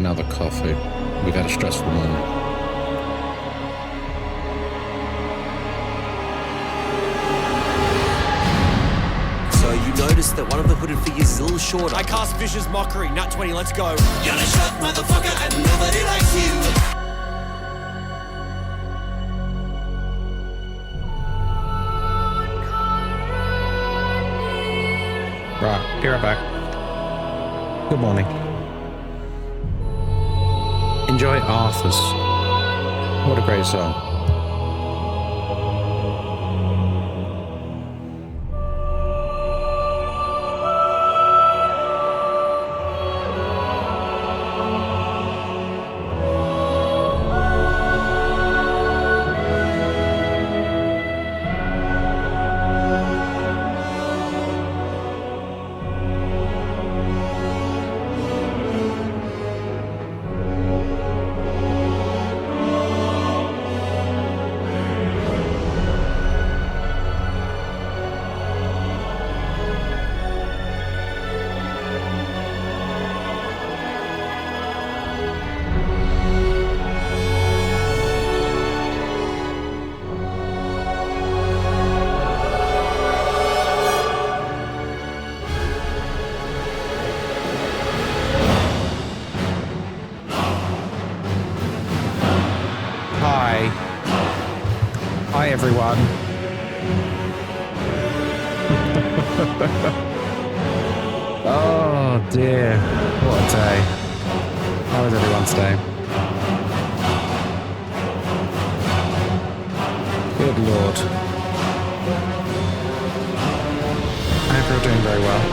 another coffee. We've had a stressful morning. So you notice that one of the hooded figures is a little shorter. I cast Vicious Mockery, nut 20, let's go. You're a shot, motherfucker, and nobody likes you. Right, be right back. Good morning. Enjoy Arthur's. What a great song. Hi everyone. Oh dear, what a day. How was everyone's day? Good lord. I hope you're doing very well.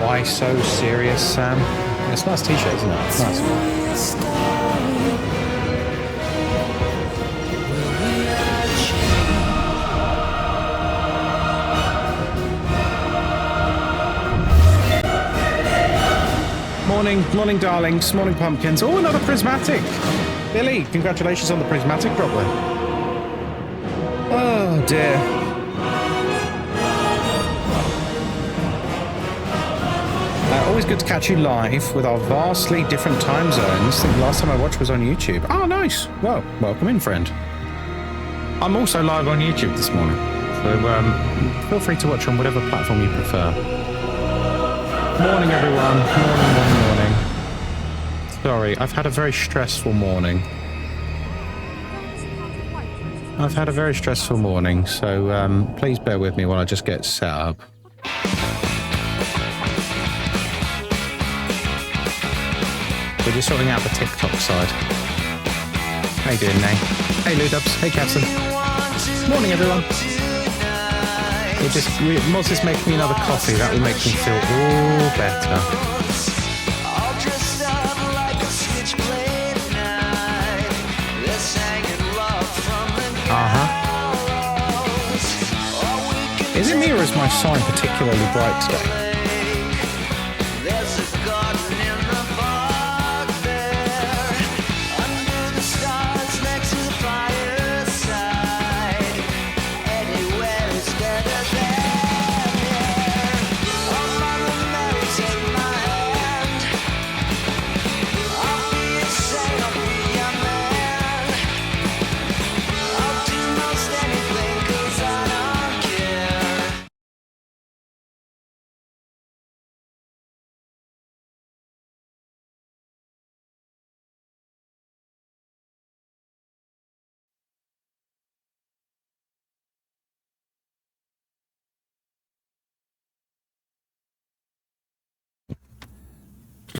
Why so serious, Sam? It's a nice t-shirt, isn't it? It's nice. Morning, darlings. Morning, pumpkins. Oh, another prismatic. Billy, congratulations on the prismatic drop there. Oh, dear. Always good to catch you live with our vastly different time zones. I think the last time I watched was on YouTube. Oh, nice. Well, welcome in, friend. I'm also live on YouTube this morning. So feel free to watch on whatever platform you prefer. Morning, everyone. Morning. Sorry, I've had a very stressful morning. So please bear with me while I just get set up. We're just sorting out the TikTok side. How you doing, Nay? Hey, Ludubs. Hey, Captain. Morning, everyone. Moz just make me another coffee. That will make me feel all better. Is it me or is my sign particularly bright today?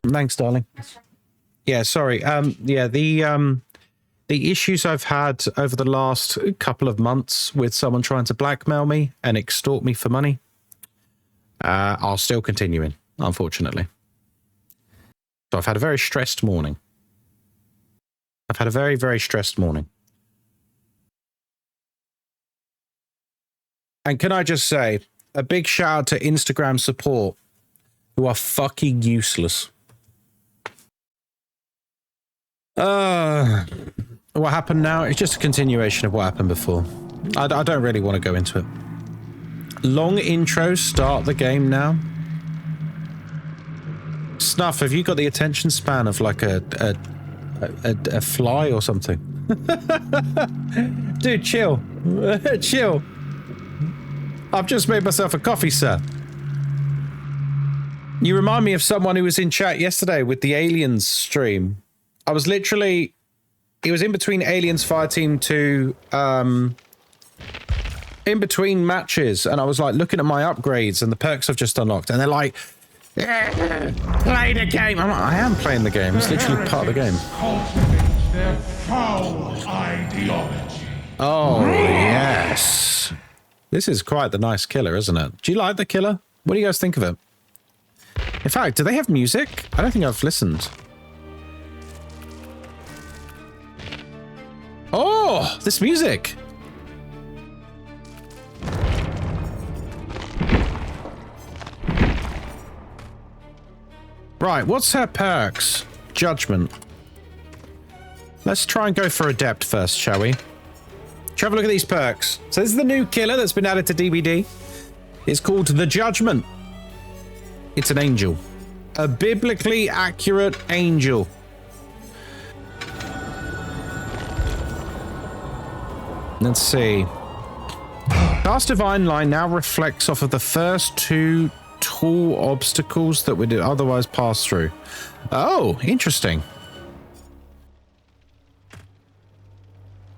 Thanks, darling. Yeah, sorry. The issues I've had over the last couple of months with someone trying to blackmail me and extort me for money are still continuing, unfortunately. So I've had a very stressed morning. Very, very stressed morning. And can I just say, a big shout out to Instagram support who are fucking useless. What happened now? It's just a continuation of what happened before. I don't really want to go into it. Long intro, start the game now. Snuff, have you got the attention span of like a fly or something? Dude, chill. Chill. I've just made myself a coffee, sir. You remind me of someone who was in chat yesterday with the Aliens stream. I was literally... It was in between Aliens Fireteam 2, in between matches, and I was like looking at my upgrades and the perks I've just unlocked, and they're like, play the game. I'm like, I am playing the game. It's literally part of the game. Their foul ideology. Oh, yes. This is quite the nice killer, isn't it? Do you like the killer? What do you guys think of it? In fact, do they have music? I don't think I've listened. Oh, this music. Right, what's her perks? Judgment. Let's try and go for Adept first, shall we? Let's have a look at these perks. So this is the new killer that's been added to DBD. It's called the Judgment. It's an angel. A biblically accurate angel. Let's see. Cast Divine Line now reflects off of the first two tall obstacles that would otherwise pass through. Oh, interesting.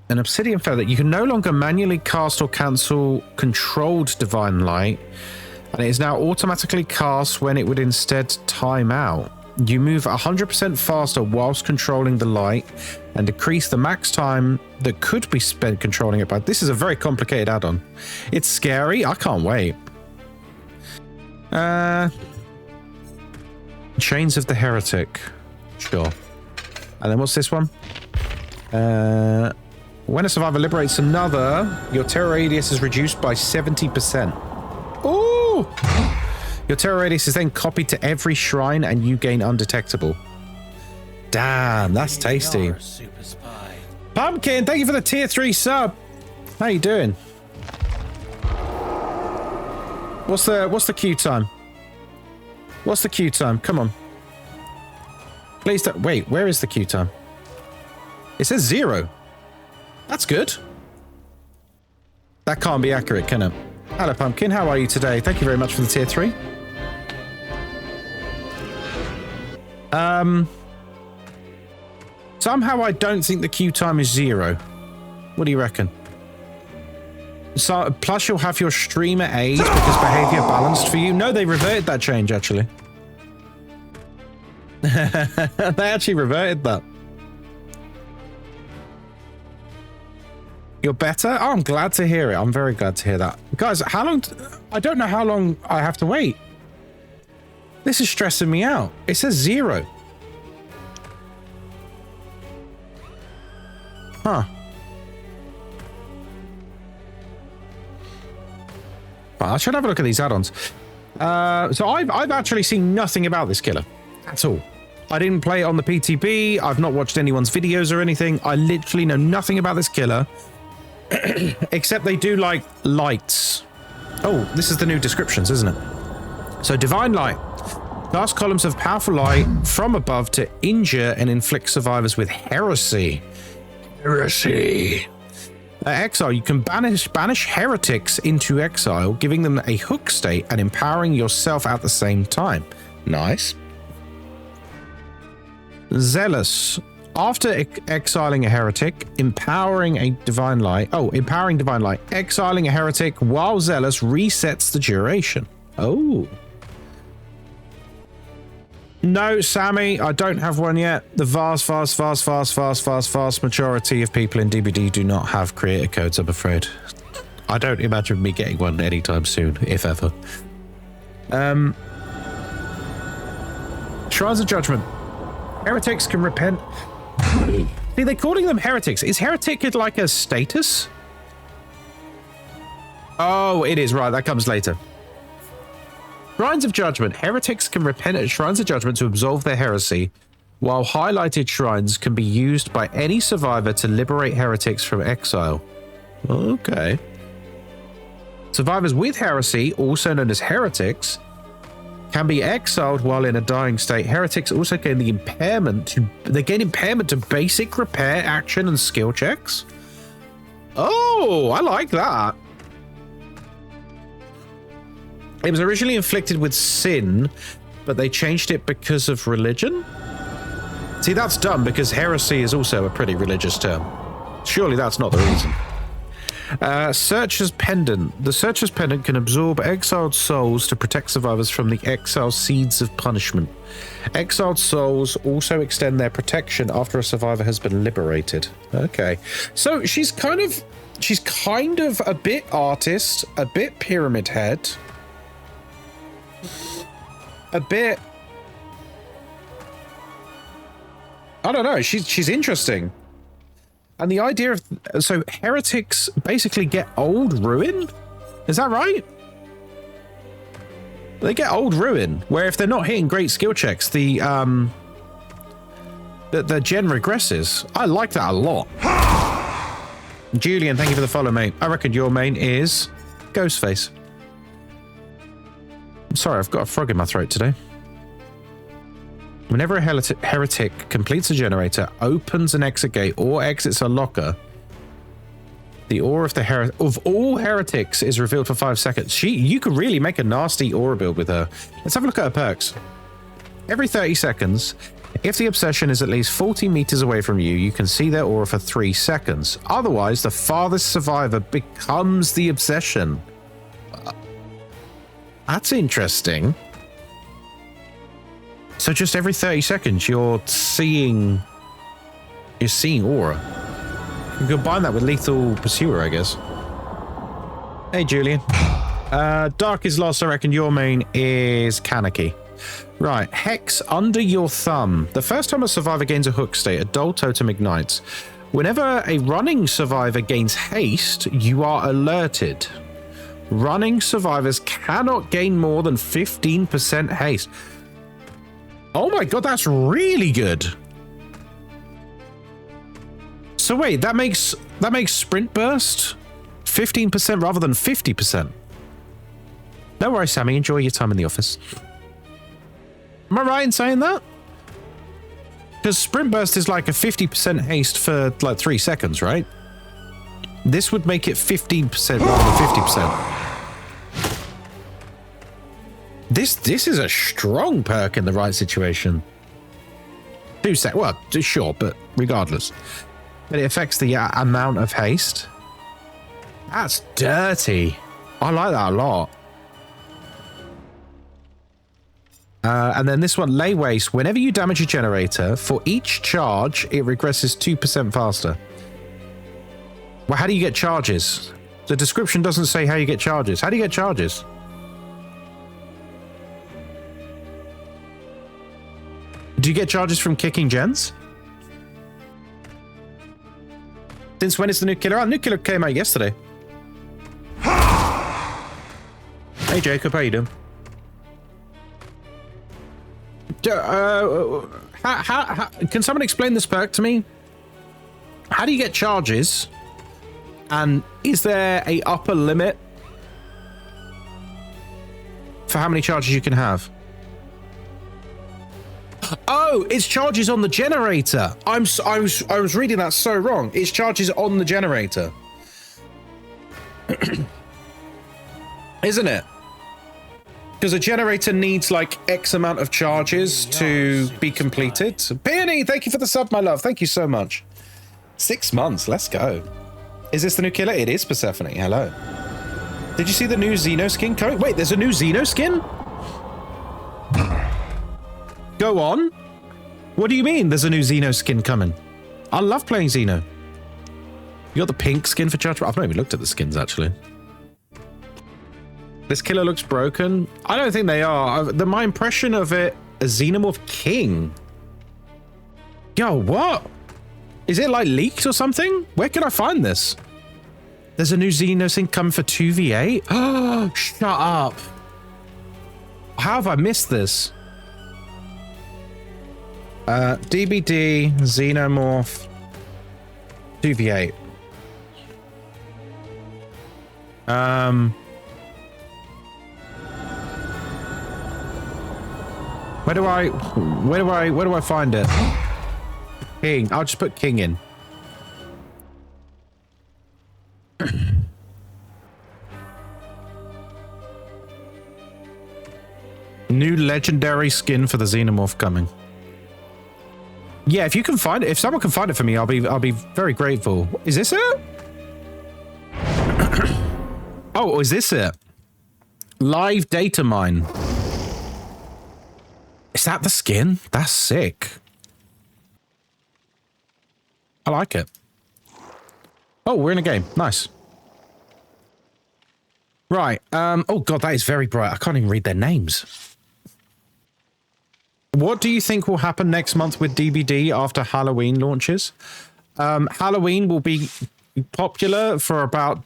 An obsidian feather. You can no longer manually cast or cancel controlled Divine Light, and it is now automatically cast when it would instead time out. You move 100% faster whilst controlling the light and decrease the max time that could be spent controlling it. But this is a very complicated add-on. It's scary. I can't wait. Chains of the Heretic. Sure. And then what's this one? When a survivor liberates another, your terror radius is reduced by 70%. Ooh! Your terror radius is then copied to every shrine and you gain undetectable. Damn, that's tasty. Pumpkin, thank you for the tier 3 sub. How you doing? What's the queue time? What's the queue time? Come on. Please don't... Wait, where is the queue time? It says 0. That's good. That can't be accurate, can it? Hello, Pumpkin. How are you today? Thank you very much for the tier 3. Somehow I don't think the queue time is 0. What do you reckon? So, plus you'll have your streamer aid because behavior balanced for you. No, they reverted that change, actually. They actually reverted that. You're better? Oh, I'm glad to hear it. I'm very glad to hear that. Guys, how long... I don't know how long I have to wait. This is stressing me out. It says 0. Huh. Well, I should have a look at these add-ons. So I've actually seen nothing about this killer at all. I didn't play it on the PTB. I've not watched anyone's videos or anything. I literally know nothing about this killer. Except they do like lights. Oh, this is the new descriptions, isn't it? So Divine Light. Cast columns of powerful light from above to injure and inflict survivors with heresy. Heresy. Exile. You can banish heretics into exile, giving them a hook state and empowering yourself at the same time. Nice. Zealous. After exiling a heretic, empowering divine light. Exiling a heretic while zealous resets the duration. Oh. No, Sammy, I don't have one yet. The vast majority of people in DBD do not have creator codes, I'm afraid. I don't imagine me getting one anytime soon, if ever. Shrines of Judgment. Heretics can repent. See, they're calling them heretics. Is heretic like a status? Oh, it is. Right, that comes later. Shrines of Judgment. Heretics can repent at Shrines of Judgment to absolve their heresy, while highlighted shrines can be used by any survivor to liberate heretics from exile. Okay. Survivors with heresy, also known as heretics, can be exiled while in a dying state. Heretics also gain the impairment to basic repair, action, and skill checks. Oh, I like that. It was originally inflicted with sin, but they changed it because of religion. See, that's dumb because heresy is also a pretty religious term. Surely that's not the reason. Searcher's Pendant. The Searcher's Pendant can absorb exiled souls to protect survivors from the exile seeds of punishment. Exiled souls also extend their protection after a survivor has been liberated. Okay. So she's kind of a bit artist, a bit pyramid head, a bit... I don't know. She's interesting. And the idea of... So heretics basically get old ruin? Is that right? They get old ruin, where if they're not hitting great skill checks, the gen regresses. I like that a lot. Julian, thank you for the follow, mate. I reckon your main is Ghostface. I'm sorry, I've got a frog in my throat today. Whenever a heretic completes a generator, opens an exit gate, or exits a locker, the aura of all heretics is revealed for 5 seconds. You could really make a nasty aura build with her. Let's have a look at her perks. Every 30 seconds, if the obsession is at least 40 meters away from you, you can see their aura for 3 seconds. Otherwise, the farthest survivor becomes the obsession. That's interesting. So just every 30 seconds, you're seeing aura. You can combine that with Lethal Pursuer, I guess. Hey, Julian. Dark is lost. I reckon your main is Kaneki. Right. Hex under your thumb. The first time a survivor gains a hook state, a dull totem ignites. Whenever a running survivor gains haste, you are alerted. Running survivors cannot gain more than 15% haste. Oh my god, that's really good. So wait, that makes sprint burst 15% rather than 50%. No worries, Sammy. Enjoy your time in the office. Am I right in saying that? Because sprint burst is like a 50% haste for like 3 seconds, right? This would make it 15% rather than 50%. This is a strong perk in the right situation. 2 seconds. Well, sure, but regardless. But it affects the amount of haste. That's dirty. I like that a lot. And then this one, Lay Waste. Whenever you damage a generator, for each charge, it regresses 2% faster. Well, how do you get charges? The description doesn't say how you get charges. How do you get charges? Do you get charges from kicking gens? Since when is the new killer out? New killer came out yesterday. Hey Jacob, how you doing? Can someone explain this perk to me? How do you get charges? And is there a upper limit for how many charges you can have? Oh, it's charges on the generator. I was reading that so wrong. It's charges on the generator. Isn't it? Because a generator needs like X amount of charges to be completed. Peony, thank you for the sub, my love. Thank you so much. 6 months. Let's go. Is this the new killer? It is Persephone. Hello. Did you see the new Xeno skin coming? Wait, there's a new Xeno skin? Go on. What do you mean there's a new Xeno skin coming? I love playing Xeno. You got the pink skin for Judgment? I've not even looked at the skins, actually. This killer looks broken. I don't think they are. My impression of it, a Xenomorph King. Yo, what? Is it like leaked or something? Where can I find this? There's a new Xeno skin coming for 2v8? Oh, shut up. How have I missed this? DBD, Xenomorph, 2v8. Where do I find it? King. I'll just put King in. New legendary skin for the Xenomorph coming. Yeah, if you can find it, if someone can find it for me, I'll be very grateful. Is this it? Oh, is this it? Live data mine. Is that the skin? That's sick. I like it. Oh, we're in a game. Nice. Right. Oh god, that is very bright. I can't even read their names. What do you think will happen next month with DBD after Halloween launches? Halloween will be popular for about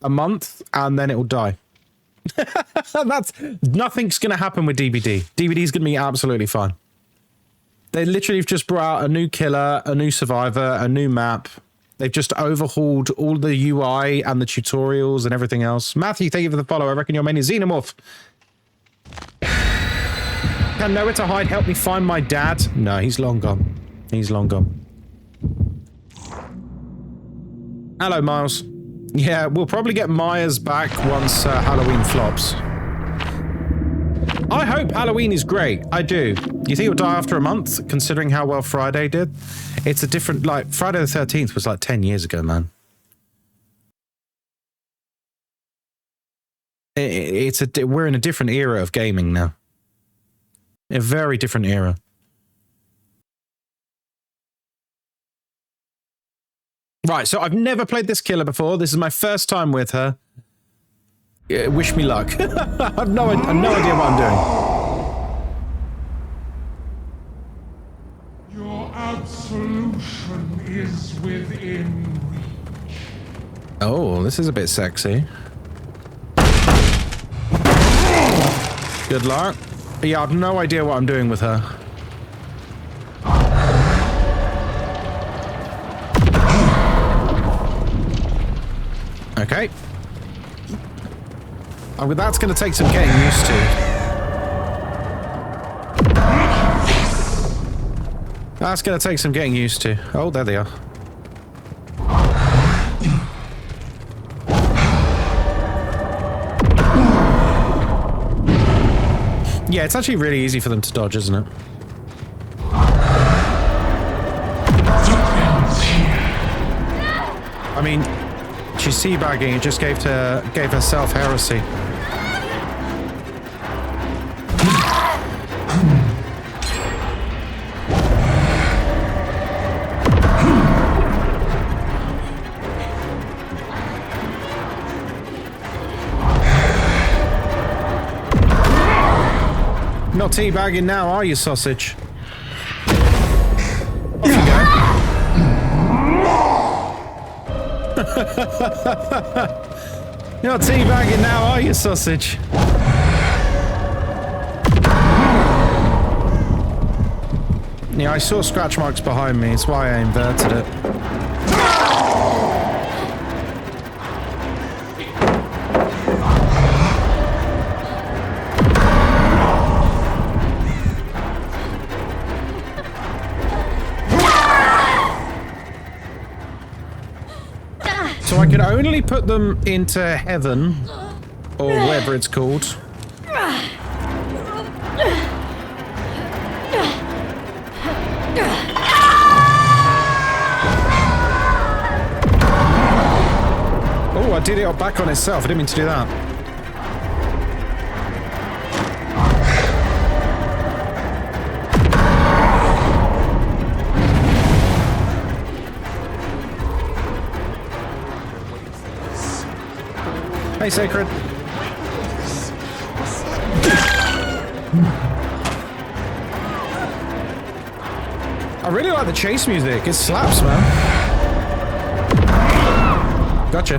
a month and then it will die. Nothing's going to happen with DBD. DBD is going to be absolutely fine. They literally have just brought out a new killer, a new survivor, a new map. They've just overhauled all the UI and the tutorials and everything else. Matthew, thank you for the follow. I reckon your main is Xenomorph. Can nowhere to hide help me find my dad? No, he's long gone. He's long gone. Hello, Miles. Yeah, we'll probably get Myers back once Halloween flops. I hope Halloween is great. I do. You think it'll die after a month, considering how well Friday did? It's a different, like, Friday the 13th was like 10 years ago, man. We're in a different era of gaming now. A very different era. Right, so I've never played this killer before. This is my first time with her. Wish me luck. I have no idea what I'm doing. Your absolution is within reach. Oh, this is a bit sexy. Good luck. Yeah, I have no idea what I'm doing with her. Okay. Oh, that's going to take some getting used to. That's going to take some getting used to. Oh, there they are. Yeah, it's actually really easy for them to dodge, isn't it? I mean, she's teabagging. It just gave herself heresy. Not teabagging now, are you, sausage? Off you go. You're not teabagging now, are you, sausage? Yeah, I saw scratch marks behind me. It's why I inverted it. So I can only put them into heaven, or whatever it's called. Oh, I did it back on itself. I didn't mean to do that. Hey, Sacred. I really like the chase music. It slaps, man. Gotcha.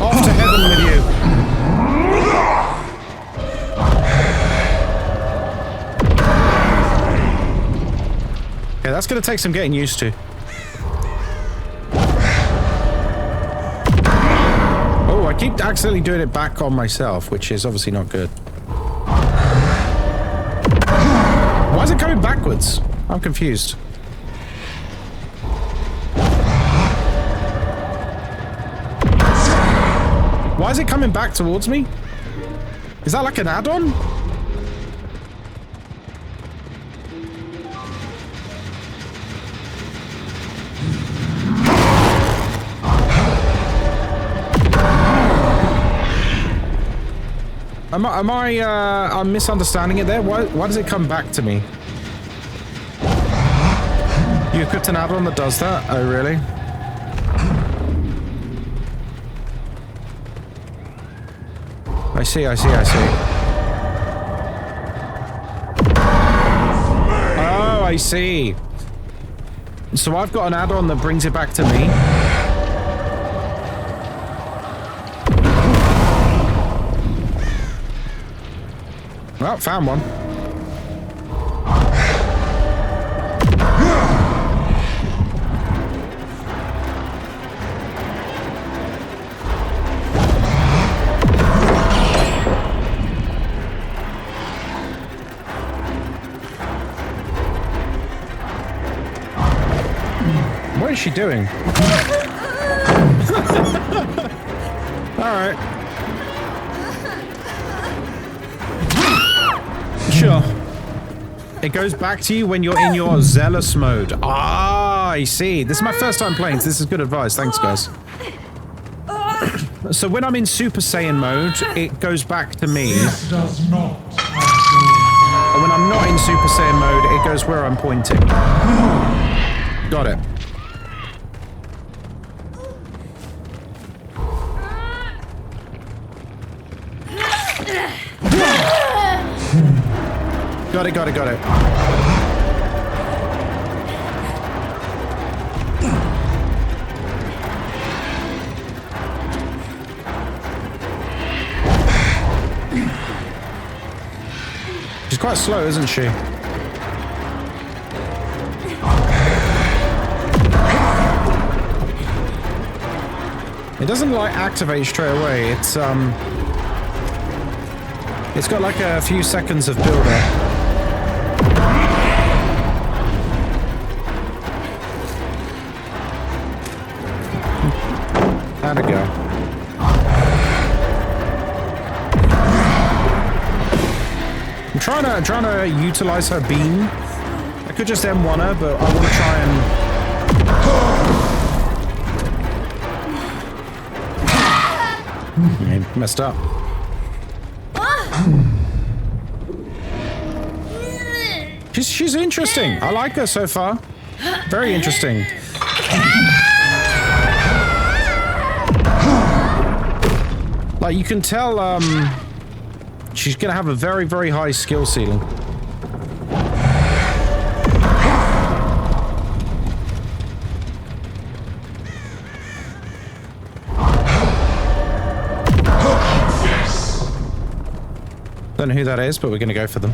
Off to heaven with you. Okay, that's going to take some getting used to. keep accidentally doing it back on myself, which is obviously not good. Why is it coming backwards? I'm confused. Why is it coming back towards me? Is that like an add-on? I'm misunderstanding it there? Why does it come back to me? You equipped an add-on that does that? Oh, really? I see. Oh, I see. So I've got an add-on that brings it back to me. Well, found one. What is she doing? All right. Sure. It goes back to you when you're in your zealous mode. Ah, I see. This is my first time playing, so this is good advice. Thanks, guys. So when I'm in Super Saiyan mode, it goes back to me. This does not. And when I'm not in Super Saiyan mode, it goes where I'm pointing. Got it. Got it. She's quite slow, isn't she? It doesn't like activate straight away. It's got like a few seconds of build-up. How'd it go? I'm trying to utilize her beam. I could just M1 her, but I want to try and... messed up. She's interesting. I like her so far. Very interesting. Like, you can tell, she's gonna have a very, very high skill ceiling. Don't know who that is, but we're gonna go for them.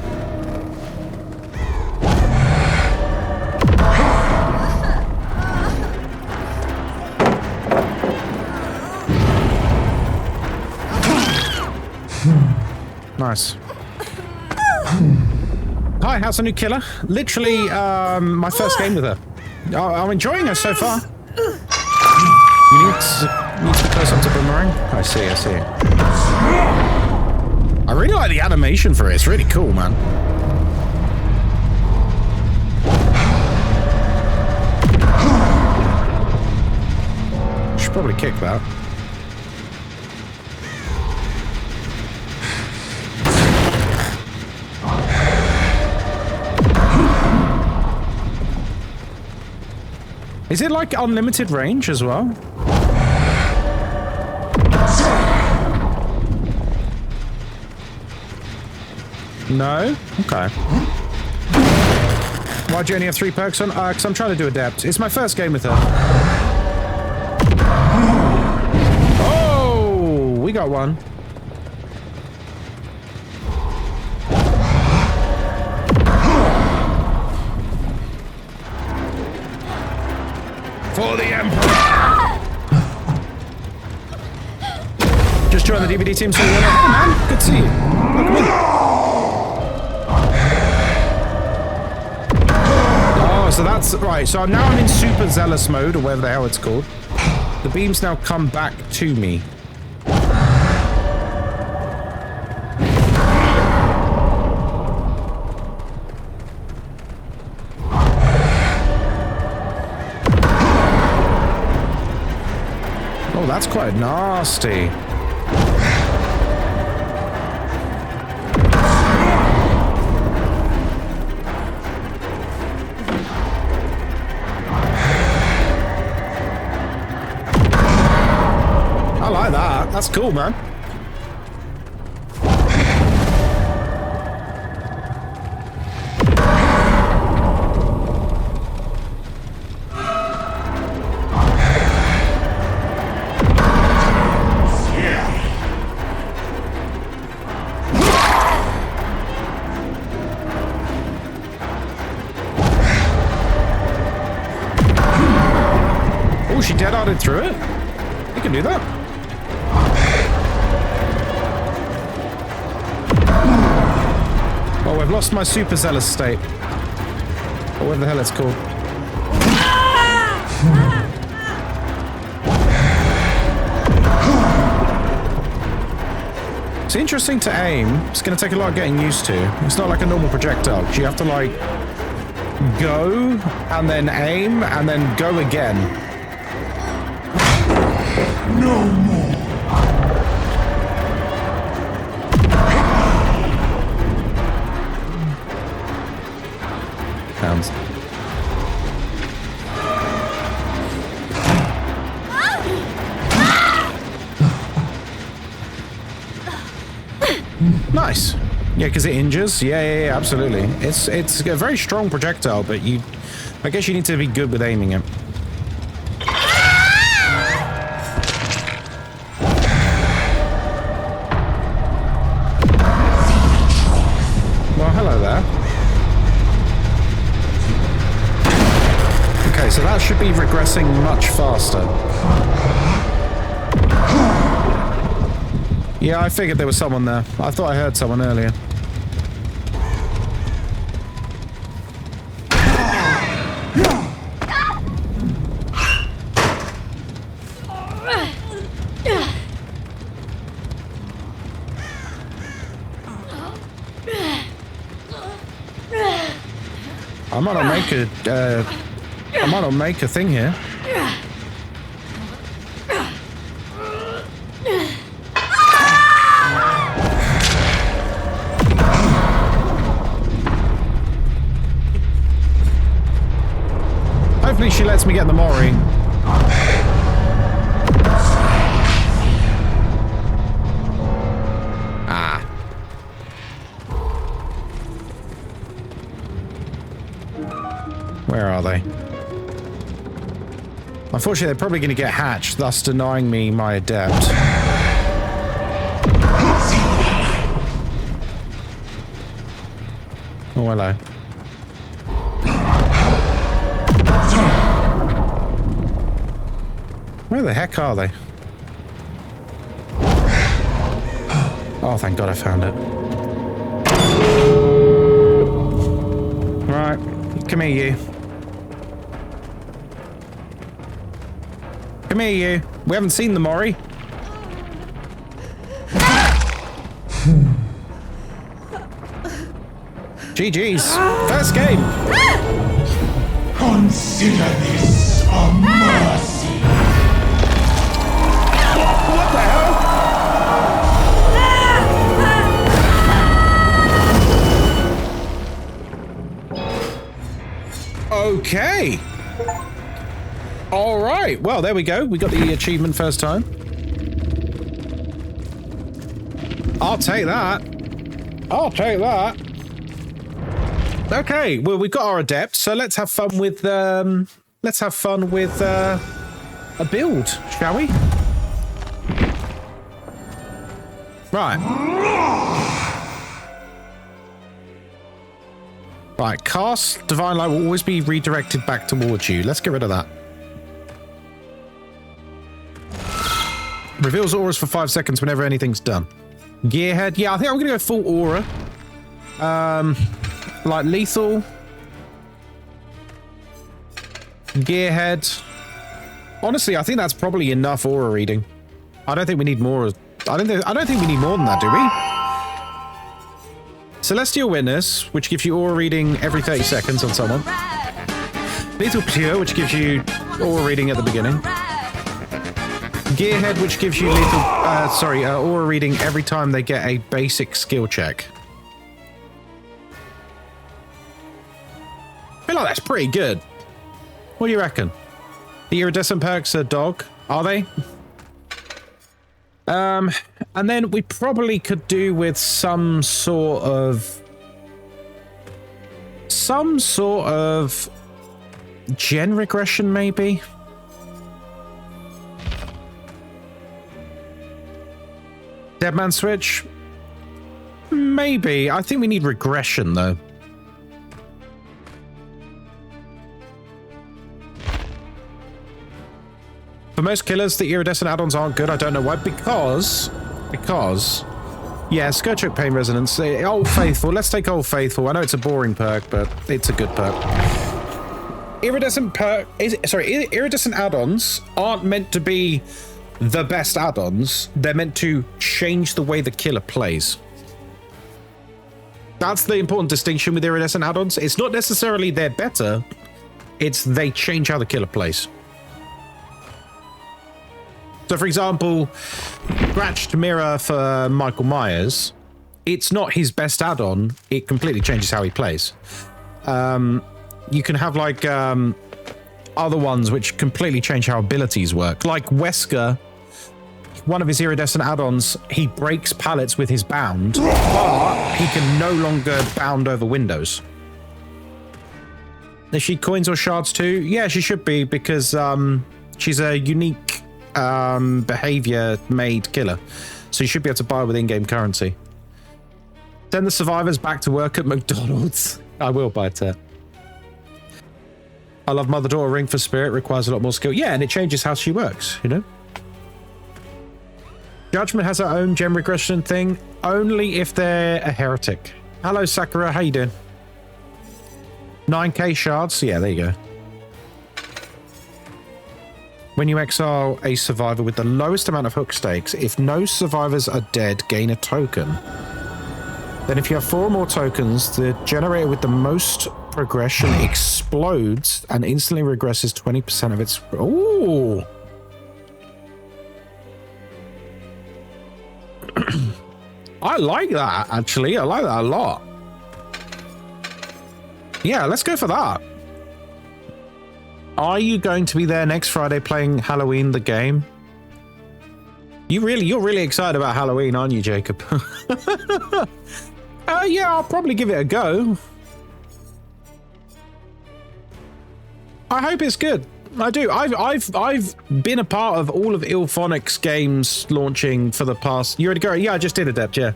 Nice. Hi, how's the new killer? Literally, my first game with her. I'm enjoying her so far. You need to be close up to Boomerang? I see. I really like the animation for it. It's really cool, man. Should probably kick that. Is it like unlimited range as well? No? Okay. Why'd you only have 3 perks on? Because I'm trying to do Adept. It's my first game with her. Oh! We got one. For the Emperor! just joined the DVD team, so you wanna... Hey, man. Good to see you. Welcome in. Oh, so that's... Right, so now I'm in super zealous mode, or whatever the hell it's called. The beams now come back to me. Oh, that's quite nasty. I like that. That's cool, man. Oh, she dead-eyed through it? You can do that. Oh, I've lost my super zealous state. Or whatever the hell it's called. It's interesting to aim. It's going to take a lot of getting used to. It's not like a normal projectile. You have to, like, go, and then aim, and then go again. No more. Sounds. Nice. Yeah, because it injures. Yeah, absolutely. It's a very strong projectile, but I guess you need to be good with aiming it. Well, hello there. Okay, so that should be regressing much faster. Yeah, I figured there was someone there. I thought I heard someone earlier. I might not make a thing here. Hopefully she lets me get the Mori. Ah. Where are they? Unfortunately, they're probably going to get hatched, thus denying me my adept. Oh, hello. Where the heck are they? Oh, thank God I found it. Right, come here, you. Come here, you. We haven't seen the Mori. GG's. First game. Consider this a mercy. What the hell? Okay. All right. Well, there we go. We got the achievement first time. I'll take that. I'll take that. Okay. Well, we've got our adept, so let's have fun with a build, shall we? Right. Right, cast Divine Light will always be redirected back towards you. Let's get rid of that. Reveals auras for 5 seconds whenever anything's done. Gearhead. Yeah, I think I'm going to go full aura. Like lethal. Gearhead. Honestly, I think that's probably enough aura reading. I don't think we need more. I don't think we need more than that, do we? Celestial Witness, which gives you aura reading every 30 seconds on someone. Lethal Pure, which gives you aura reading at the beginning. Gearhead, which gives you aura reading every time they get a basic skill check. I feel like that's pretty good. What do you reckon? The iridescent perks are dog, are they? And then we probably could do with some sort of gen regression, maybe. Deadman switch? Maybe. I think we need regression, though. For most killers, the iridescent add-ons aren't good. I don't know why. Because... Yeah, Scourgeoak Pain Resonance. Old Faithful. Let's take Old Faithful. I know it's a boring perk, but it's a good perk. Iridescent add-ons aren't meant to be the best add-ons. They're meant to change the way the killer plays. That's the important distinction with iridescent add-ons. It's not necessarily they're better. It's they change how the killer plays. So, for example, Scratched Mirror for Michael Myers, it's not his best add-on. It completely changes how he plays. You can have, like, other ones which completely change how abilities work. Like Wesker, one of his iridescent add-ons, he breaks pallets with his bound, but he can no longer bound over windows. Is she coins or shards too? Yeah, she should be, because she's a unique behavior made killer, so you should be able to buy with in-game currency. Send the survivors back to work at McDonald's. I will buy it. I love Mother-Daughter Ring for Spirit. Requires a lot more skill. Yeah, and it changes how she works, you know? Judgment has her own gem regression thing, only if they're a heretic. Hello, Sakura. How you doing? 9k shards. Yeah, there you go. When you exile a survivor with the lowest amount of hook stakes, if no survivors are dead, gain a token. Then if you have 4 or more tokens, the generator with the most progression explodes and instantly regresses 20% of its... Ooh! I like that, actually. I like that a lot. Yeah, let's go for that. Are you going to be there next Friday playing Halloween the game? You're really excited about Halloween, aren't you, Jacob? Yeah, I'll probably give it a go. I hope it's good. I do. I've been a part of all of Ilphonic's games launching for the past. You already go? Yeah, I just did Adept. Yeah.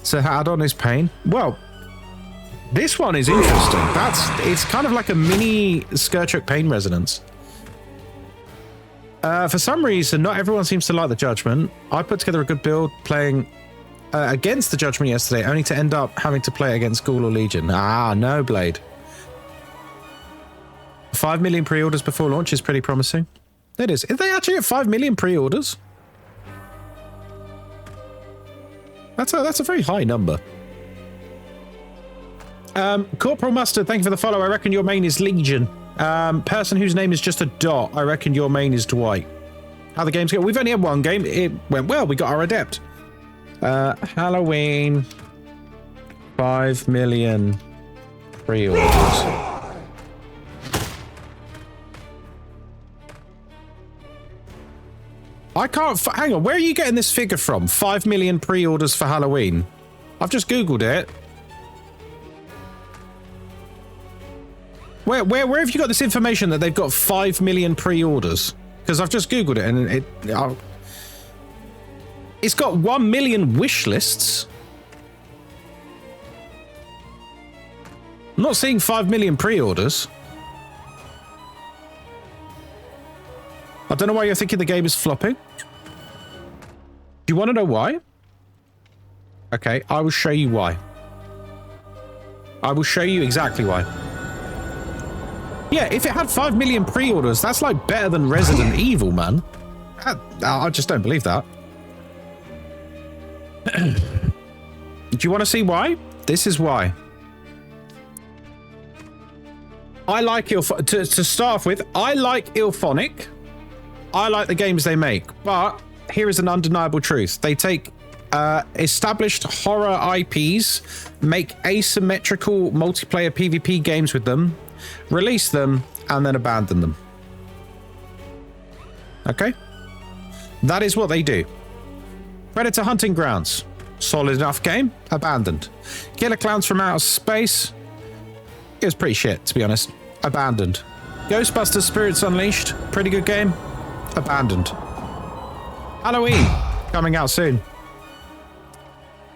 So add-on is Pain. Well, this one is interesting. It's kind of like a mini Scourgeoak Pain Resonance. For some reason, not everyone seems to like the Judgment. I put together a good build playing against the Judgment yesterday, only to end up having to play against Ghoul or Legion. Ah, no, Blade. 5 million pre-orders before launch is pretty promising. It is. Is they actually at 5 million pre-orders? That's a very high number. Corporal Mustard, thank you for the follow. I reckon your main is Legion. Person whose name is just a dot, I reckon your main is Dwight. How the games go? We've only had one game. It went well. We got our Adept. Halloween. 5 million pre-orders. I can't... Hang on. Where are you getting this figure from? 5 million pre-orders for Halloween. I've just Googled it. Where have you got this information that they've got 5 million pre-orders? Because I've just Googled it and it's got 1 million wish lists. I'm not seeing 5 million pre-orders. I don't know why you're thinking the game is flopping. Do you want to know why? Okay, I will show you why. I will show you exactly why. Yeah, if it had 5 million pre-orders, that's like better than Resident Evil, man. I just don't believe that. Do you want to see why? This is why. I like to start off with, I like Ilphonic. I like the games they make, but here is an undeniable truth. They take established horror IPs, make asymmetrical multiplayer PvP games with them, release them, and then abandon them. Okay? That is what they do. Predator Hunting Grounds. Solid enough game. Abandoned. Killer Clowns from Outer Space. It was pretty shit, to be honest. Abandoned. Ghostbusters Spirits Unleashed. Pretty good game. Abandoned. Halloween. Coming out soon.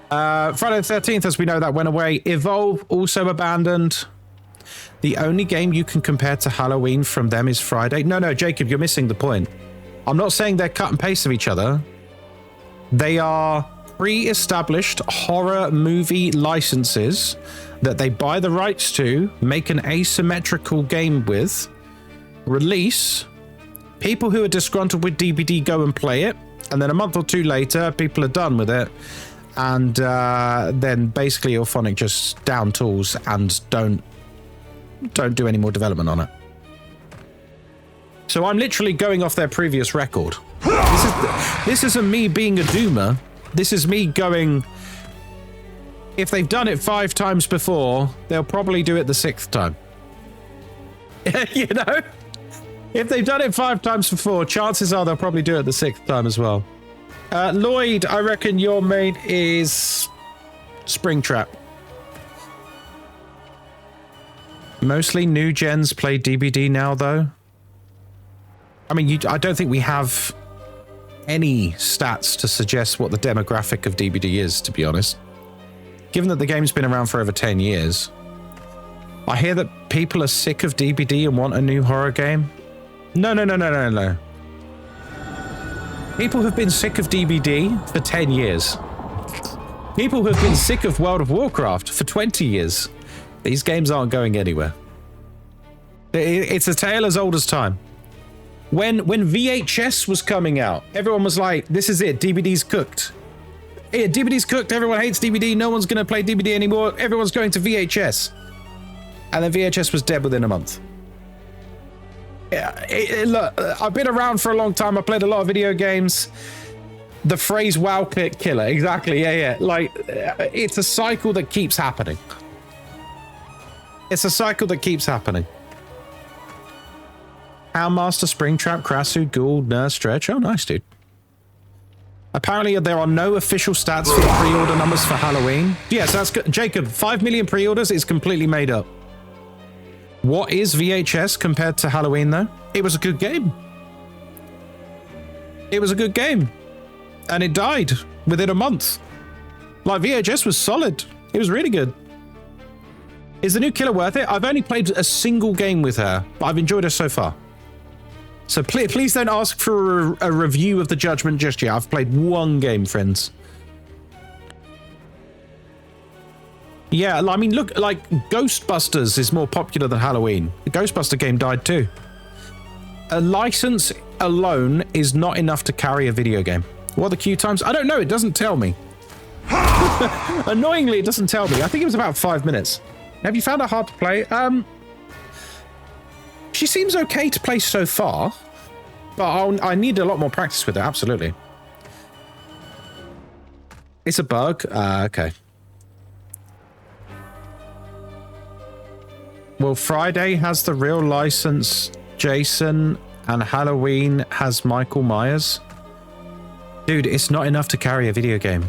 Friday the 13th, as we know, that went away. Evolve, also abandoned. The only game you can compare to Halloween from them is Friday. No, Jacob, you're missing the point. I'm not saying they're cut and paste of each other. They are pre-established horror movie licenses that they buy the rights to, make an asymmetrical game with, release. People who are disgruntled with DBD go and play it, and then a month or two later, people are done with it. And then basically Ilphonic just down tools and don't do any more development on it. So I'm literally going off their previous record. This isn't me being a doomer. This is me going, if they've done it 5 times before, they'll probably do it the 6th time. You know? If they've done it 5 times before, chances are they'll probably do it the 6th time as well. Lloyd, I reckon your main is Springtrap. Mostly new gens play DBD now, though. I mean, I don't think we have any stats to suggest what the demographic of DBD is, to be honest. Given that the game's been around for over 10 years. I hear that people are sick of DBD and want a new horror game. No. People have been sick of DBD for 10 years. People have been sick of World of Warcraft for 20 years. These games aren't going anywhere. It's a tale as old as time. When VHS was coming out, everyone was like, this is it, DBD's cooked. Yeah, DBD's cooked, everyone hates DBD, no one's going to play DBD anymore, everyone's going to VHS. And then VHS was dead within a month. Look, I've been around for a long time, I played a lot of video games. The phrase wow pit killer, exactly, yeah. Like, it's a cycle that keeps happening. It's a cycle that keeps happening. Houndmaster, Springtrap, Krasu, Ghoul, Nurse, Stretch. Oh, nice, dude. Apparently, there are no official stats for the pre-order numbers for Halloween. Yes, that's good. Jacob, 5 million pre-orders is completely made up. What is VHS compared to Halloween, though? It was a good game. It was a good game. And it died within a month. Like, VHS was solid. It was really good. Is the new killer worth it? I've only played a single game with her, but I've enjoyed her so far. So please don't ask for a review of the Judgment just yet. I've played one game, friends. Yeah, I mean, look, like, Ghostbusters is more popular than Halloween. The Ghostbuster game died too. A license alone is not enough to carry a video game. What are the queue times? I don't know. It doesn't tell me. Annoyingly, it doesn't tell me. I think it was about 5 minutes. Have you found her hard to play? She seems okay to play so far, but I need a lot more practice with it, absolutely. It's a bug? Okay. Well, Friday has the real license, Jason, and Halloween has Michael Myers. Dude, it's not enough to carry a video game.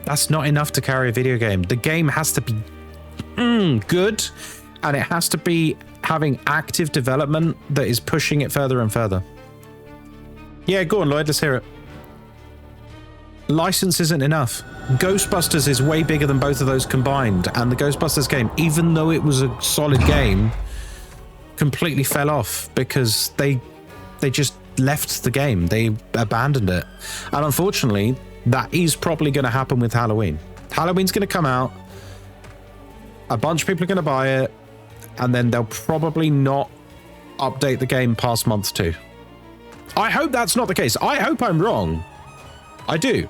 That's not enough to carry a video game. The game has to be good, and it has to be having active development that is pushing it further and further. Yeah, go on, Lloyd, let's hear it. License isn't enough. Ghostbusters is way bigger than both of those combined, and the Ghostbusters game, even though it was a solid game, completely fell off because they just left the game. They abandoned it. And unfortunately, That is probably going to happen with Halloween. Halloween's going to come out. A bunch of people are going to buy it. And then they'll probably not update the game past month 2. I hope that's not the case. I hope I'm wrong. I do.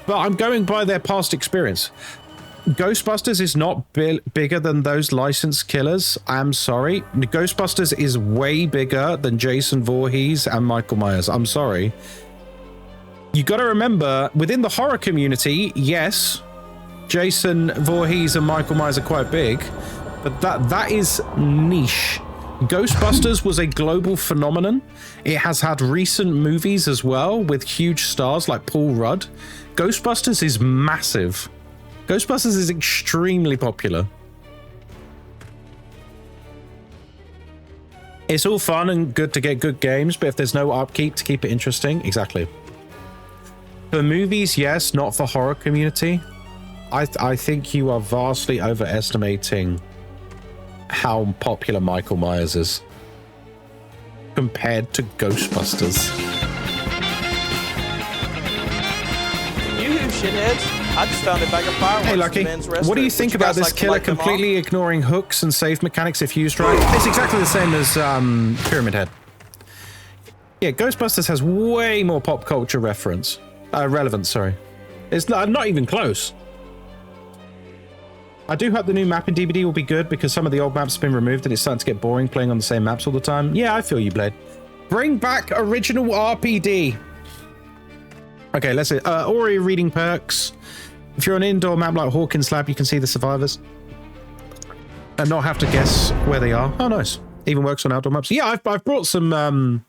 But I'm going by their past experience. Ghostbusters is not bigger than those licensed killers. I'm sorry. Ghostbusters is way bigger than Jason Voorhees and Michael Myers. I'm sorry. You got to remember, within the horror community, yes, Jason Voorhees and Michael Myers are quite big, but that is niche. Ghostbusters was a global phenomenon. It has had recent movies as well with huge stars like Paul Rudd. Ghostbusters is massive. Ghostbusters is extremely popular. It's all fun and good to get good games, but if there's no upkeep to keep it interesting, exactly. For movies, yes, not for horror community. I think you are vastly overestimating how popular Michael Myers is compared to Ghostbusters. You shitheads. I just found a bag of fireworks. Hey, Lucky, what do you think about this killer completely ignoring hooks and save mechanics if used right? It's exactly the same as Pyramid Head. Yeah, Ghostbusters has way more pop culture relevance, sorry. It's not even close. I do hope the new map in DBD will be good because some of the old maps have been removed and it's starting to get boring playing on the same maps all the time. Yeah, I feel you, Blade. Bring back original RPD. Okay, let's see. Ori reading perks. If you're on an indoor map like Hawkins Lab, you can see the survivors and not have to guess where they are. Oh, nice. Even works on outdoor maps. Yeah, I've brought some...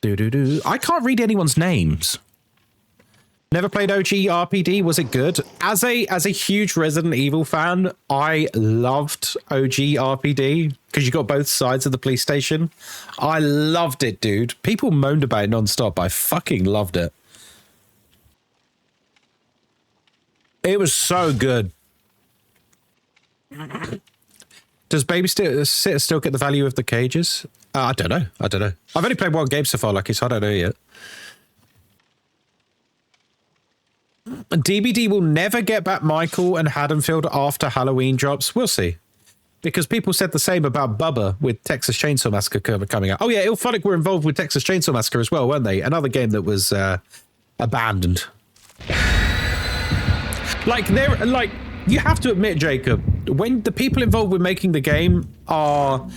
I can't read anyone's names. Never played OG RPD. Was it good? As a huge Resident Evil fan, I loved OG RPD because you got both sides of the police station. I loved it, dude. People moaned about it non-stop. I fucking loved it. It was so good. Does Babysitter still get the value of the cages? I don't know. I've only played one game so far, Lucky, so I don't know yet. DBD will never get back Michael and Haddonfield after Halloween drops. We'll see. Because people said the same about Bubba with Texas Chainsaw Massacre coming out. Oh yeah, Ilphonic were involved with Texas Chainsaw Massacre as well, weren't they? Another game that was abandoned. You have to admit, Jacob, when the people involved with making the game are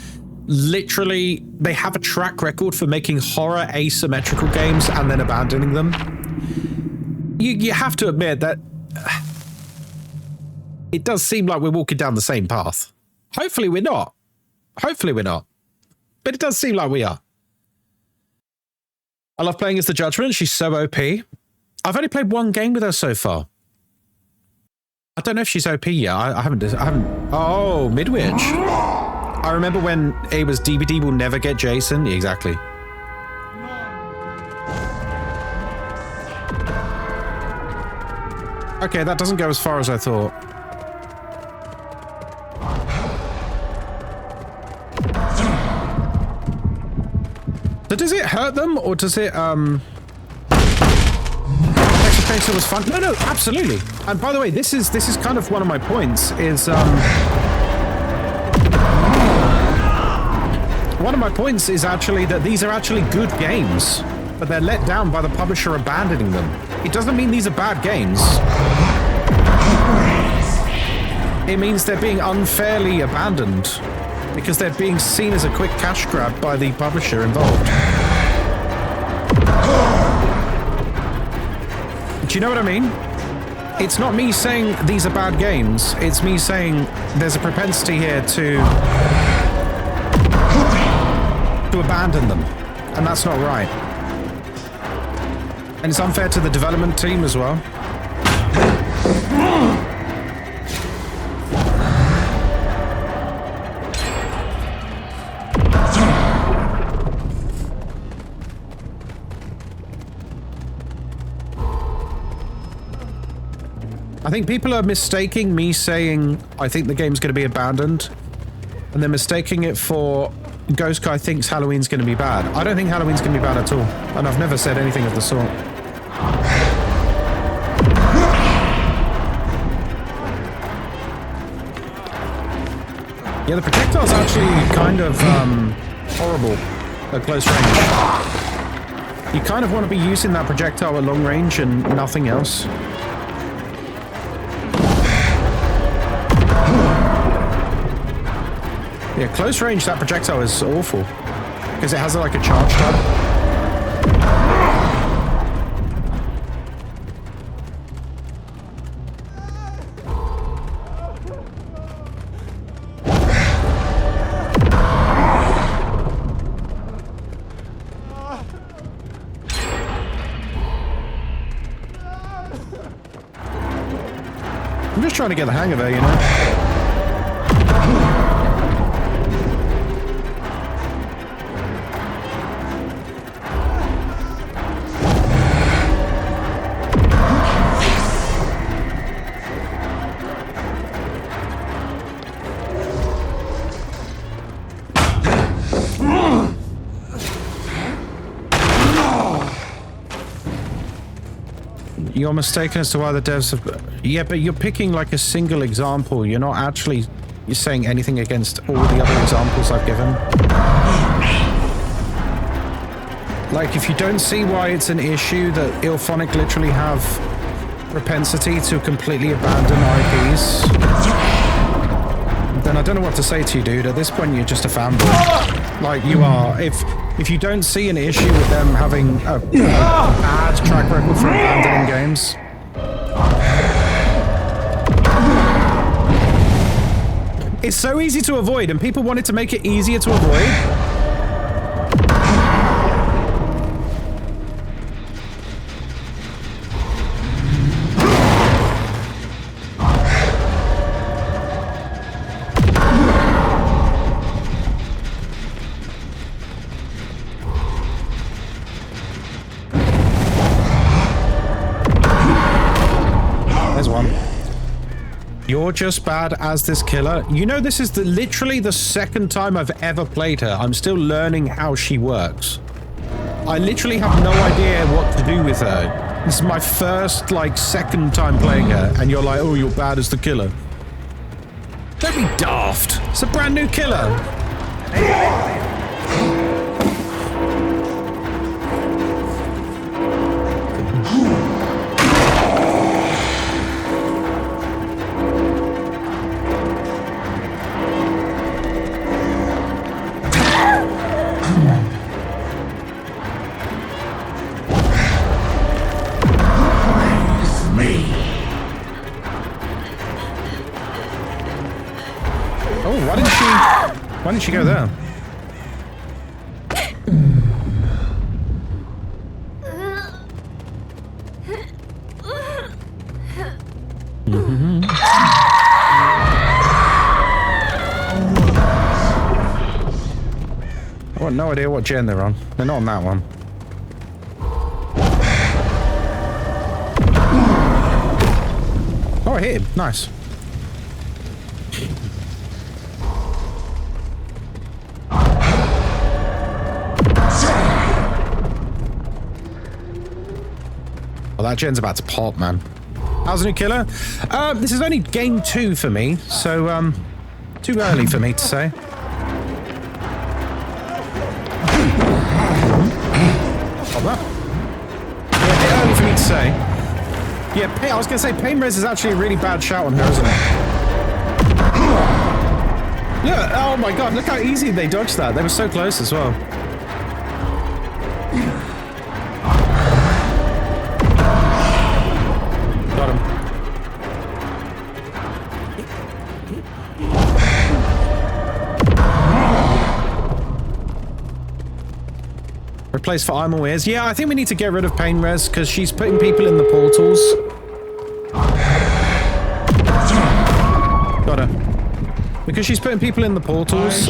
literally, they have a track record for making horror asymmetrical games and then abandoning them. You have to admit that it does seem like we're walking down the same path. Hopefully we're not. But it does seem like we are. I love playing as the Judgment. She's so OP. I've only played one game with her so far. I don't know if she's OP yet. I haven't. Oh, Midwich. I remember when it was DBD will never get Jason. Yeah, exactly. Okay, that doesn't go as far as I thought. So does it hurt them, or does it, Texas Chainsaw was fun? No, absolutely. And by the way, this is kind of one of my points, one of my points is actually that these are actually good games, but they're let down by the publisher abandoning them. It doesn't mean these are bad games. It means they're being unfairly abandoned because they're being seen as a quick cash grab by the publisher involved. Do you know what I mean? It's not me saying these are bad games. It's me saying there's a propensity here to abandon them, and that's not right. And it's unfair to the development team as well. I think people are mistaking me saying I think the game's going to be abandoned, and they're mistaking it for Ghost Guy thinks Halloween's going to be bad. I don't think Halloween's going to be bad at all. And I've never said anything of the sort. Yeah, the projectile's actually kind of horrible at close range. You kind of want to be using that projectile at long range and nothing else. Yeah, close range, that projectile is awful. Because it has like a charge tab. I'm just trying to get the hang of it, you know? You're mistaken as to why the devs have... Yeah, but you're picking like a single example. You're not actually saying anything against all the other examples I've given. Like, if you don't see why it's an issue that Illphonic literally have propensity to completely abandon IPs, then I don't know what to say to you, dude. At this point, you're just a fanboy. Like, you are. If you don't see an issue with them having a bad track record for abandoning games, it's so easy to avoid, and people wanted to make it easier to avoid. You're just bad as this killer. You know, this is literally the second time I've ever played her. I'm still learning how she works. I literally have no idea what to do with her. This is my first, like, second time playing her, and you're like, oh, you're bad as the killer. Don't be daft. It's a brand new killer. Why didn't she go there? I have no idea what gen they're on. They're not on that one. Oh, I hit him. Nice. Well, that gen's about to pop, man. How's the new killer? This is only game 2 for me, so, too early for me to say. Hold up. Yeah, a bit early for me to say. Yeah, I was gonna say, pain res is actually a really bad shout on her, isn't it? Look, oh my god, look how easy they dodged that. They were so close as well. Got him. Replace for I'm all ears. Yeah, I think we need to get rid of pain res because she's putting people in the portals. Got her. Because she's putting people in the portals,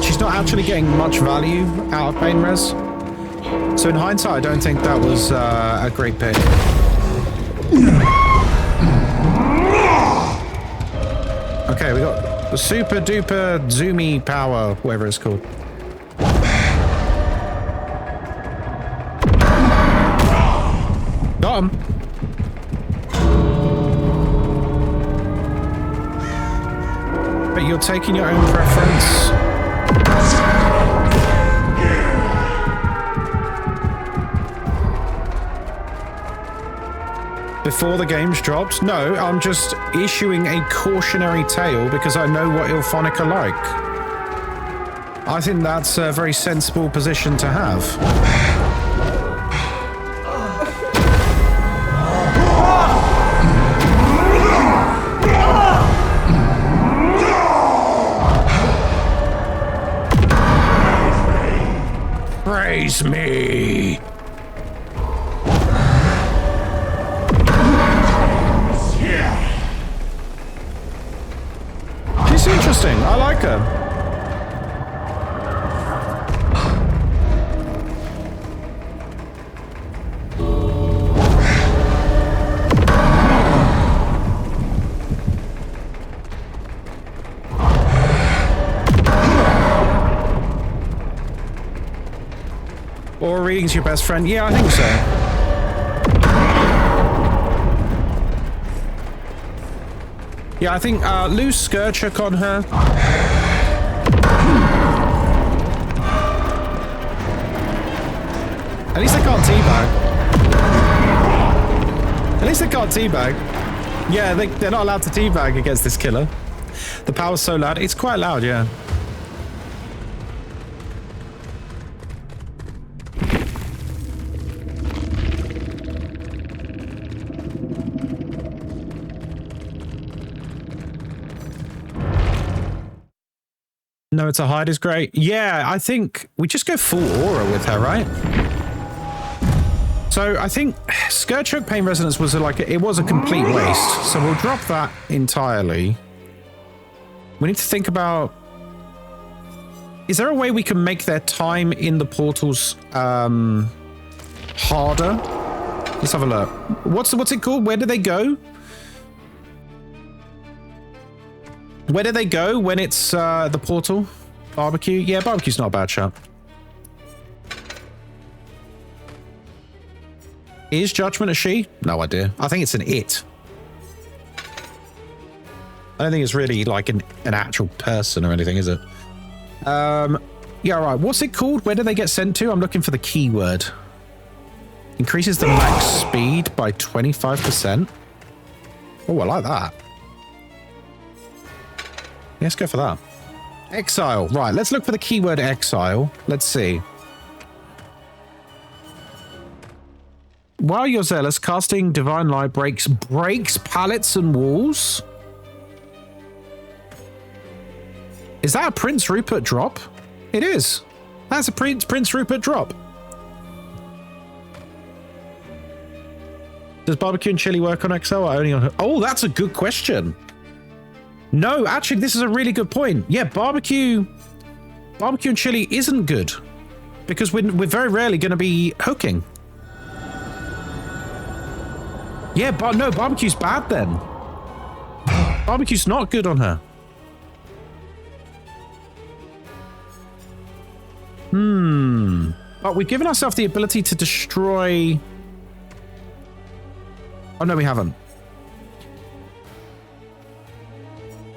she's not actually getting much value out of pain res. So in hindsight, I don't think that was a great pick. Okay, we got The super duper zoomy power, whatever it's called. Got him. But you're taking your own preference. Before the game's dropped? No, I'm just issuing a cautionary tale because I know what Ilphonic are like. I think that's a very sensible position to have. Praise me! She's interesting. I like her. Or reading's your best friend? Yeah, I think so. Yeah, I think loose skirt check on her. At least they can't teabag. At least they can't teabag. Yeah, they're not allowed to teabag against this killer. The power's so loud. It's quite loud, yeah. No, it's a hide is great. Yeah, I think we just go full aura with her, right? So I think Skirt Choke Pain Resonance was it was a complete waste. So we'll drop that entirely. We need to think about, is there a way we can make their time in the portals harder? Let's have a look. What's it called? Where do they go? Where do they go when it's the portal? Barbecue? Yeah, barbecue's not a bad shot. Is Judgment a she? No idea. I think it's an it. I don't think it's really like an actual person or anything, is it? Yeah, right. What's it called? Where do they get sent to? I'm looking for the keyword. Increases the max speed by 25%. Oh, I like that. Let's go for that. Exile. Right, let's look for the keyword exile. Let's see. While you're zealous, casting Divine Light breaks pallets and walls. Is that a Prince Rupert drop? It is. That's a Prince Rupert drop. Does barbecue and chili work on XL or only on... Oh, that's a good question. No, actually, this is a really good point. Yeah, barbecue and chili isn't good because we're very rarely going to be hooking. Yeah, but no, barbecue's bad then. Barbecue's not good on her. But we've given ourselves the ability to destroy... Oh, no, we haven't.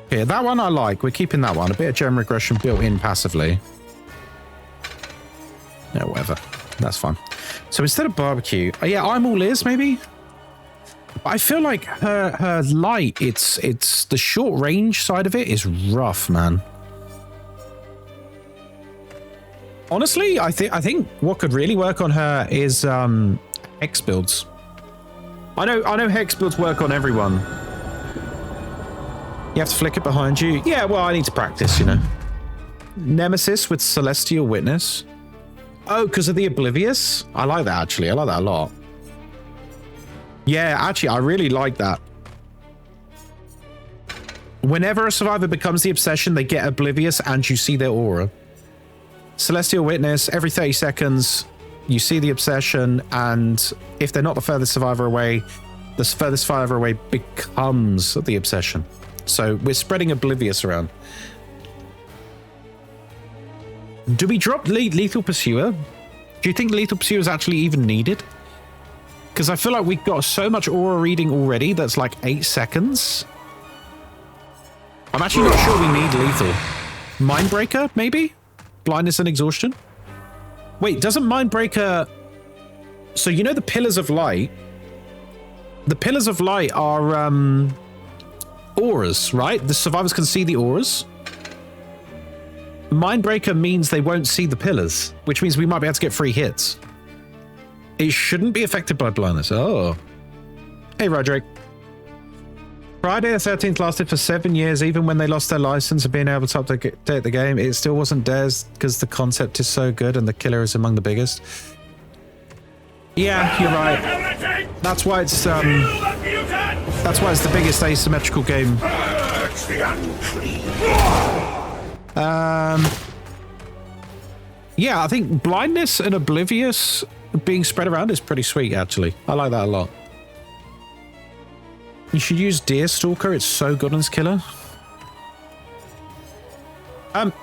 Okay, that one I like. We're keeping that one. A bit of gem regression built in passively. Yeah, whatever. That's fine. So instead of barbecue... yeah, I'm all ears, maybe? I feel like her light, it's the short range side of it is rough, man. Honestly, I think what could really work on her is hex builds. I know hex builds work on everyone. You have to flick it behind you. Yeah, well, I need to practice, you know. Nemesis with Celestial Witness. Oh, because of the Oblivious? I like that, actually. I like that a lot. Yeah, actually, I really like that. Whenever a survivor becomes the obsession, they get Oblivious and you see their aura. Celestial Witness, every 30 seconds, you see the obsession, and if they're not the furthest survivor away, the furthest survivor away becomes the obsession. So we're spreading Oblivious around. Do we drop Lethal Pursuer? Do you think Lethal Pursuer is actually even needed? Because I feel like we've got so much aura reading already that's like 8 seconds. I'm actually not sure we need Lethal. Mindbreaker, maybe? Blindness and Exhaustion? Wait, doesn't Mindbreaker... So you know the Pillars of Light? The Pillars of Light are auras, right? The survivors can see the auras. Mindbreaker means they won't see the pillars, which means we might be able to get free hits. It shouldn't be affected by blindness. Oh. Hey, Roderick. Friday the 13th lasted for 7 years, even when they lost their license of being able to update the game. It still wasn't theirs because the concept is so good and the killer is among the biggest. Yeah, you're right. That's why it's the biggest asymmetrical game. Yeah, I think Blindness and Oblivious being spread around is pretty sweet, actually. I like that a lot. You should use Deerstalker. It's so good on this killer.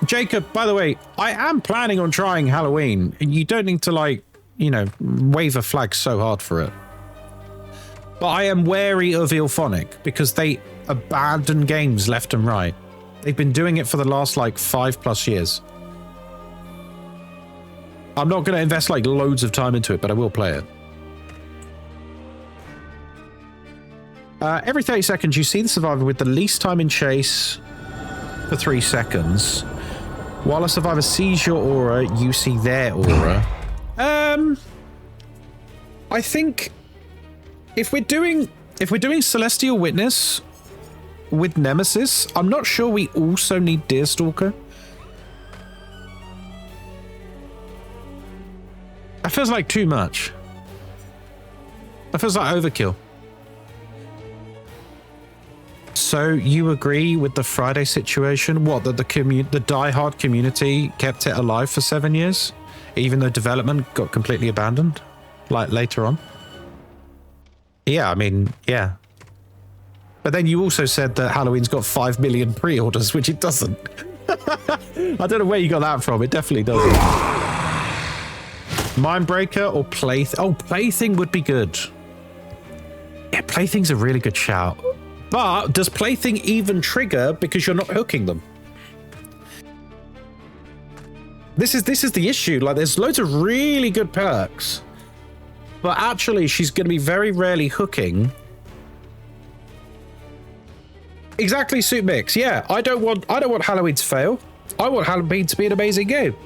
Jacob, by the way, I am planning on trying Halloween. And you don't need to, like, you know, wave a flag so hard for it. But I am wary of Ilphonic because they abandon games left and right. They've been doing it for the last, like, 5+ years. I'm not going to invest, like, loads of time into it, but I will play it. Every 30 seconds, you see the survivor with the least time in chase for 3 seconds. While a survivor sees your aura, you see their aura. I think if we're doing Celestial Witness with Nemesis, I'm not sure we also need Deerstalker. That feels like too much. That feels like overkill. So you agree with the Friday situation? What, that the die-hard community kept it alive for 7 years, even though development got completely abandoned, like later on? Yeah, I mean, yeah. But then you also said that Halloween's got 5 million pre-orders, which it doesn't. I don't know where you got that from. It definitely doesn't. Mindbreaker or Plaything? Oh, Plaything would be good. Yeah, Plaything's a really good shout. But does Plaything even trigger because you're not hooking them? This is the issue. Like, there's loads of really good perks, but actually she's going to be very rarely hooking. Exactly, Suit Mix. Yeah, I don't want Halloween to fail. I want Halloween to be an amazing game.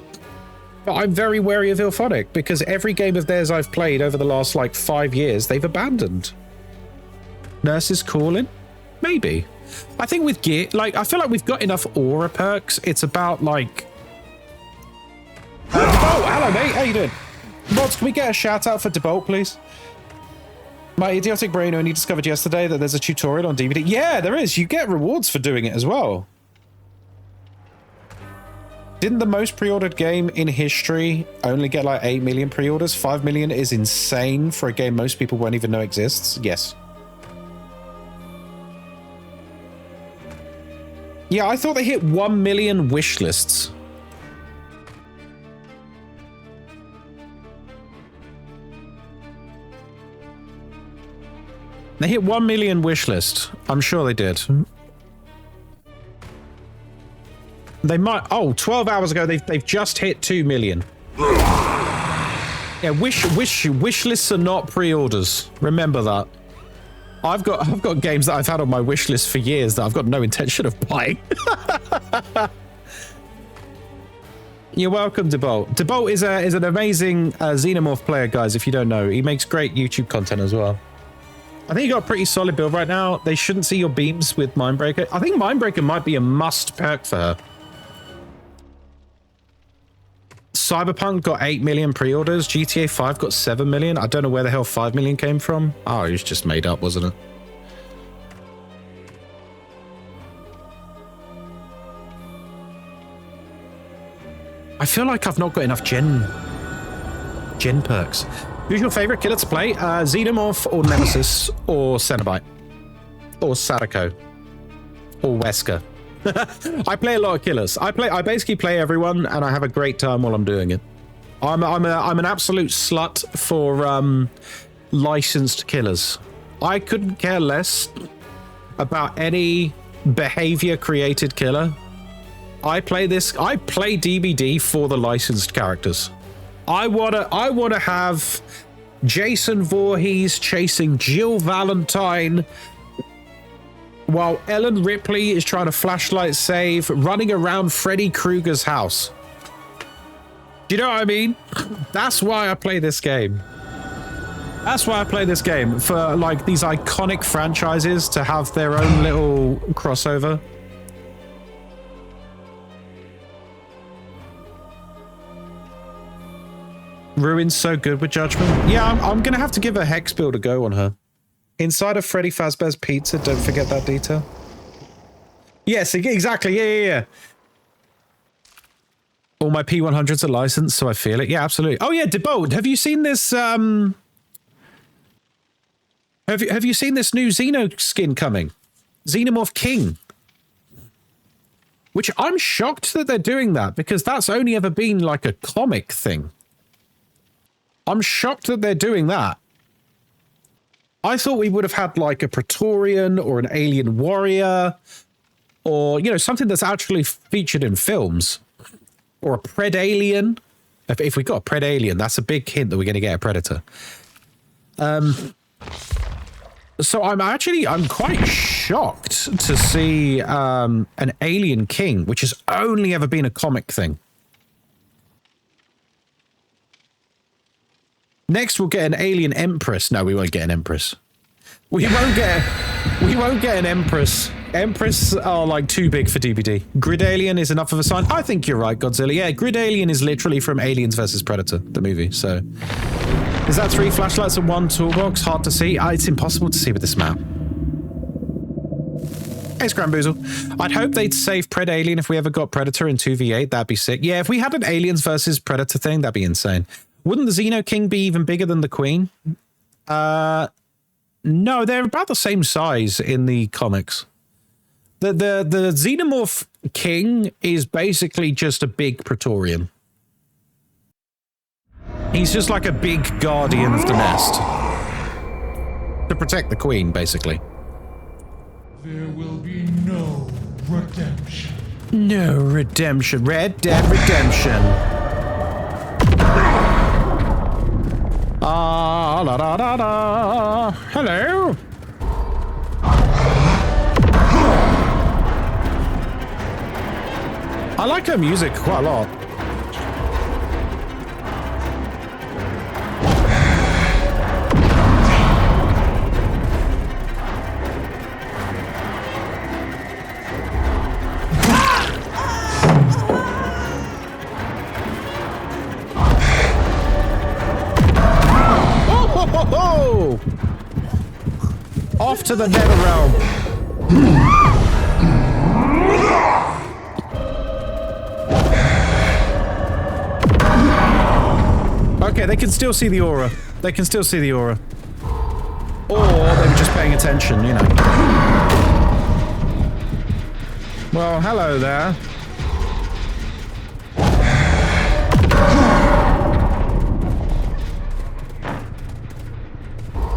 But I'm very wary of Ilphonic because every game of theirs I've played over the last, like, 5 years, they've abandoned. Nurse's Calling? Maybe. I think with gear, like, I feel like we've got enough aura perks. It's about, like... DeBolt, hello, mate. How you doing? Mods, can we get a shout out for DeBolt, please? My idiotic brain only discovered yesterday that there's a tutorial on DVD. Yeah, there is. You get rewards for doing it as well. Didn't the most pre-ordered game in history only get like 8 million pre-orders? 5 million is insane for a game most people won't even know exists. Yes. Yeah, I thought they hit 1 million wish lists. They hit 1 million wish list. I'm sure they did. They might... Oh, 12 hours ago, they've just hit 2 million. Yeah, wish lists are not pre-orders. Remember that. I've got games that I've had on my wish list for years that I've got no intention of buying. You're welcome, DeBolt. DeBolt is an amazing Xenomorph player, guys, if you don't know. He makes great YouTube content as well. I think you got a pretty solid build right now. They shouldn't see your beams with Mindbreaker. I think Mindbreaker might be a must perk for her. Cyberpunk got 8 million pre-orders. GTA 5 got 7 million. I don't know where the hell 5 million came from. Oh, it was just made up, wasn't it? I feel like I've not got enough gen perks. Who's your favorite killer to play? Xenomorph or Nemesis or Cenobite or Sadako or Wesker. I play a lot of killers. I basically play everyone, and I have a great time while I'm doing it. I'm an absolute slut for licensed killers. I couldn't care less about any behavior created killer. I play DBD for the licensed characters. I wanna have Jason Voorhees chasing Jill Valentine while Ellen Ripley is trying to flashlight save, running around Freddy Krueger's house. Do you know what I mean? That's why I play this game. That's why I play this game, for like these iconic franchises to have their own little crossover. Ruin's so good with Judgment. Yeah, I'm gonna have to give a hex build a go on her. Inside of Freddy Fazbear's Pizza, don't forget that detail. Yes, exactly, yeah. All my P100s are licensed, so I feel it. Yeah, absolutely. Oh yeah, Debold, have you seen this, have you seen this new Xeno skin coming? Xenomorph King. Which I'm shocked that they're doing that, because that's only ever been like a comic thing. I'm shocked that they're doing that. I thought we would have had like a Praetorian or an Alien Warrior, or, you know, something that's actually featured in films. Or a Predalien. If we got a Predalien, that's a big hint that we're going to get a Predator. So I'm quite shocked to see an Alien King, which has only ever been a comic thing. Next, we'll get an Alien Empress. No, we won't get an Empress. We won't get an Empress. Empress are like too big for DBD. Grid Alien is enough of a sign. I think you're right, Godzilla. Yeah, Grid Alien is literally from Aliens vs. Predator, the movie. So, is that 3 flashlights and 1 toolbox? Hard to see. It's impossible to see with this map. Hey, Scramboozle. I'd hope they'd save Pred Alien if we ever got Predator in 2v8. That'd be sick. Yeah, if we had an Aliens vs. Predator thing, that'd be insane. Wouldn't the Xeno King be even bigger than the Queen? No, they're about the same size in the comics. The Xenomorph King is basically just a big Praetorian. He's just like a big guardian of the nest. To protect the Queen, basically. There will be no redemption. No redemption. Red Dead Redemption. Ah, la da da da. Hello. I like her music quite a lot. Oh! Off to the nether realm. Okay, they can still see the aura. They can still see the aura. Or they were just paying attention, you know. Well, hello there.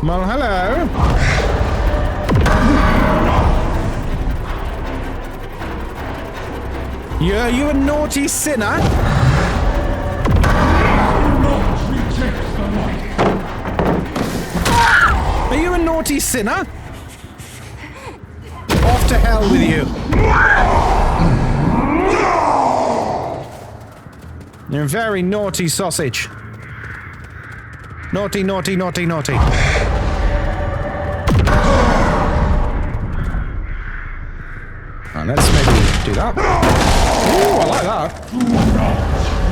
Well, hello. Yeah, you a naughty sinner? Are you a naughty sinner? Off to hell with you. You're a very naughty sausage. Naughty, naughty, naughty, naughty. Right, let's maybe do that. Ooh, I like that. Do not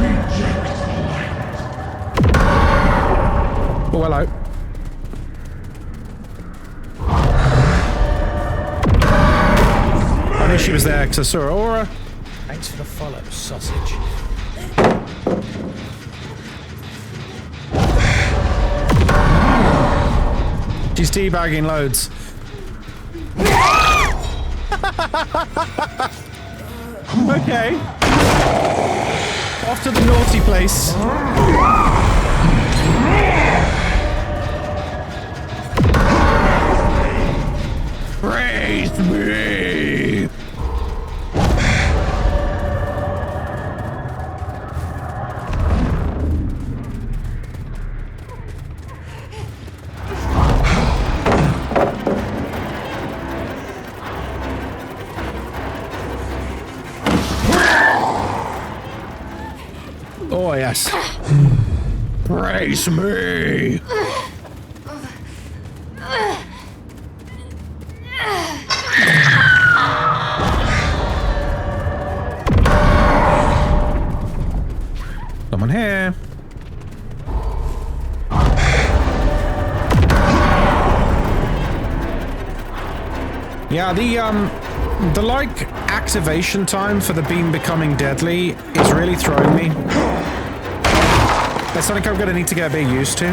reject the light. Oh, hello. I knew she was there because I saw her aura. Thanks for the follow, sausage. She's teabagging loads. Okay. Off to the naughty place. Praise me! Oh, yes. Praise me! Someone here. Yeah, the like activation time for the beam becoming deadly is really throwing me. That's something I'm gonna need to get a bit used to.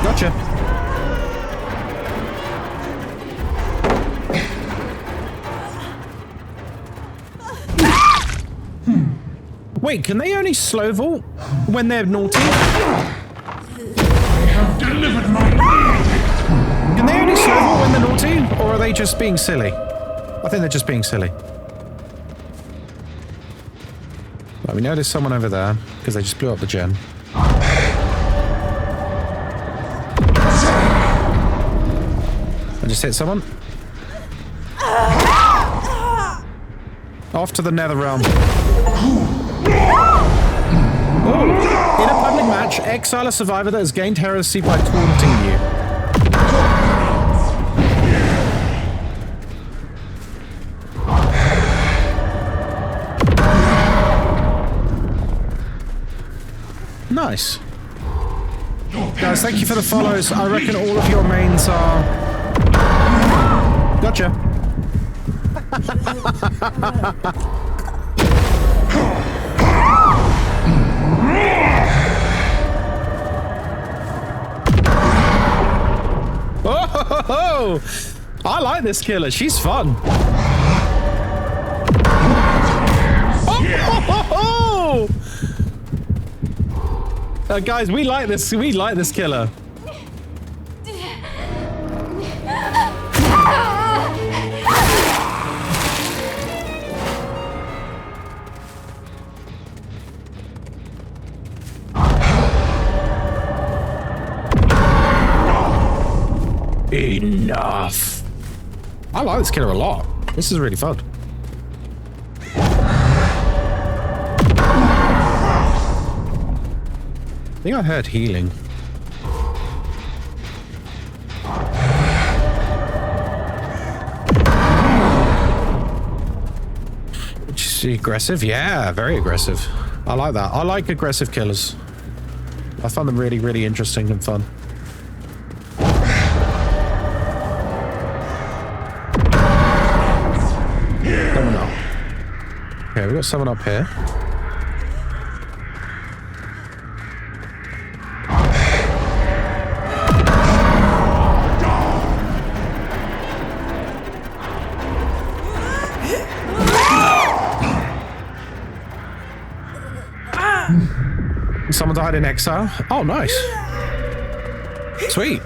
Gotcha. Wait, can they only slow vault when they're naughty? I have delivered my edict. Can they only slow vault when they're naughty? Or are they just being silly? I think they're just being silly. Well, we know there's someone over there, because they just blew up the gen. I just hit someone. Off to the nether realm. Oh, in a public match, exile a survivor that has gained heresy by taunting you. Nice. Guys, thank you for the follows. I reckon all of your mains are... Gotcha. Oh, I like this killer. She's fun. Oh, guys, we like this. We like this killer. Enough. I like this killer a lot. This is really fun. I think I heard healing. Which is aggressive? Yeah, very aggressive. I like that. I like aggressive killers. I find them really, really interesting and fun. Someone up. Okay, we got someone up here. Someone died in exile. Oh, nice. Sweet.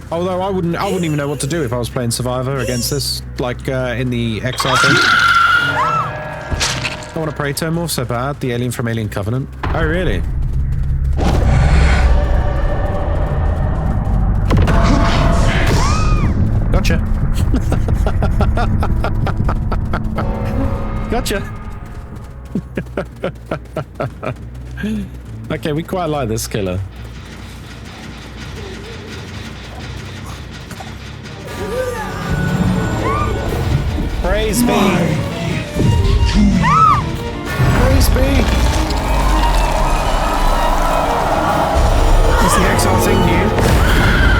Although I wouldn't even know what to do if I was playing Survivor against this, like in the exile thing. I want to pray to him all so bad. The alien from Alien Covenant. Oh, really? Gotcha. Gotcha. Okay, we quite like this killer. Praise be. Praise be. Is the exile thing new?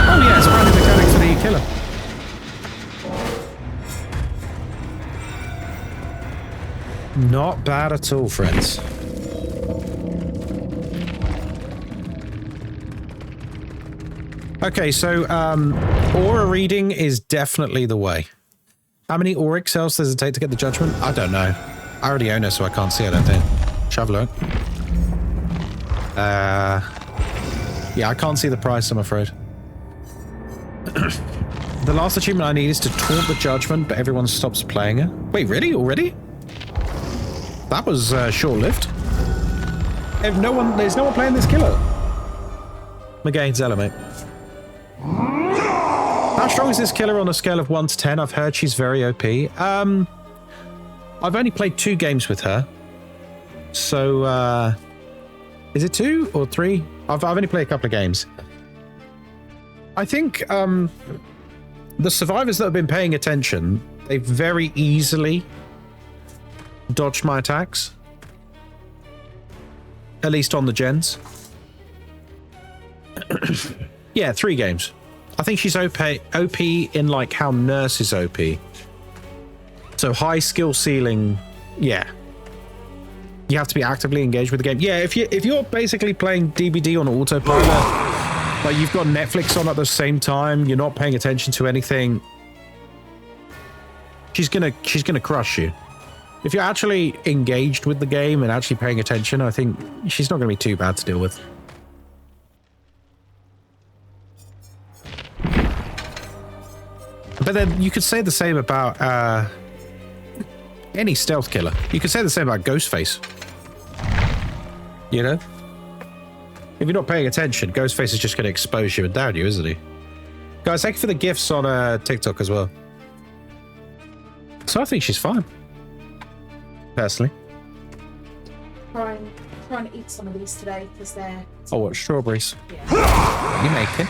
Oh yeah, it's a brand new mechanic for the killer. Not bad at all, friends. Okay, so aura reading is definitely the way. How many auric cells does it take to get the judgment? I don't know. I already own it, so I can't see it, I don't think. Shall I have a look? Yeah, I can't see the price, I'm afraid. The last achievement I need is to taunt the judgment, but everyone stops playing it. Wait, really? Already? That was short-lived. There's no one playing this killer. Magain Zella, mate. How strong is this killer on a scale of 1 to 10? I've heard she's very OP. I've only played 2 games with her. So, is it 2 or 3? I've only played a couple of games. I think the survivors that have been paying attention, they very easily dodged my attacks. At least on the gens. Yeah, 3 games. I think she's OP in like how Nurse is OP. So high skill ceiling, yeah. You have to be actively engaged with the game. Yeah, if you're basically playing DBD on autopilot, like you've got Netflix on at the same time, you're not paying attention to anything, she's gonna crush you. If you're actually engaged with the game and actually paying attention, I think she's not gonna be too bad to deal with. But then you could say the same about any stealth killer. You could say the same about Ghostface. You know? If you're not paying attention, Ghostface is just going to expose you and down you, isn't he? Guys, thank you for the gifts on TikTok as well. So I think she's fine. Personally. Trying to eat some of these today because they're... Oh, what? Strawberries? Yeah. You making?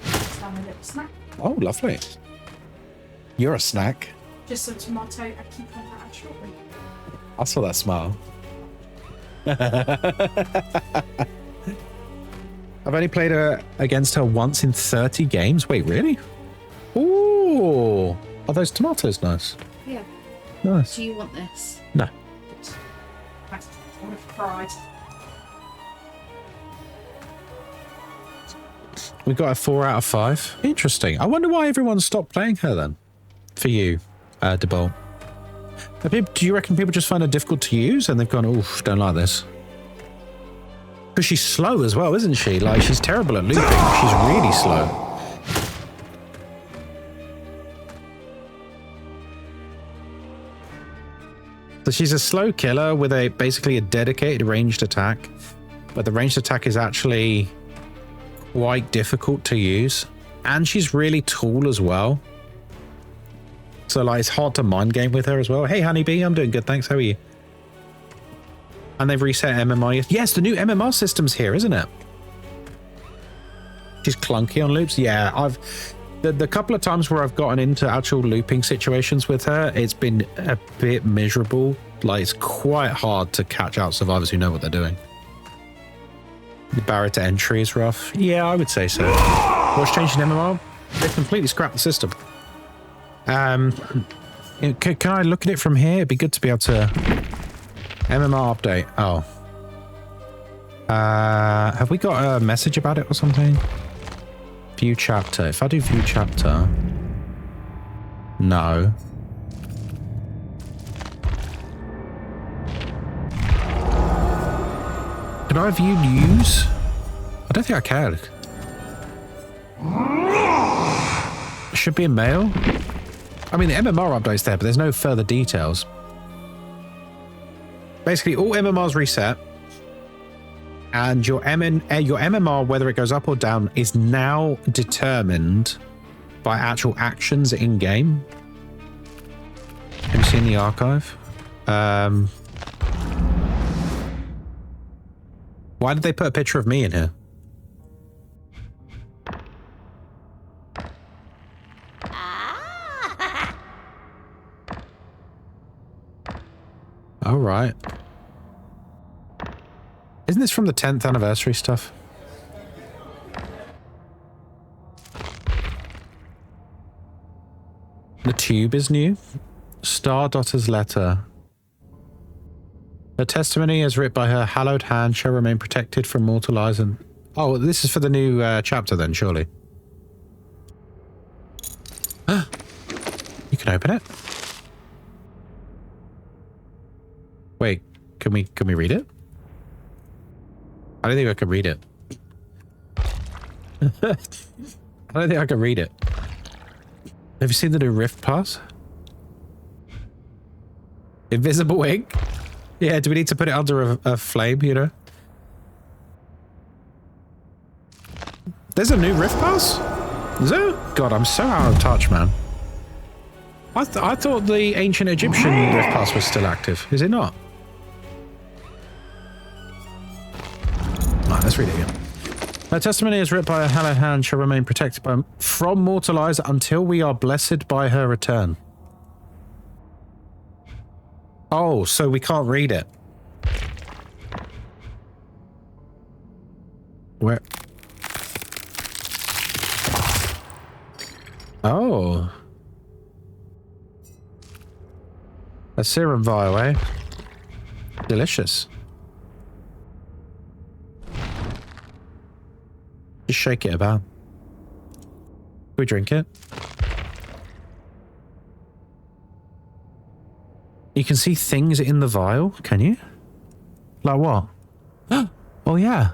Just having a little snack. Oh, lovely. You're a snack. Just some tomato and cucumber and strawberry. I saw that smile. I've only played her against her once in 30 games. Wait, really? Ooh. Are those tomatoes nice? Yeah. Nice. Do you want this? No. I would have cried. We got a 4 out of 5. Interesting. I wonder why everyone stopped playing her then. For you, DeBolt. Do you reckon people just find her difficult to use and they've gone, oof, don't like this? Because she's slow as well, isn't she? Like, she's terrible at looping. She's really slow. So she's a slow killer with basically a dedicated ranged attack. But the ranged attack is actually quite difficult to use. And she's really tall as well. So, like, it's hard to mind game with her as well. Hey, Honeybee, I'm doing good, thanks. How are you? And they've reset MMR. Yes, the new MMR system's here, isn't it? She's clunky on loops. Yeah, the couple of times where I've gotten into actual looping situations with her, it's been a bit miserable. Like, it's quite hard to catch out survivors who know what they're doing. The barrier to entry is rough. Yeah, I would say so. What's changed in MMR? They've completely scrapped the system. Can I look at it from here? It'd be good to be able to... MMR update. Oh. Have we got a message about it or something? View chapter. If I do view chapter... No. Can I view news? I don't think I can. It should be in mail. I mean, the MMR update's there, but there's no further details. Basically, all MMRs reset, and your MMR, whether it goes up or down, is now determined by actual actions in-game. Have you seen the archive? Why did they put a picture of me in here? All right. Isn't this from the 10th anniversary stuff? The tube is new. Stardotter's letter. Her testimony as writ by her hallowed hand shall remain protected from mortal eyes and... Oh, this is for the new chapter then, surely. open it? Wait, can we read it? I don't think I can read it. I don't think I can read it. Have you seen the new Rift Pass? Invisible ink? Yeah, do we need to put it under a flame, you know? There's a new Rift Pass? Is there? God, I'm so out of touch, man. I thought the ancient Egyptian Rift Pass was still active. Is it not? Right, let's read it again. Her testimony is writ by a hallowed hand shall remain protected from mortal eyes until we are blessed by her return. Oh, so we can't read it. Where? Oh. A serum vial, eh? Delicious. Just shake it about. Can we drink it? You can see things in the vial, can you? Like what? Oh, yeah.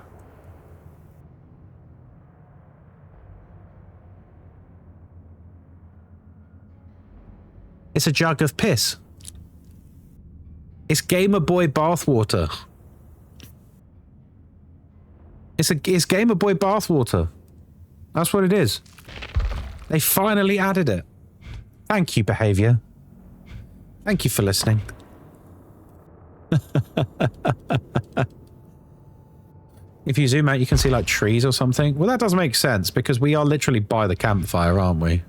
It's a jug of piss. It's Gamer Boy bathwater. It's Gamer Boy bathwater. That's what it is. They finally added it. Thank you, behavior. Thank you for listening. If you zoom out, you can see like trees or something. Well, that does make sense because we are literally by the campfire, aren't we?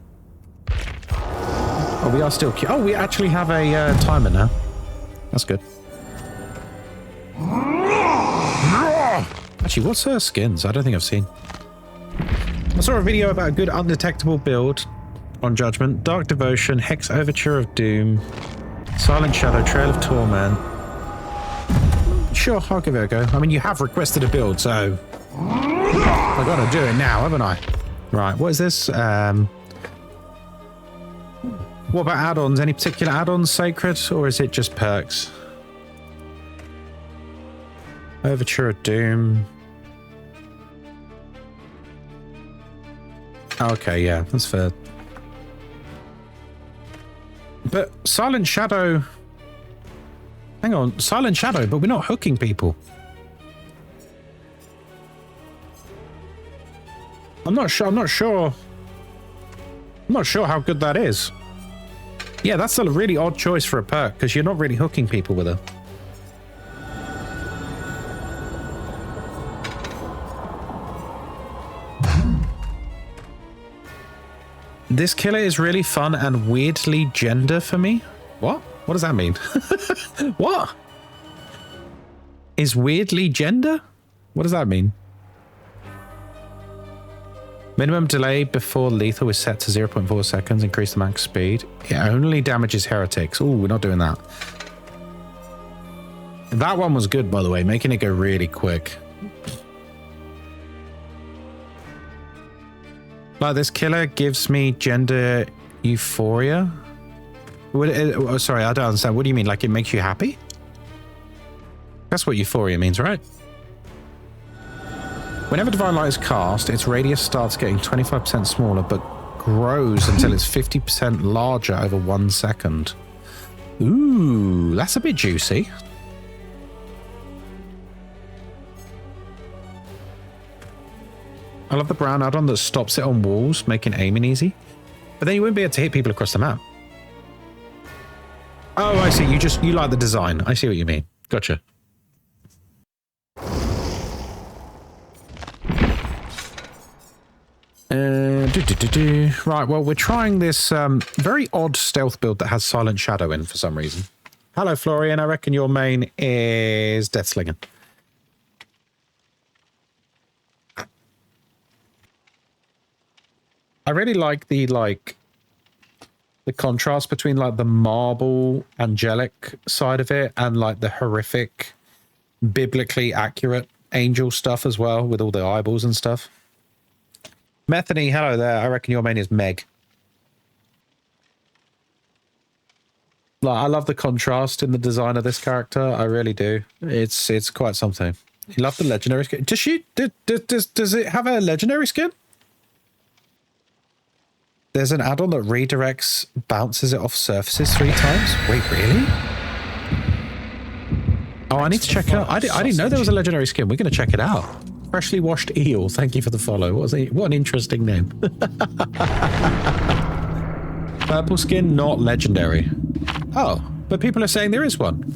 Oh, we are still... Oh, we actually have a timer now. That's good. Actually, what's her skins? I don't think I've seen. I saw a video about a good undetectable build on Judgment. Dark Devotion, Hex Overture of Doom, Silent Shadow, Trail of Torment. Sure, I'll give it a go. I mean, you have requested a build, so... I've got to do it now, haven't I? Right, what is this? What about add-ons? Any particular add-ons, Sacred? Or is it just perks? Overture of Doom. Okay, yeah, that's fair. But Silent Shadow... Hang on, Silent Shadow, but we're not hooking people. I'm not sure how good that is. Yeah, that's a really odd choice for a perk, because you're not really hooking people with her. This killer is really fun and weirdly gender for me. What? What does that mean? What? Is weirdly gender? What does that mean? Minimum delay before lethal is set to 0.4 seconds. Increase the max speed. It only damages heretics. Oh, we're not doing that. That one was good, by the way, making it go really quick. Like, this killer gives me gender euphoria. Oh, sorry, I don't understand. What do you mean? Like, it makes you happy? That's what euphoria means, right? Whenever Divine Light is cast, its radius starts getting 25% smaller, but grows until it's 50% larger over 1 second. Ooh, that's a bit juicy. I love the brown add-on that stops it on walls, making aiming easy. But then you wouldn't be able to hit people across the map. Oh, I see. You like the design. I see what you mean. Gotcha. Right, well, we're trying this very odd stealth build that has Silent Shadow in for some reason. Hello, Florian. I reckon your main is Deathslinger. I really like the contrast between like the marble angelic side of it and like the horrific biblically accurate angel stuff as well with all the eyeballs and stuff. Methany, hello there. I reckon your main is Meg. Like, I love the contrast in the design of this character. I really do. It's quite something. You love the legendary skin. Does it have a legendary skin? There's an add-on that redirects, bounces it off surfaces 3 times. Wait, really? Oh, I need to check it out. I didn't know there was a legendary skin. We're going to check it out. Freshly washed eel. Thank you for the follow. What an interesting name. Purple skin, not legendary. Oh, but people are saying there is one.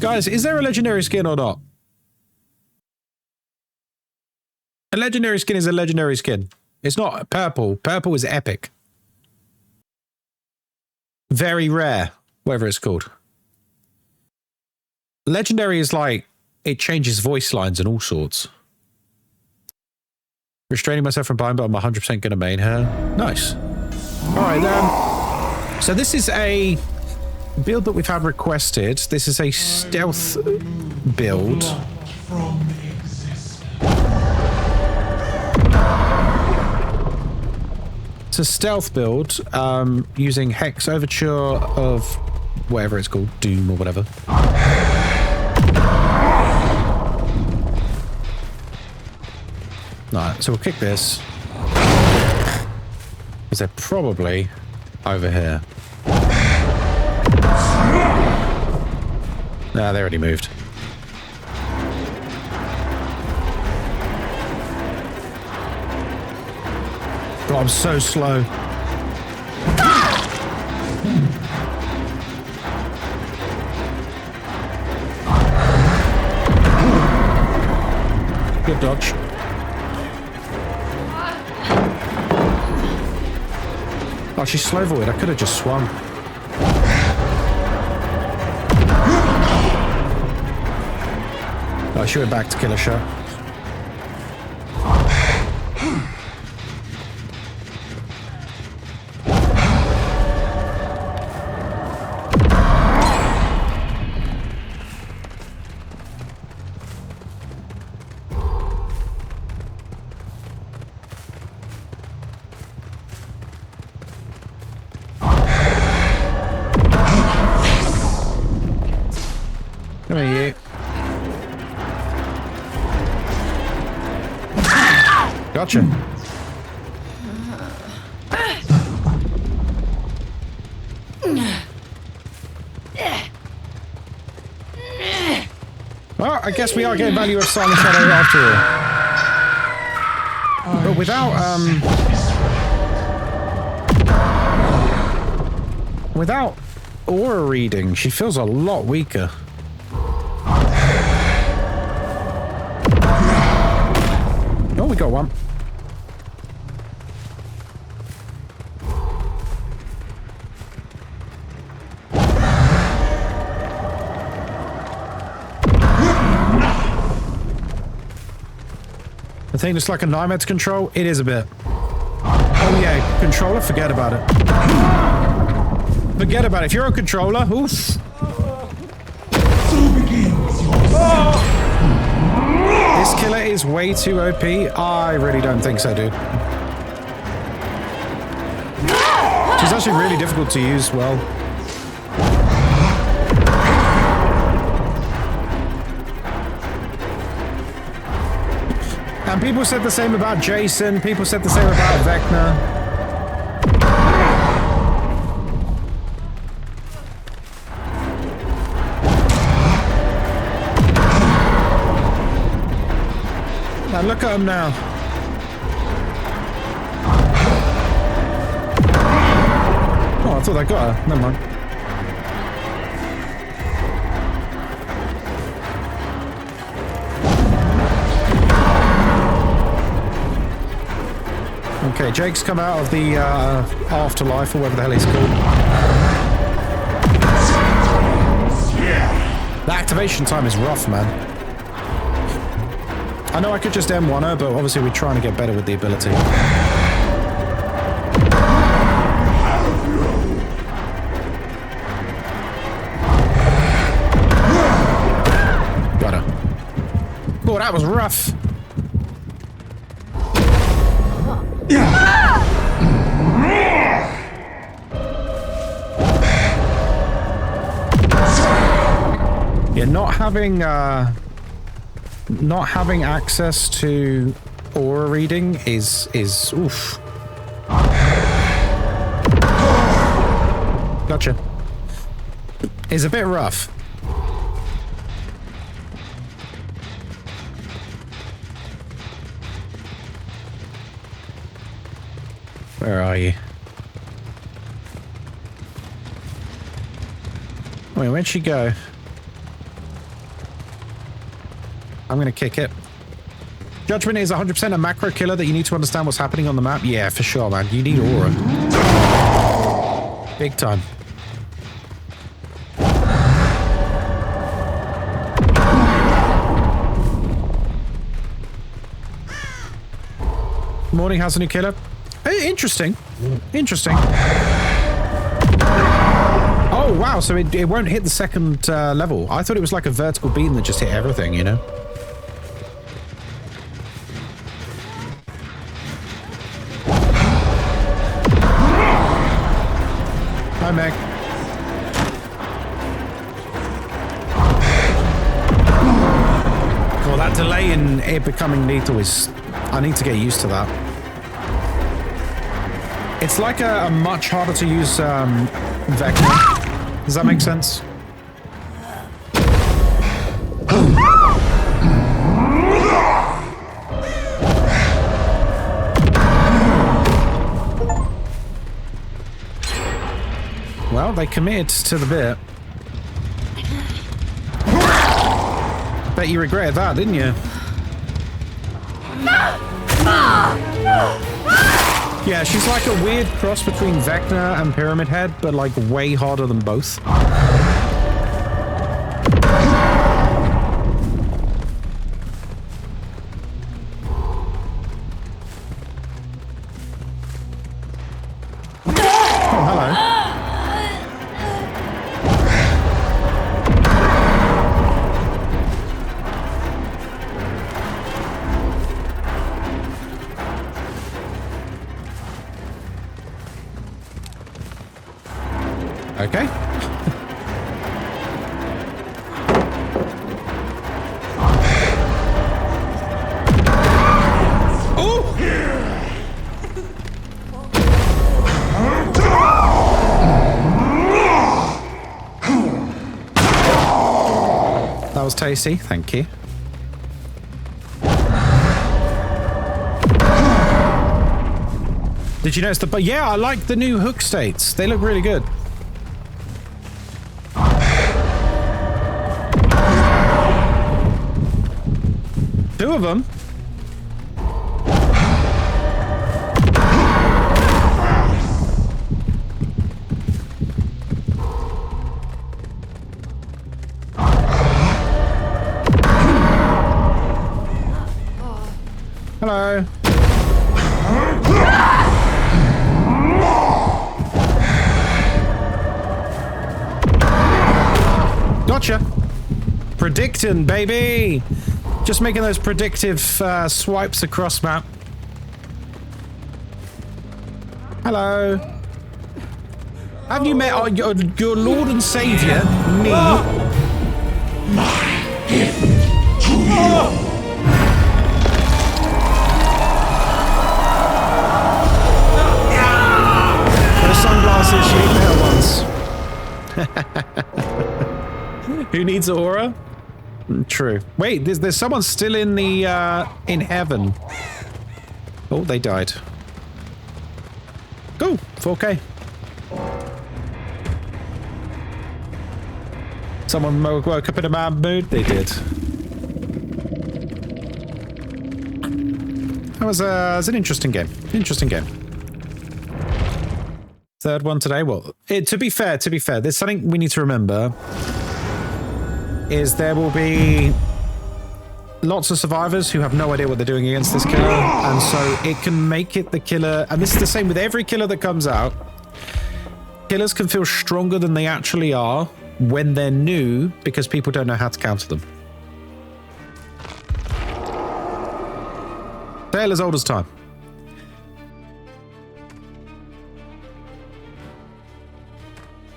Guys, is there a legendary skin or not? A legendary skin is a legendary skin. It's not purple. Purple is epic. Very rare, whatever it's called. Legendary is like, it changes voice lines and all sorts. Restraining myself from buying, but I'm 100% going to main her. Nice. All right, then. So this is a build that we've had requested. This is a stealth build. It's a stealth build using Hex Overture of whatever it's called, Doom or whatever. Alright, so we'll kick this. Because they're probably over here. Nah, they already moved. God, I'm so slow. Good dodge. Oh, she's slow void. I could have just swung. Oh, she went back to kill a shot. Come here, you. Gotcha. Well, I guess we are getting value of Silent Shadow after all. But without aura reading, she feels a lot weaker. Oh, we got one. The thing that's like a nightmare to control, it is a bit. Oh yeah, controller, forget about it. Forget about it. If you're a controller, oof. So begins your This killer is way too OP. I really don't think so, dude. She's actually really difficult to use well. And people said the same about Jason. People said the same about Vecna. Now look at him now. Oh, I thought I got her. Never mind. Okay, Jake's come out of the afterlife, or whatever the hell he's called. The activation time is rough, man. I know I could just M1 her, but obviously we're trying to get better with the ability. Got her. Oh, that was rough. Yeah, not having access to aura reading is oof. Gotcha. Is a bit rough. Where are you? Wait, where'd she go? I'm gonna kick it. Judgment is 100% a macro killer that you need to understand what's happening on the map. Yeah, for sure, man. You need aura. Big time. Morning, how's the new killer? Hey, interesting. Interesting. Oh, wow, so it won't hit the second level. I thought it was like a vertical beam that just hit everything, you know? Hi, Meg. Well, that delay in it becoming lethal is... I need to get used to that. It's like a much harder to use vector. Does that make sense? Well, they committed to the bit. Bet you regretted that, didn't you? Yeah, she's like a weird cross between Vecna and Pyramid Head, but like way harder than both. Oh, hello. Okay. Oh! That was tasty, thank you. Did you notice the... But yeah, I like the new hook states. They look really good. Two of them. Hello. Gotcha. Predicting, baby. Just making those predictive swipes across map. Hello. Have you met your Lord and Savior, me? My gift to you. The sunglasses, you ate there once. Who needs aura? True. Wait, there's someone still in the in heaven. Oh, they died. Cool. 4K. Someone woke up in a bad mood. They did. That was an interesting game. Interesting game. Third one today. Well, to be fair, there's something we need to remember. Is there will be lots of survivors who have no idea what they're doing against this killer, and so it can make it the killer, and this is the same with every killer that comes out. Killers can feel stronger than they actually are when they're new because people don't know how to counter them. Tale as old as time.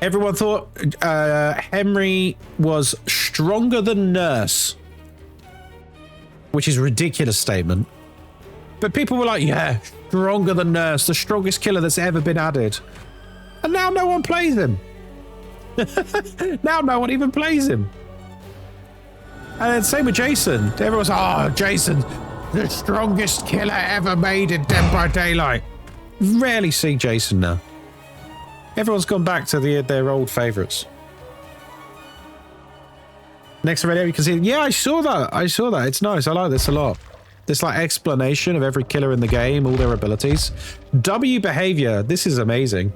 Everyone thought Henry was stronger than Nurse. Which is a ridiculous statement. But people were like, yeah, stronger than Nurse, the strongest killer that's ever been added. And now no one plays him. Now no one even plays him. And then same with Jason. Everyone's like, oh, Jason, the strongest killer ever made in Dead by Daylight. Rarely see Jason now. Everyone's gone back to their old favourites. Next video you can see, yeah, I saw that. It's nice. I like this a lot. This like explanation of every killer in the game, all their abilities. W behavior. This is amazing.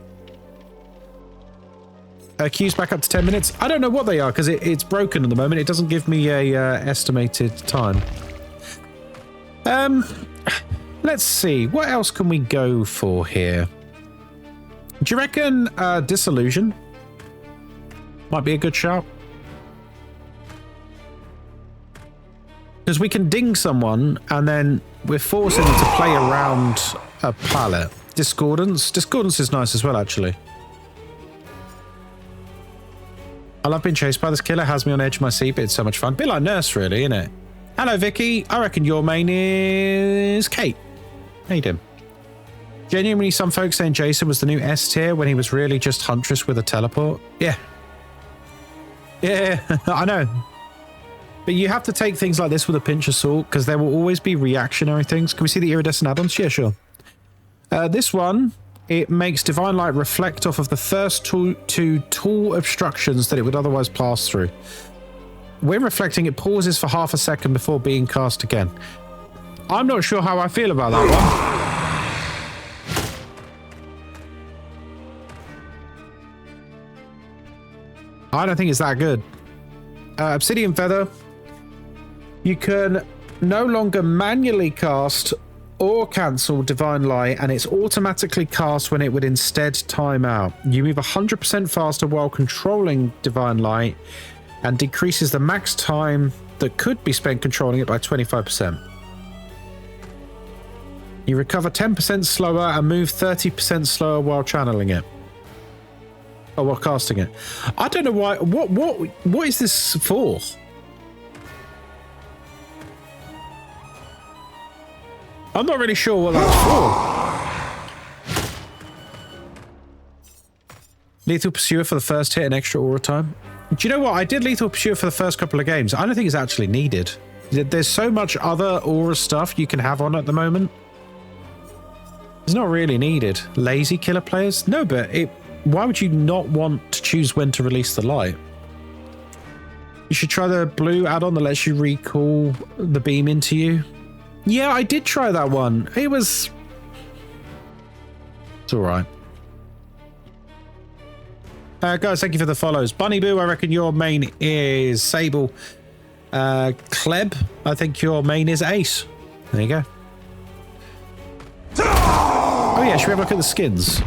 Queues back up to 10 minutes. I don't know what they are because it's broken at the moment. It doesn't give me a estimated time. Let's see. What else can we go for here? Do you reckon Disillusion might be a good shout? Because we can ding someone and then we're forcing them to play around a palette. Discordance. Discordance is nice as well, actually. I love being chased by this killer. Has me on edge of my seat, but it's so much fun. Bit like Nurse, really, isn't it? Hello, Vicky. I reckon your main is Kate. How you doing? Genuinely, some folks saying Jason was the new S tier when he was really just Huntress with a teleport. Yeah. Yeah, I know. But you have to take things like this with a pinch of salt because there will always be reactionary things. Can we see the iridescent add-ons? Yeah, sure. This one, it makes Divine Light reflect off of the first two tool obstructions that it would otherwise pass through. When reflecting, it pauses for half a second before being cast again. I'm not sure how I feel about that one. I don't think it's that good. Obsidian Feather. You can no longer manually cast or cancel Divine Light, and it's automatically cast when it would instead time out. You move 100% faster while controlling Divine Light and decreases the max time that could be spent controlling it by 25%. You recover 10% slower and move 30% slower while channeling it. Oh, while casting it. I don't know why. What is this for? I'm not really sure what that's for. Lethal Pursuer for the first hit and extra aura time. Do you know what? I did Lethal Pursuer for the first couple of games. I don't think it's actually needed. There's so much other aura stuff you can have on at the moment. It's not really needed. Lazy killer players? No, but why would you not want to choose when to release the light? You should try the blue add-on that lets you recall the beam into you. Yeah, I did try that one. It's all right. Guys, thank you for the follows. Bunny Boo, I reckon your main is Sable. Kleb, I think your main is Ace. There you go. Oh yeah, should we have a look at the skins?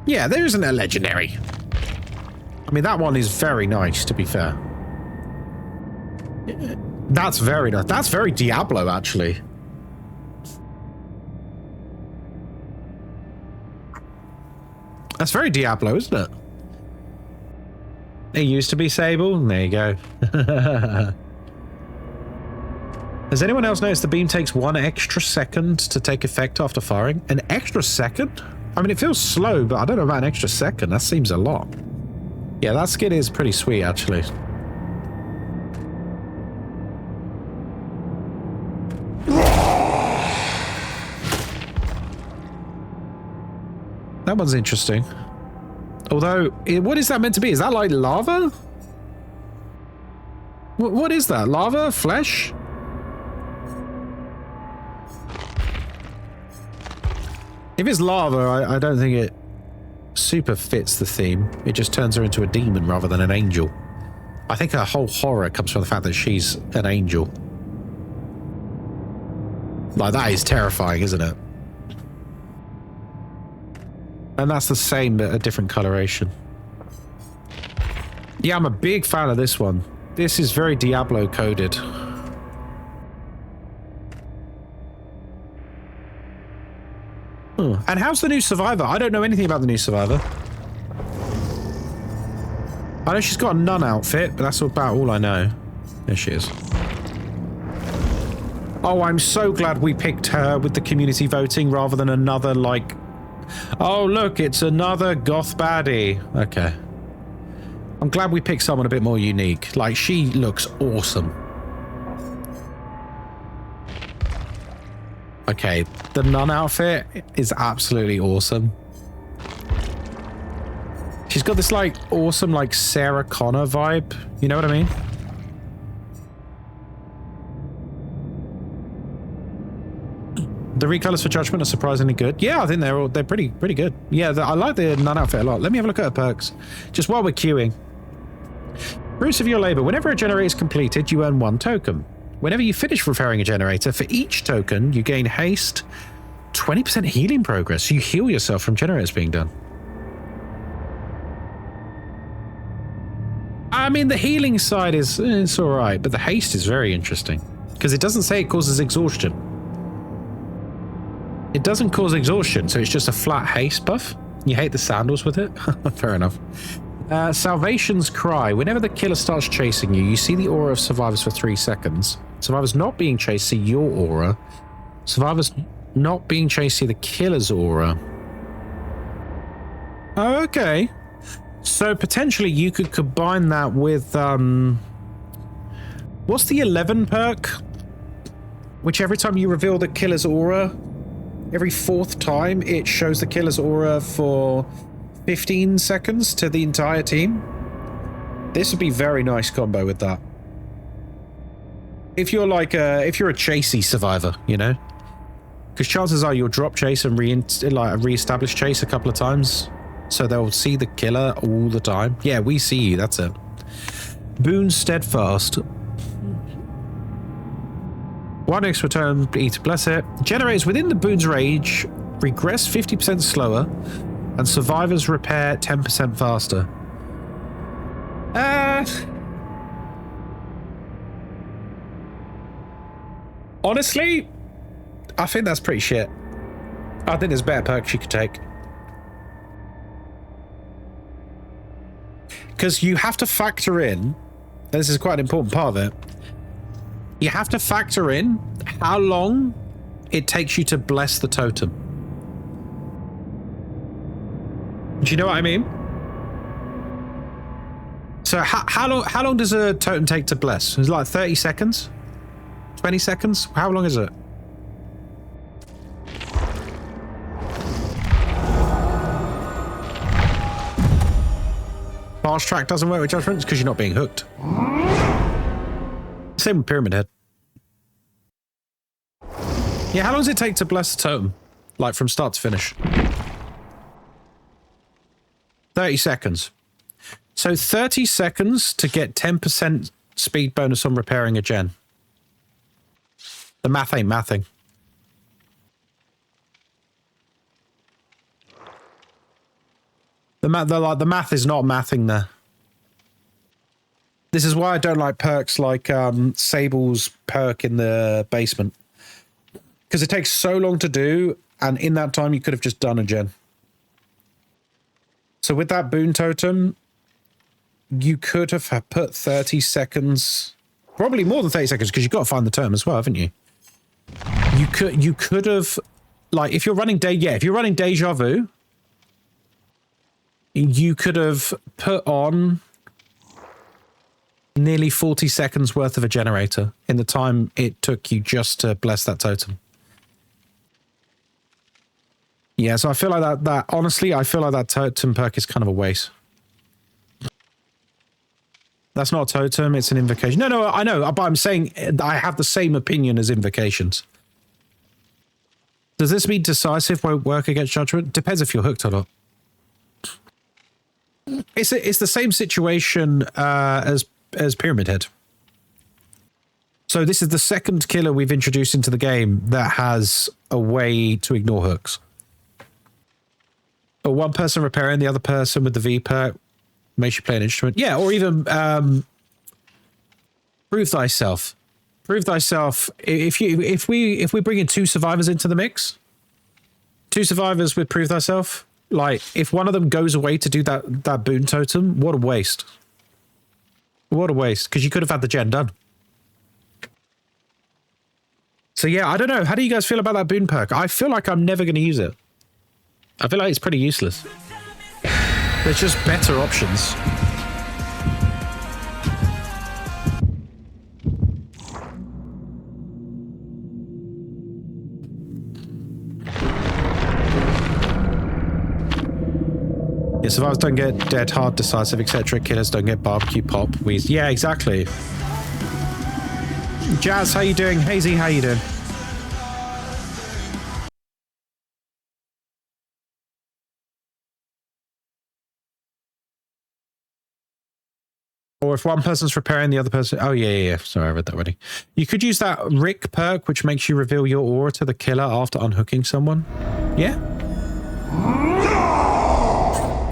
Yeah, there isn't a legendary. I mean, that one is very nice, to be fair. That's very nice. That's very Diablo, actually. That's very Diablo, isn't it? It used to be Sable. There you go. Has anyone else noticed the beam takes 1 extra second to take effect after firing? An extra second? I mean, it feels slow, but I don't know about an extra second. That seems a lot. Yeah, that skin is pretty sweet, actually. That one's interesting. Although, what is that meant to be? Is that like lava? What is that? Lava? Flesh? If it's lava, I don't think it super fits the theme. It just turns her into a demon rather than an angel. I think her whole horror comes from the fact that she's an angel. Like, that is terrifying, isn't it? And that's the same, but a different coloration. Yeah, I'm a big fan of this one. This is very Diablo coded. And how's the new Survivor? I don't know anything about the new Survivor. I know she's got a nun outfit, but that's about all I know. There she is. Oh, I'm so glad we picked her with the community voting rather than another, like... Oh, look, it's another goth baddie. Okay. I'm glad we picked someone a bit more unique. Like, she looks awesome. Okay, the nun outfit is absolutely awesome. She's got this, like, awesome, like, Sarah Connor vibe. You know what I mean? The recolors for Judgment are surprisingly good. Yeah, I think they're pretty good. Yeah, I like the nun outfit a lot. Let me have a look at her perks. Just while we're queuing. Fruits of your labor. Whenever a generator is completed, you earn 1 token. Whenever you finish repairing a generator, for each token, you gain haste, 20% healing progress. So you heal yourself from generators being done. I mean, the healing side is it's all right, but the haste is very interesting because it doesn't say it causes exhaustion. It doesn't cause exhaustion, so it's just a flat haste buff. You hate the sandals with it? Fair enough. Salvation's Cry. Whenever the killer starts chasing you, you see the aura of survivors for 3 seconds. Survivors not being chased see your aura. Survivors not being chased see the killer's aura. Oh, okay. So potentially you could combine that with, what's the 11 perk? Which every time you reveal the killer's aura, every 4th time it shows the killer's aura for 15 seconds to the entire team. This would be very nice combo with that. If you're like if you're a chasey survivor, you know? Because chances are you'll drop chase and re-establish chase a couple of times. So they'll see the killer all the time. Yeah, we see you, that's it. Boon Steadfast. 1 extra turn, E to bless it. Generators within the boon's range regress 50% slower, and survivors repair 10% faster. Honestly, I think that's pretty shit. I think there's better perks you could take. Because you have to factor in, and this is quite an important part of it, you have to factor in how long it takes you to bless the totem. Do you know what I mean? So how long does a totem take to bless? Is it like 30 seconds? 20 seconds? How long is it? Fast track doesn't work with judgments because you're not being hooked. Same with Pyramid Head. Yeah, how long does it take to bless the totem? Like from start to finish? 30 seconds. So 30 seconds to get 10% speed bonus on repairing a gen. The math ain't mathing. The math is not mathing there. This is why I don't like perks like Sable's perk in the basement. Because it takes so long to do, and in that time you could have just done a gen. So with that boon totem, you could have put 30 seconds, probably more than 30 seconds, because you've got to find the totem as well, haven't you? You could have, like, if you're running Deja Vu, you could have put on nearly 40 seconds worth of a generator in the time it took you just to bless that totem. Yeah, so I feel like that honestly, I feel like that totem perk is kind of a waste. That's not a totem, it's an invocation. No, I know, but I'm saying I have the same opinion as invocations. Does this mean decisive won't work against judgment? Depends if you're hooked or not. It's the same situation as Pyramid Head. So this is the second killer we've introduced into the game that has a way to ignore hooks. Or one person repairing, the other person with the V perk makes you play an instrument. Yeah, or even prove thyself. Prove thyself. If we bring in 2 survivors into the mix, 2 survivors with prove thyself. Like, if one of them goes away to do that boon totem, what a waste. What a waste, because you could have had the gen done. So yeah, I don't know. How do you guys feel about that boon perk? I feel like I'm never going to use it. I feel like it's pretty useless. There's just better options. Yeah, survivors don't get dead, hard, decisive, etc. Killers don't get barbecue, pop, wheeze. Yeah, exactly. Jazz, how you doing? Hazy, how you doing? Or if one person's repairing, the other person... Oh, yeah. Sorry, I read that already. You could use that Rick perk, which makes you reveal your aura to the killer after unhooking someone. Yeah?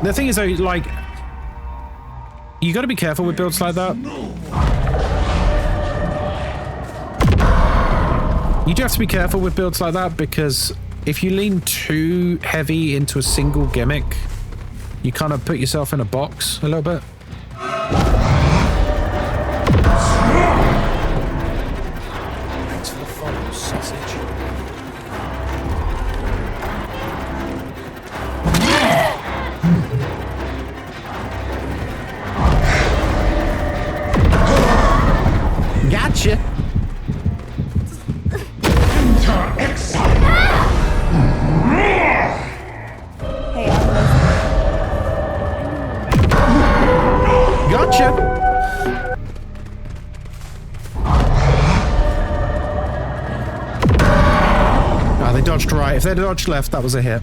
The thing is, though, like... You gotta be careful with builds like that. You do have to be careful with builds like that, because if you lean too heavy into a single gimmick, you kind of put yourself in a box a little bit. Thanks for the follow, sausage. Gotcha. Hey, I'm Gotcha. Ah, they dodged right. If they dodged left, that was a hit.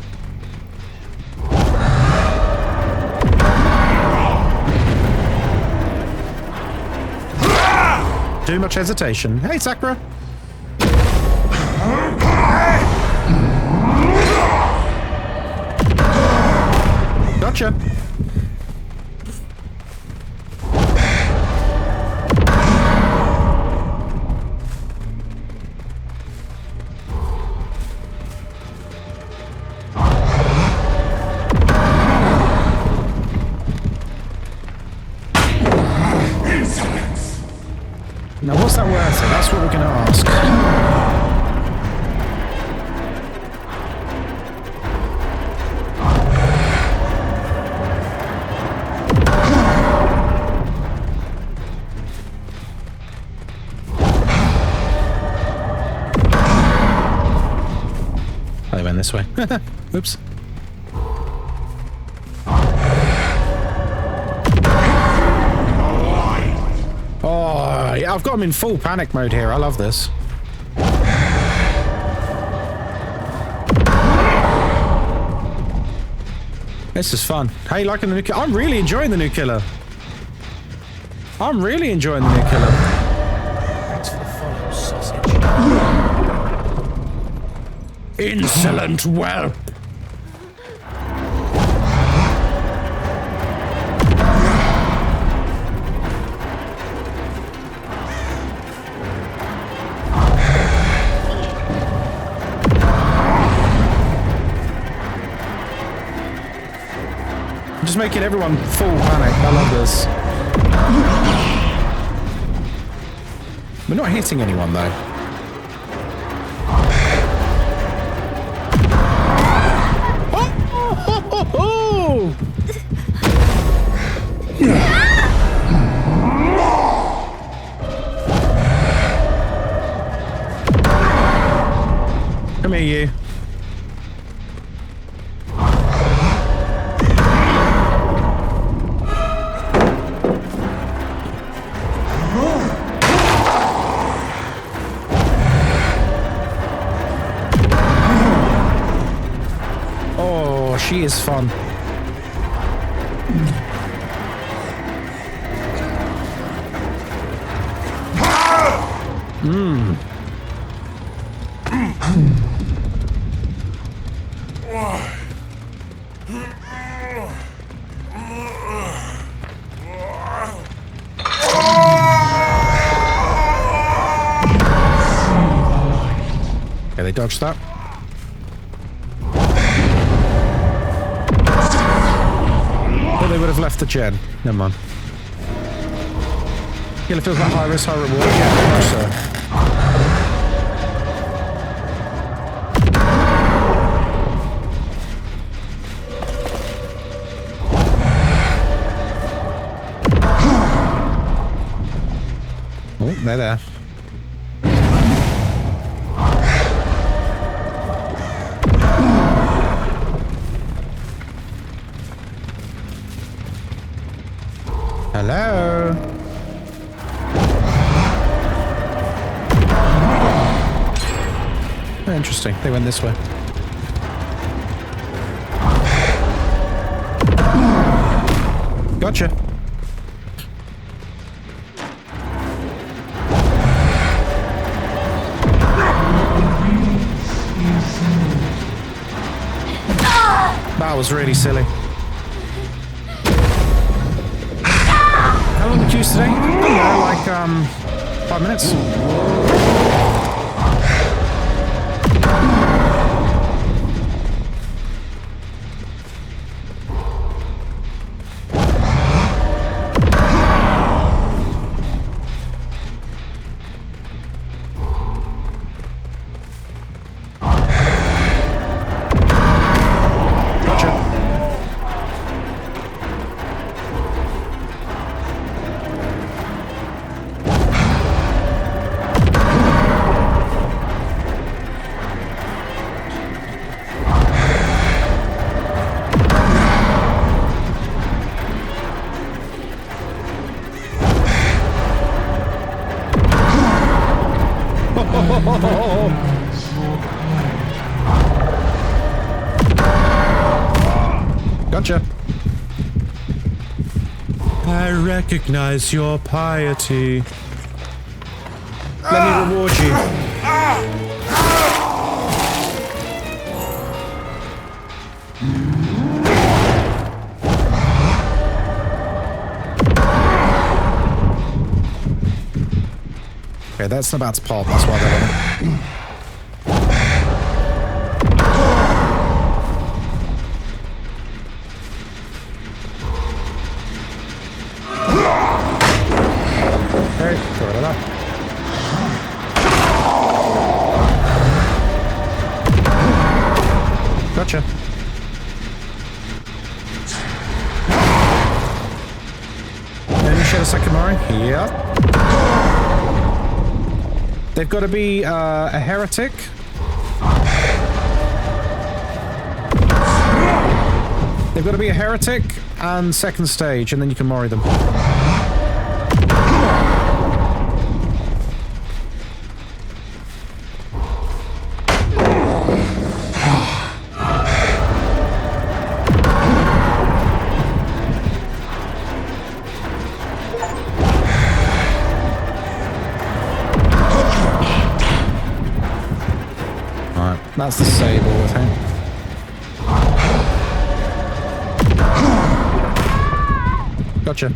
Too much hesitation. Hey, Sakura. Gotcha. Now, what's that worth? That's what we're going to ask. They went this way. Oops. Oh, yeah, I've got him in full panic mode here. I love this. This is fun. How you liking the new killer? I'm really enjoying the new killer. I'm really enjoying the new killer. Thanks for the follow, sausage. Insolent whelp. Just making everyone full panic. I love this. We're not hitting anyone though. Oh! Come here, you. She is fun. Mmm. Okay, they dodged that. They would have left the gen. Never mind. Yeah, it feels like high risk, high reward. Yeah, very much so. Oh, they're there. Hello? Oh, interesting. They went this way. Gotcha. That was really silly. How long the queues today? Yeah, like 5 minutes. Gotcha. I recognize your piety. Let me reward you. Okay, that's about to pop. That's why they're running. Okay, throw it up. Gotcha. Any shot of Sakamori? Yep. They've got to be a heretic. They've got to be a heretic and second stage, and then you can mori them. That's the sable, I think. Gotcha.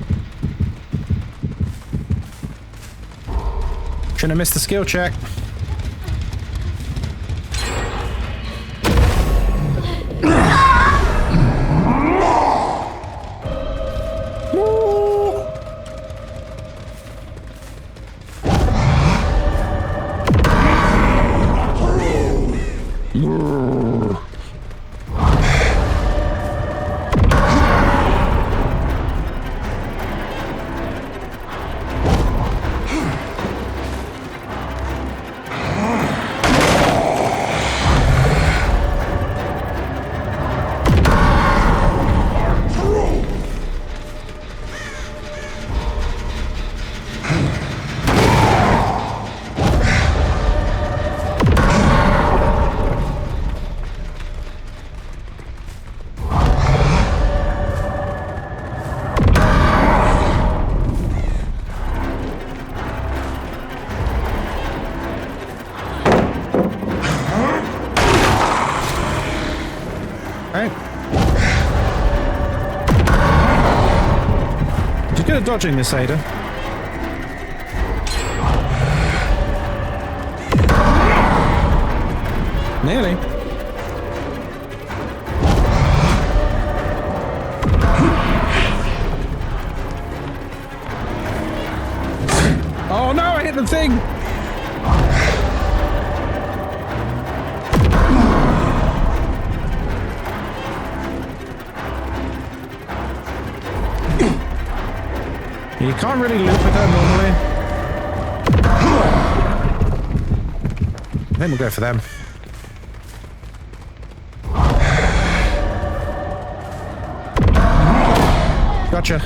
Shouldn't have missed the skill check. Good at dodging this, Ada. Nearly. hit the thing. You can't really loop with her normally. Then we'll go for them. Gotcha.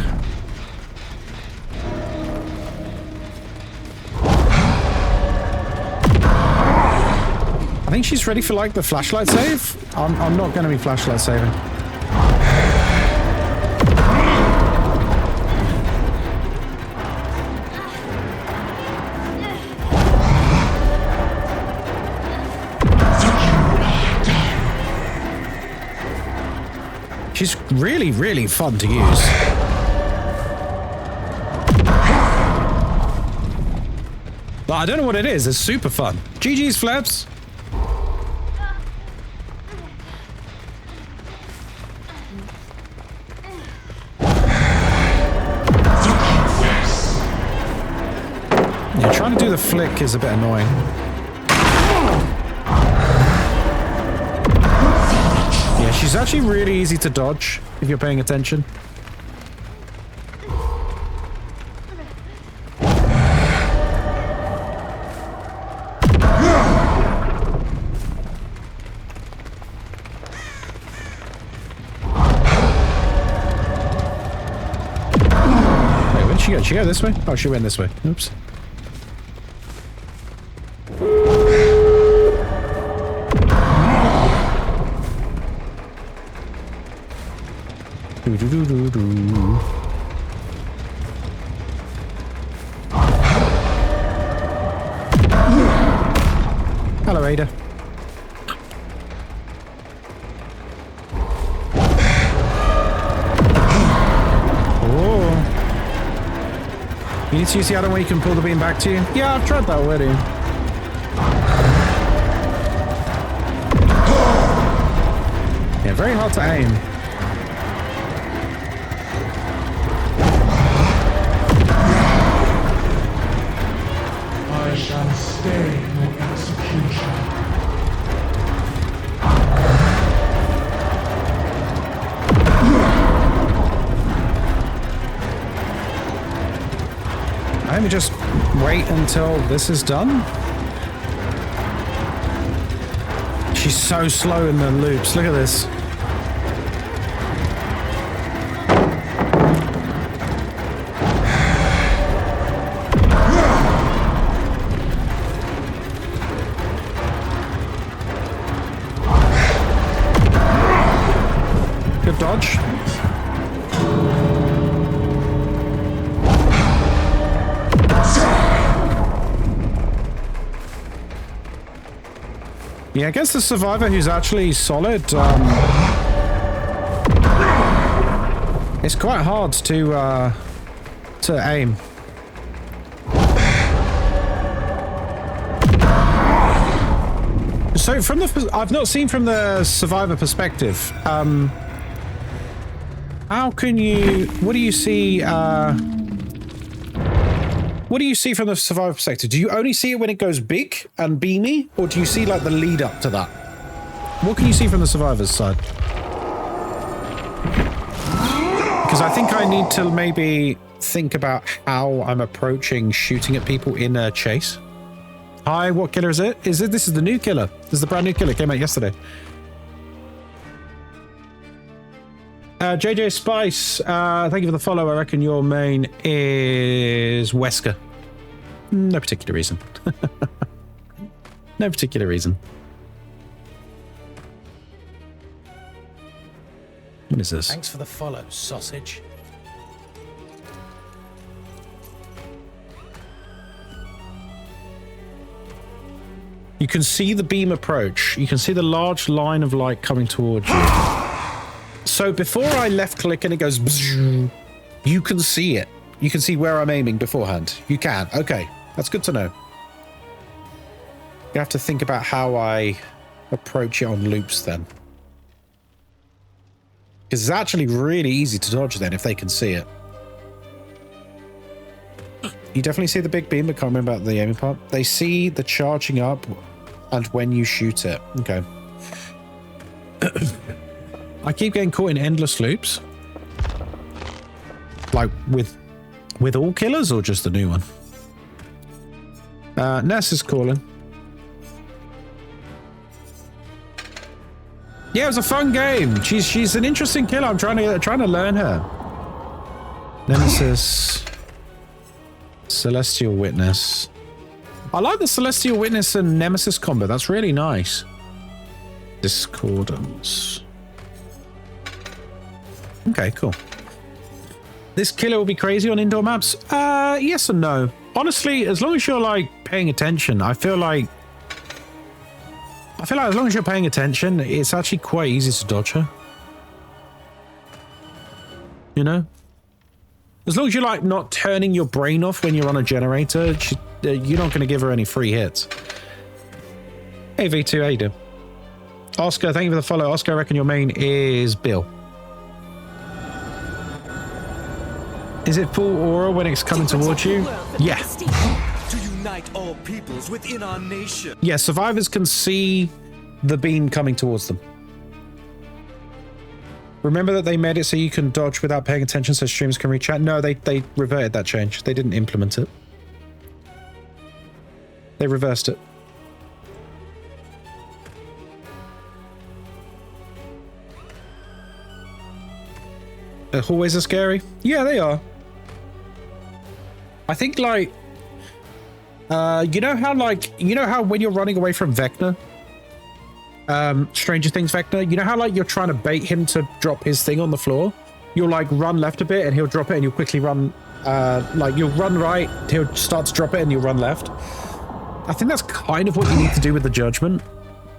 I think she's ready for like the flashlight save. I'm not going to be flashlight saving. She's really, really fun to use. But I don't know what it is. It's super fun. GG's, Flaps. Yeah, trying to do the flick is a bit annoying. Yeah, she's actually really easy to dodge if you're paying attention. Wait, where'd she go? Did she go this way? Oh, she went this way. Oops. Hello, Ada. Oh. You need to use the other way you can pull the beam back to you? Yeah, I've tried that already. Yeah, very hard to aim. I shall stay your execution. Let me just wait until this is done. She's so slow in the loops. Look at this. Good dodge. Yeah, I guess the survivor who's actually solid, it's quite hard to aim. So from the, I've not seen from the survivor perspective, how can you, what do you see, what do you see from the survivor perspective? Do you only see it when it goes big and beamy, or do you see like the lead up to that? What can you see from the survivor's side? Because I think I need to maybe think about how I'm approaching shooting at people in a chase. Hi, what killer is it? This is the new killer. This is the brand new killer. Came out yesterday. JJ Spice, thank you for the follow. I reckon your main is Wesker. No particular reason. No particular reason. What is this? Thanks for the follow, sausage. You can see the beam approach. You can see the large line of light coming towards you. So before I left click and it goes, bzzz, you can see it. You can see where I'm aiming beforehand. You can. Okay, that's good to know. You have to think about how I approach it on loops then. Because it's actually really easy to dodge then if they can see it. You definitely see the big beam, but can't remember about the aiming part. They see the charging up and when you shoot it. Okay. I keep getting caught in endless loops. Like with all killers or just the new one? Ness is calling. Yeah, it was a fun game. She's an interesting killer. I'm trying to learn her. Nemesis. Celestial Witness. I like the Celestial Witness and Nemesis combo. That's really nice. Discordance. Okay, cool. This killer will be crazy on indoor maps? Yes and no. Honestly, as long as you're like paying attention, I feel like as long as you're paying attention, it's actually quite easy to dodge her. You know? As long as you're like not turning your brain off when you're on a generator, you're not going to give her any free hits. Hey V2, how you doing? Oscar, thank you for the follow. Oscar, I reckon your main is Bill. Is it full aura when it's coming towards you? Yeah. To unite all peoples within our nation. Yeah, survivors can see the beam coming towards them. Remember that they made it so you can dodge without paying attention so streams can reach out? No, they reverted that change. They didn't implement it. They reversed it. The hallways are scary? Yeah, they are. I think like you know how when you're running away from Vecna, Stranger Things Vecna, you know how like you're trying to bait him to drop his thing on the floor? You'll like run left a bit and he'll drop it and you'll quickly run like you'll run right, he'll start to drop it and you'll run left. I think that's kind of what you need to do with the Judgment,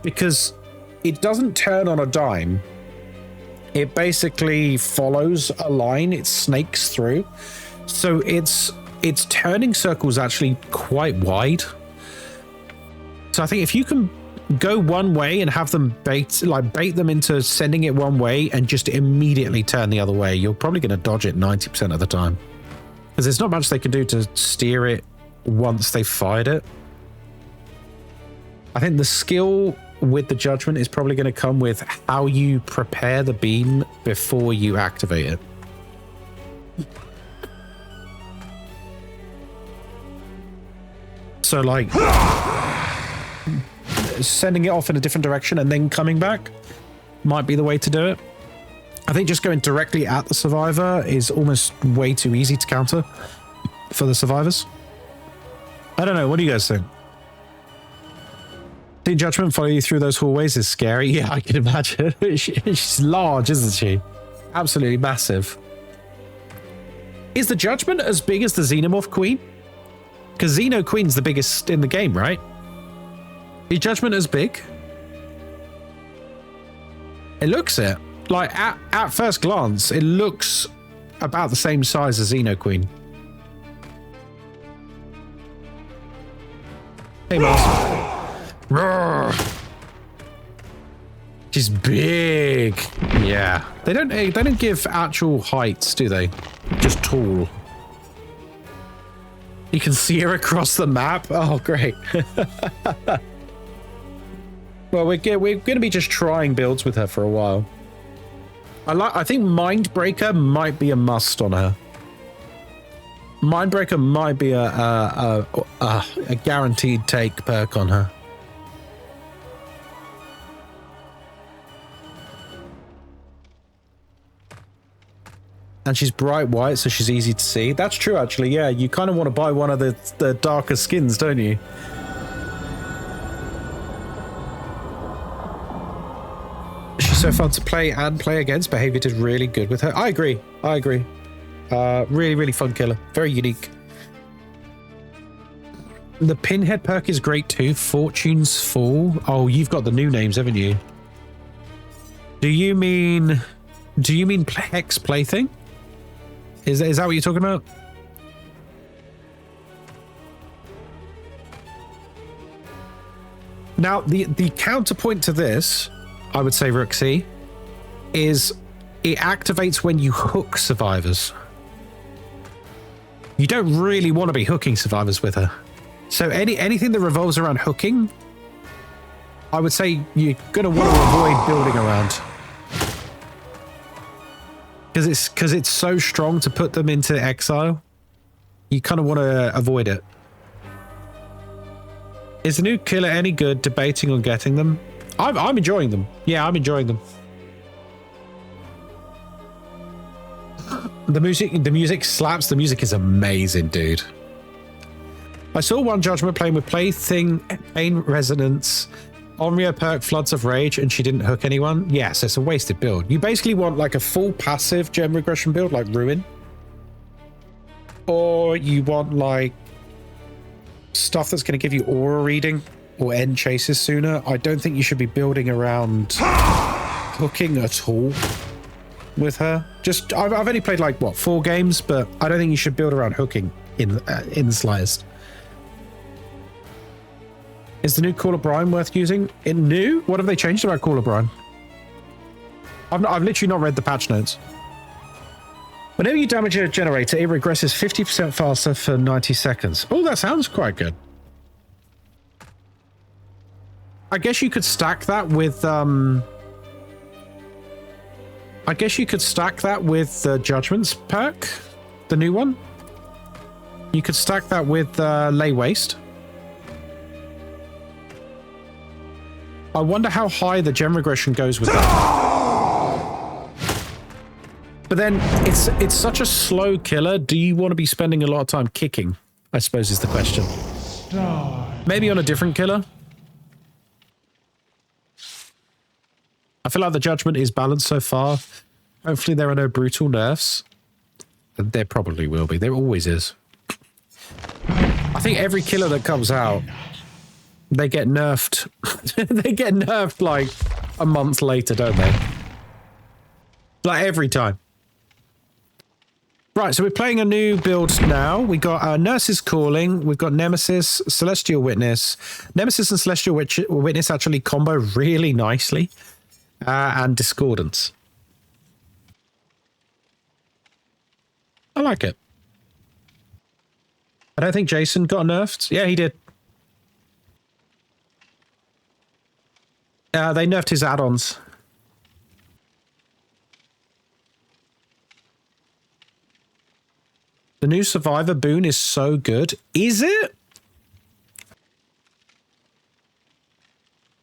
because it doesn't turn on a dime. It basically follows a line, it snakes through. So its turning circles actually quite wide. So I think if you can go one way and have them bait them into sending it one way and just immediately turn the other way, you're probably going to dodge it 90% of the time. Because there's not much they can do to steer it once they've fired it. I think the skill with the Judgment is probably going to come with how you prepare the beam before you activate it. So like sending it off in a different direction and then coming back might be the way to do it. I think just going directly at the survivor is almost way too easy to counter for the survivors. I don't know. What do you guys think? Seeing Judgment follow you through those hallways is scary. Yeah, I can imagine. She's large, isn't she? Absolutely massive. Is the Judgment as big as the Xenomorph Queen? Because Xeno Queen's the biggest in the game, right? Is Judgment as big? It looks it. Like, at first glance, it looks about the same size as Xeno Queen. Hey, Mars. She's big. Yeah. They don't give actual heights, do they? Just tall. You can see her across the map. Oh, great. Well, we're going to be just trying builds with her for a while. I think Mindbreaker might be a must on her. Mindbreaker might be a guaranteed take perk on her. And she's bright white, so she's easy to see. That's true, actually. Yeah, you kind of want to buy one of the darker skins, don't you? She's so fun to play and play against. Behavior did really good with her. I agree. Really, really fun killer. Very unique. The Pinhead perk is great too. Fortune's Fall. Oh, you've got the new names, haven't you? Do you mean Hex Plaything? Is that what you're talking about? Now, the counterpoint to this, I would say, Rooksy, is it activates when you hook survivors. You don't really want to be hooking survivors with her. So anything that revolves around hooking, I would say you're going to want to avoid building around. Because it's so strong to put them into exile. You kind of want to avoid it. Is the new killer any good? Debating on getting them. I'm enjoying them. Yeah, I'm enjoying them. The music slaps. The music is amazing, dude. I saw one Judgment playing with Plaything, Pain Resonance, Onryo perk Floods of Rage, and she didn't hook anyone. Yes, it's a wasted build. You basically want like a full passive gem regression build like Ruin. Or you want like stuff that's going to give you aura reading or end chases sooner. I don't think you should be building around hooking at all with her. Just I've only played like what 4 games, but I don't think you should build around hooking in the slightest. Is the new Call of Brine worth using? In new? What have they changed about Call of Brine? I've literally not read the patch notes. Whenever you damage a generator, it regresses 50% faster for 90 seconds. Oh, that sounds quite good. I guess you could stack that with the Judgments perk, the new one. You could stack that with Lay Waste. I wonder how high the gem regression goes with that. But then it's such a slow killer. Do you want to be spending a lot of time kicking? I suppose is the question. Maybe on a different killer. I feel like the Judgment is balanced so far. Hopefully there are no brutal nerfs. There probably will be. There always is. I think every killer that comes out, they get nerfed. They get nerfed like a month later, don't they? Like every time. Right, so we're playing a new build now. We got Nurse's Calling. We've got Nemesis, Celestial Witness. Nemesis and Celestial Witness actually combo really nicely. And Discordance. I like it. I don't think Jason got nerfed. Yeah, he did. They nerfed his add-ons. The new Survivor boon is so good. Is it?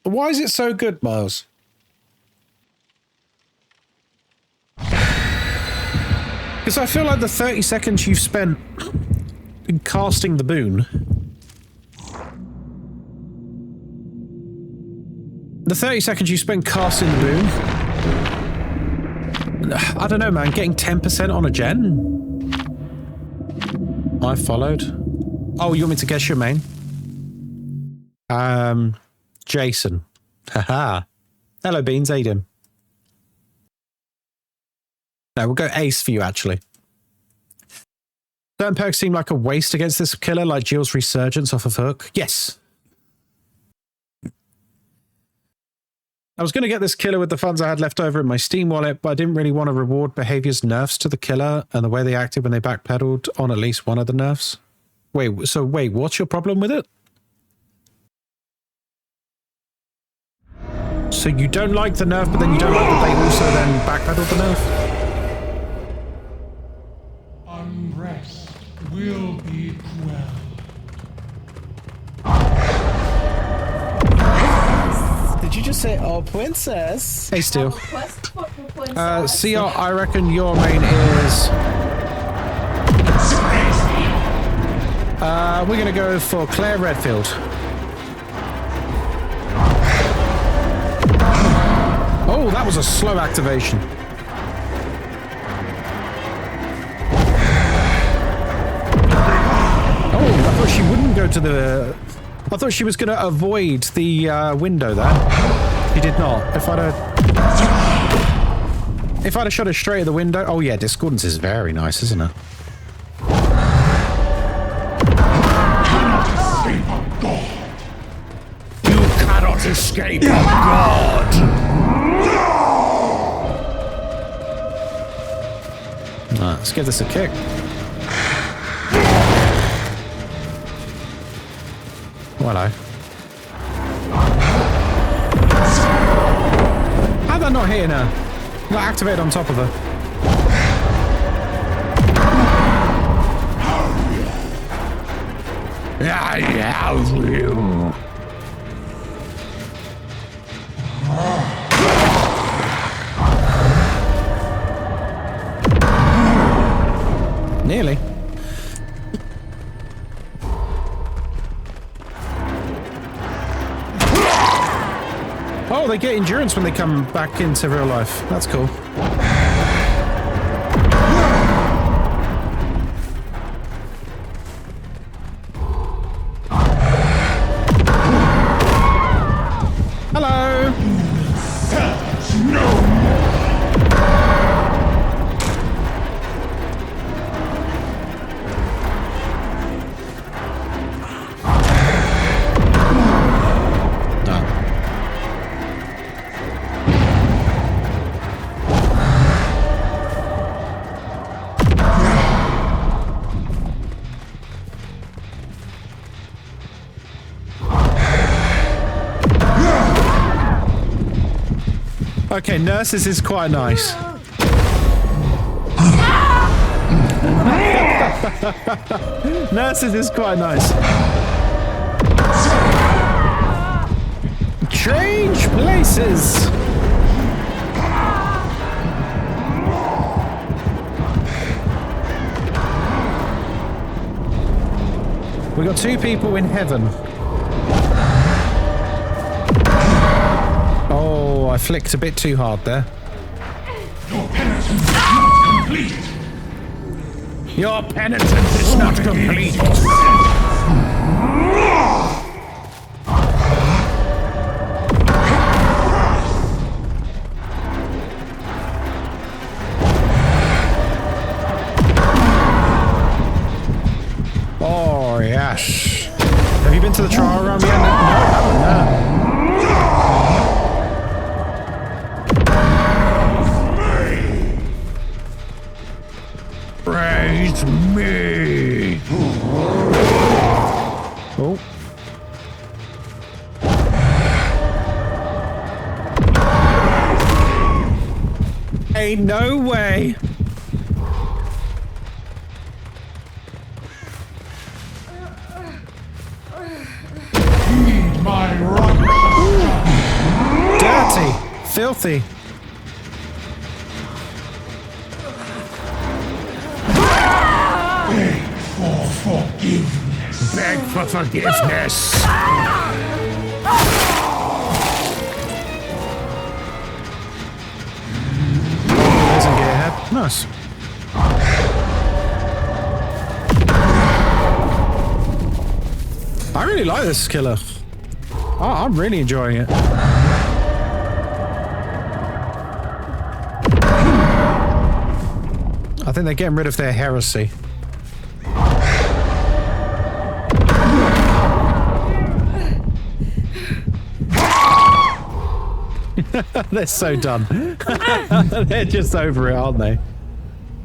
Why is it so good, Miles? Because I feel like the 30 seconds you've spent casting the boon... The 30 seconds you spent casting the boon... I don't know, man. Getting 10% on a gen? I followed. Oh, you want me to guess your main? Jason. Haha. Hello, Beans. How you doing? No, we'll go Ace for you, actually. Certain perks seem like a waste against this killer, like Jill's Resurgence off of Hook. Yes. I was going to get this killer with the funds I had left over in my Steam wallet, but I didn't really want to reward behavior's nerfs to the killer and the way they acted when they backpedaled on at least one of the nerfs. Wait, what's your problem with it? So you don't like the nerf, but then you don't like that they also then backpedaled the nerf? Unrest will be quelled. Did you just say, oh, princess? Hey, Steel. CR, I reckon your main is... we're going to go for Claire Redfield. Oh, that was a slow activation. Oh, I thought she wouldn't go to the... I thought she was going to avoid the window there. She did not. If I'd have shot her straight at the window... Oh yeah, Discordance is very nice, isn't it? You cannot escape a god! Let's give this a kick. hello. How'd that not hitting her? Not activated on top of her. Nearly. Oh, they get endurance when they come back into real life. That's cool. Hello. Okay, nurses is quite nice. Nurses is quite nice. Change places. We got 2 people in heaven. Oh, I flicked a bit too hard there. Your penitence is not complete. Your penitence is not complete. Oh, yes. Have you been to the trial room yet? No, I haven't. No. Praise me! Oh. Ain't no way! Heed my right. Dirty! Filthy! For forgiveness. Beg for forgiveness! Doesn't get ahead. Nice. I really like this killer. Oh, I'm really enjoying it. I think they're getting rid of their heresy. They're so done. They're just over it, aren't they?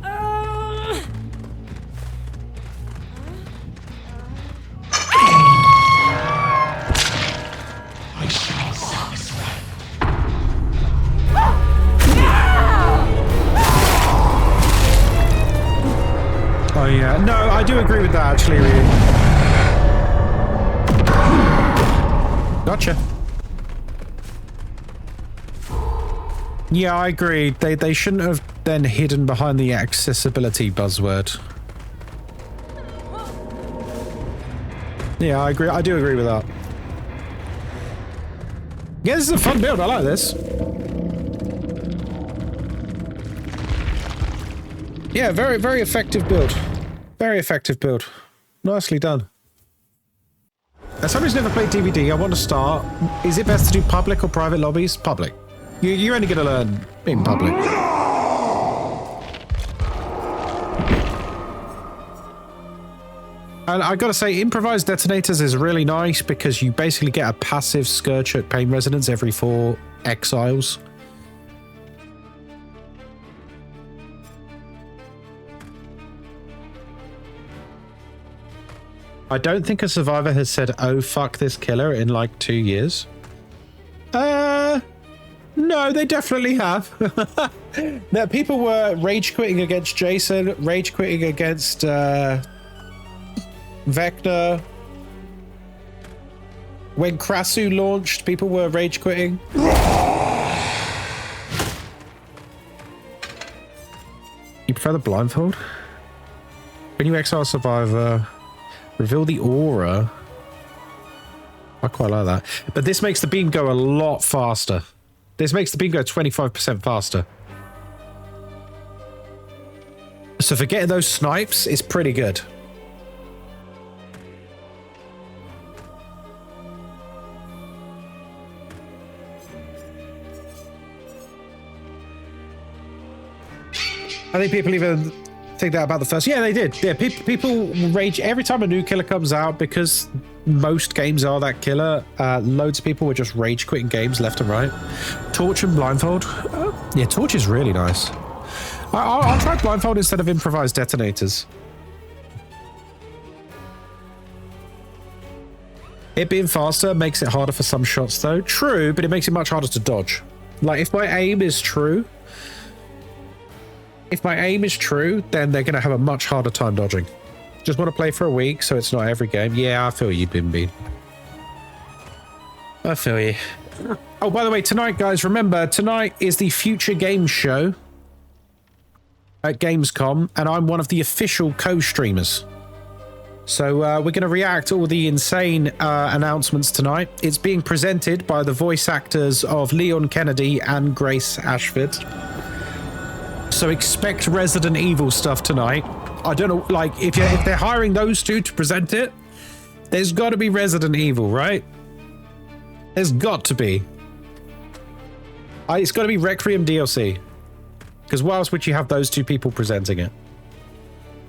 I shall satisfy. Oh yeah, no, I do agree with that actually, Ryu. Gotcha. Yeah, I agree. They shouldn't have then hidden behind the accessibility buzzword. Yeah, I agree. I do agree with that. Yeah, this is a fun build. I like this. Yeah, very, very effective build. Very effective build. Nicely done. As somebody who's never played DVD, I want to start. Is it best to do public or private lobbies? Public. You're only going to learn in public. And I gotta say, improvised detonators is really nice because you basically get a passive Scourge at pain resonance every 4 exiles. I don't think a survivor has said, "Oh fuck this killer" in like 2 years. No, they definitely have. Now, people were rage quitting against Jason, rage quitting against Vector. When Krasu launched, people were rage quitting. You prefer the blindfold? When you exile survivor, reveal the aura. I quite like that. But this makes the beam go a lot faster. This makes the beam go 25% faster. So for getting those snipes, it's pretty good. I think people even think that about the first. Yeah, they did. Yeah, people rage every time a new killer comes out because most games are that killer. Loads of people were just rage quitting games left and right. Torch and blindfold. Yeah, torch is really nice. I'll try blindfold instead of improvised detonators. It being faster makes it harder for some shots though. True, but it makes it much harder to dodge. Like if my aim is true, then they're going to have a much harder time dodging. Just want to play for a week, so it's not every game. Yeah, I feel you, Bimby. I feel you. Oh, by the way, tonight, guys, remember, tonight is the Future Games Show at Gamescom, and I'm one of the official co-streamers. So we're going to react to all the insane announcements tonight. It's being presented by the voice actors of Leon Kennedy and Grace Ashford. So expect Resident Evil stuff tonight. I don't know, like, if they're hiring those two to present it, there's got to be Resident Evil, right? There's got to be. It's got to be Requiem DLC. Because why else would you have those two people presenting it?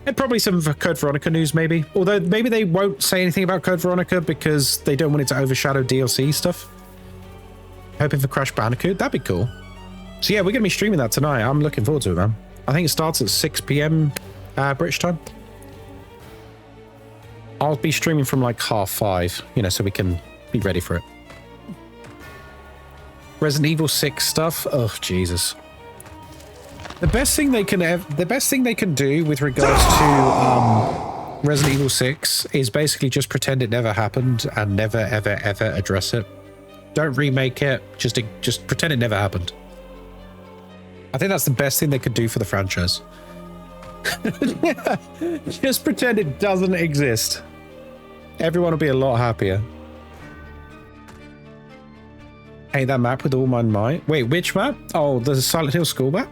And probably some Code Veronica news, maybe. Although maybe they won't say anything about Code Veronica because they don't want it to overshadow DLC stuff. Hoping for Crash Bandicoot. That'd be cool. So yeah, we're going to be streaming that tonight. I'm looking forward to it, man. I think it starts at 6 p.m. British time. I'll be streaming from like 5:30, you know, so we can be ready for it. Resident Evil 6 stuff. Oh, Jesus. The best thing they can do with regards to Resident Evil 6 is basically just pretend it never happened and never, ever, ever address it. Don't remake it. Just pretend it never happened. I think that's the best thing they could do for the franchise. Just pretend it doesn't exist. Everyone will be a lot happier. Hey, that map with all my might. Wait, which map? Oh, the Silent Hill school map?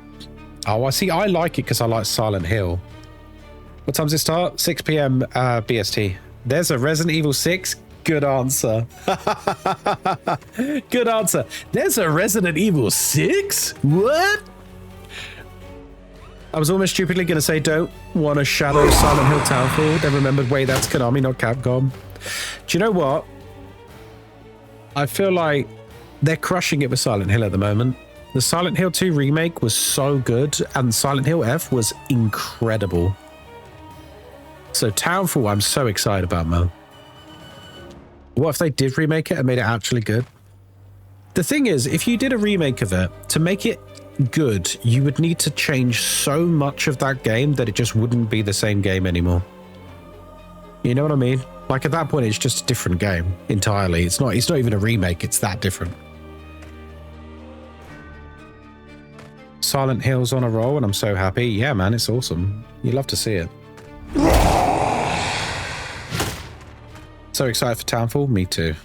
Oh, I see. I like it because I like Silent Hill. What time does it start? 6 p.m. BST. There's a Resident Evil 6. Good answer. Good answer. There's a Resident Evil 6? What? I was almost stupidly going to say don't want to shadow Silent Hill Townfall, then remembered, wait, that's Konami, not Capcom. Do you know what? I feel like they're crushing it with Silent Hill at the moment. The Silent Hill 2 remake was so good, and Silent Hill F was incredible. So Townfall, I'm so excited about, man. What if they did remake it and made it actually good? The thing is, if you did a remake of it, to make it good, you would need to change so much of that game that it just wouldn't be the same game anymore. You know what I mean? Like at that point, it's just a different game entirely. It's not even a remake. It's that different. Silent Hill's on a roll, and I'm so happy. Yeah, man, it's awesome. You love to see it. So excited for Townfall? Me too.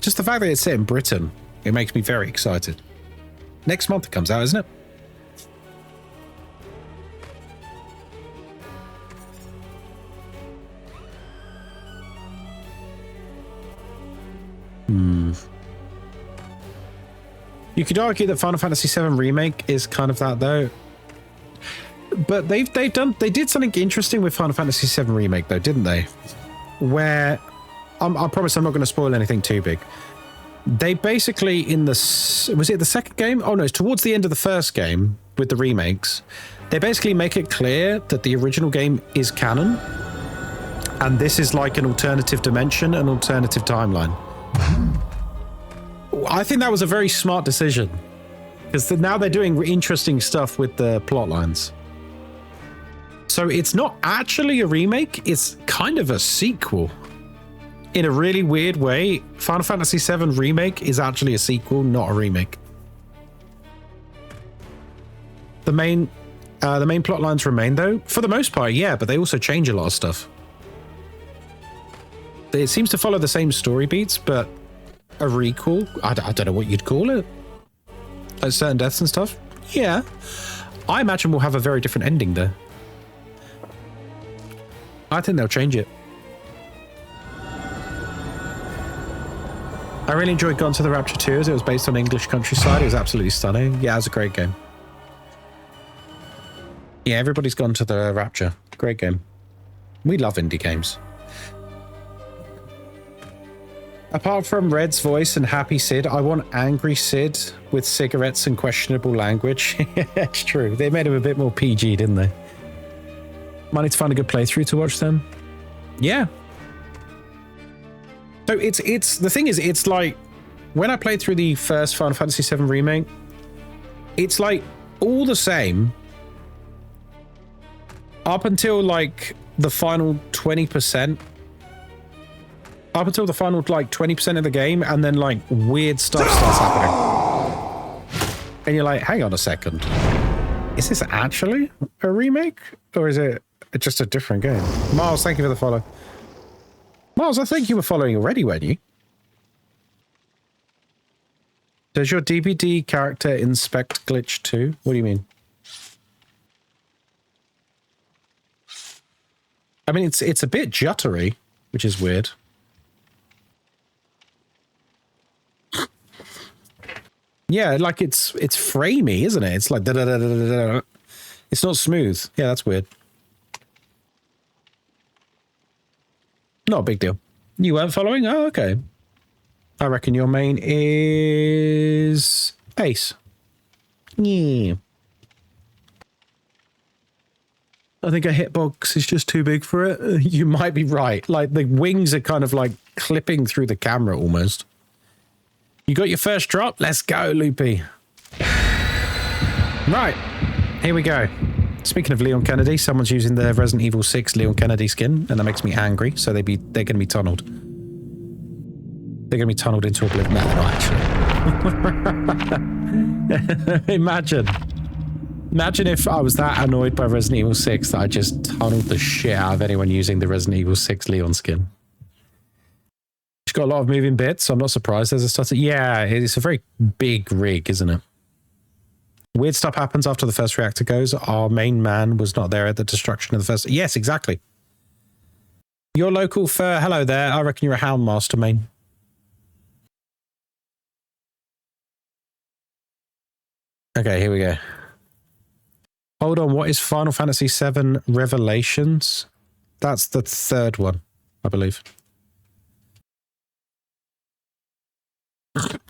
Just the fact that it's set in Britain, it makes me very excited. Next month it comes out, isn't it? You could argue that Final Fantasy VII Remake is kind of that though. But they did something interesting with Final Fantasy VII Remake though, didn't they? Where I promise I'm not going to spoil anything too big. They basically was it the second game? Oh no, it's towards the end of the first game with the remakes. They basically make it clear that the original game is canon. And this is like an alternative dimension, an alternative timeline. I think that was a very smart decision. Because now they're doing interesting stuff with the plot lines. So it's not actually a remake, it's kind of a sequel. In a really weird way, Final Fantasy VII Remake is actually a sequel, not a remake. The main plot lines remain though, for the most part, yeah, but they also change a lot of stuff. It seems to follow the same story beats, but a recall. I don't know what you'd call it. Like certain deaths and stuff. Yeah, I imagine we'll have a very different ending there. I think they'll change it. I really enjoyed Gone to the Rapture 2 as it was based on English countryside. It was absolutely stunning. Yeah, it was a great game. Yeah, everybody's gone to the Rapture. Great game. We love indie games. Apart from Red's voice and Happy Sid, I want Angry Sid with cigarettes and questionable language. It's true. They made him a bit more PG, didn't they? Might need to find a good playthrough to watch them. Yeah. So it's the thing is, it's like when I played through the first Final Fantasy VII Remake, it's like all the same up until like the final 20%. Up until the final like 20% of the game, and then like weird stuff starts happening. And you're like, hang on a second. Is this actually a remake? Or is it just a different game? Miles, thank you for the follow. Miles, I think you were following already, weren't you? Does your DVD character inspect glitch too? What do you mean? I mean, it's a bit juttery, which is weird. Yeah, like it's framey, isn't it? It's like da da da da da da. It's not smooth. Yeah, that's weird. Not a big deal. You weren't following? Oh, okay. I reckon your main is Ace. Yeah. I think a hitbox is just too big for it. You might be right. Like the wings are kind of like clipping through the camera almost. You got your first drop? Let's go, Loopy. Right. Here we go. Speaking of Leon Kennedy, someone's using the Resident Evil 6 Leon Kennedy skin, and that makes me angry, so they're going to be tunneled. They're going to be tunneled into oblivion. No, they're not actually. Imagine if I was that annoyed by Resident Evil 6 that I just tunneled the shit out of anyone using the Resident Evil 6 Leon skin. It's got a lot of moving bits, so I'm not surprised there's a stutter. Yeah, it's a very big rig, isn't it? Weird stuff happens after the first reactor goes. Our main man was not there at the destruction of the first... Yes, exactly. Your local fur... Hello there. I reckon you're a Houndmaster, main. Okay, here we go. Hold on, what is Final Fantasy VII Revelations? That's the third one, I believe.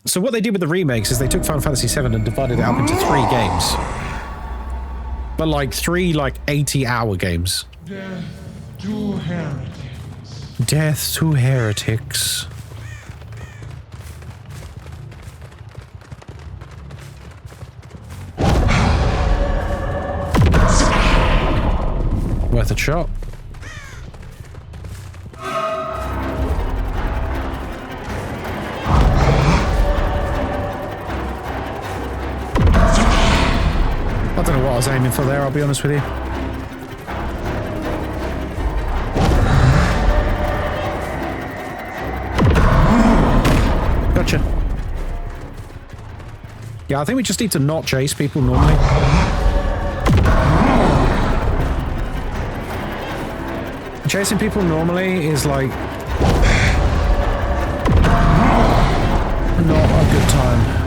So what they did with the remakes is they took Final Fantasy VII and divided it up into 3 games. But like 3 like 80-hour games. Death to heretics. Death to heretics. Worth a shot. I don't know what I was aiming for there, I'll be honest with you. Gotcha. Yeah, I think we just need to not chase people normally. Chasing people normally is like not a good time.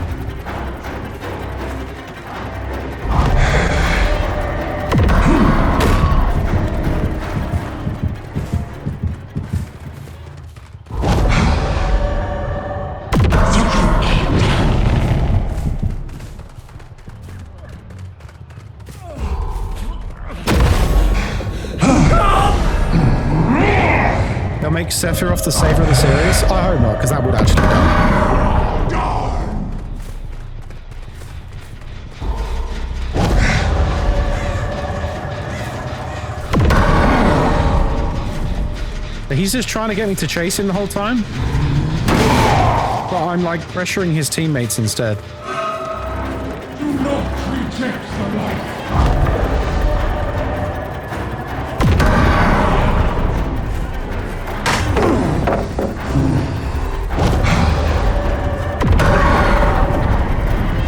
They'll make Sephiroth the savior of the series? I hope not, because that would actually be done. He's just trying to get me to chase him the whole time? But I'm like pressuring his teammates instead. Do not reject the light.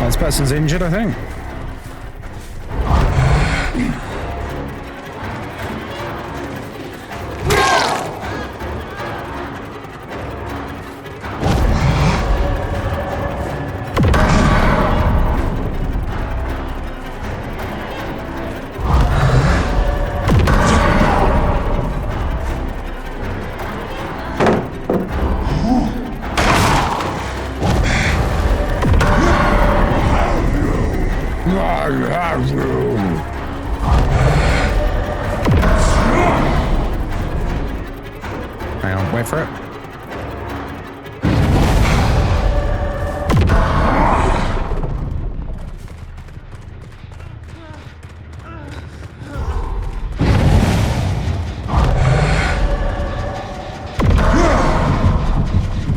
This person's injured, I think. Hang on, wait for it.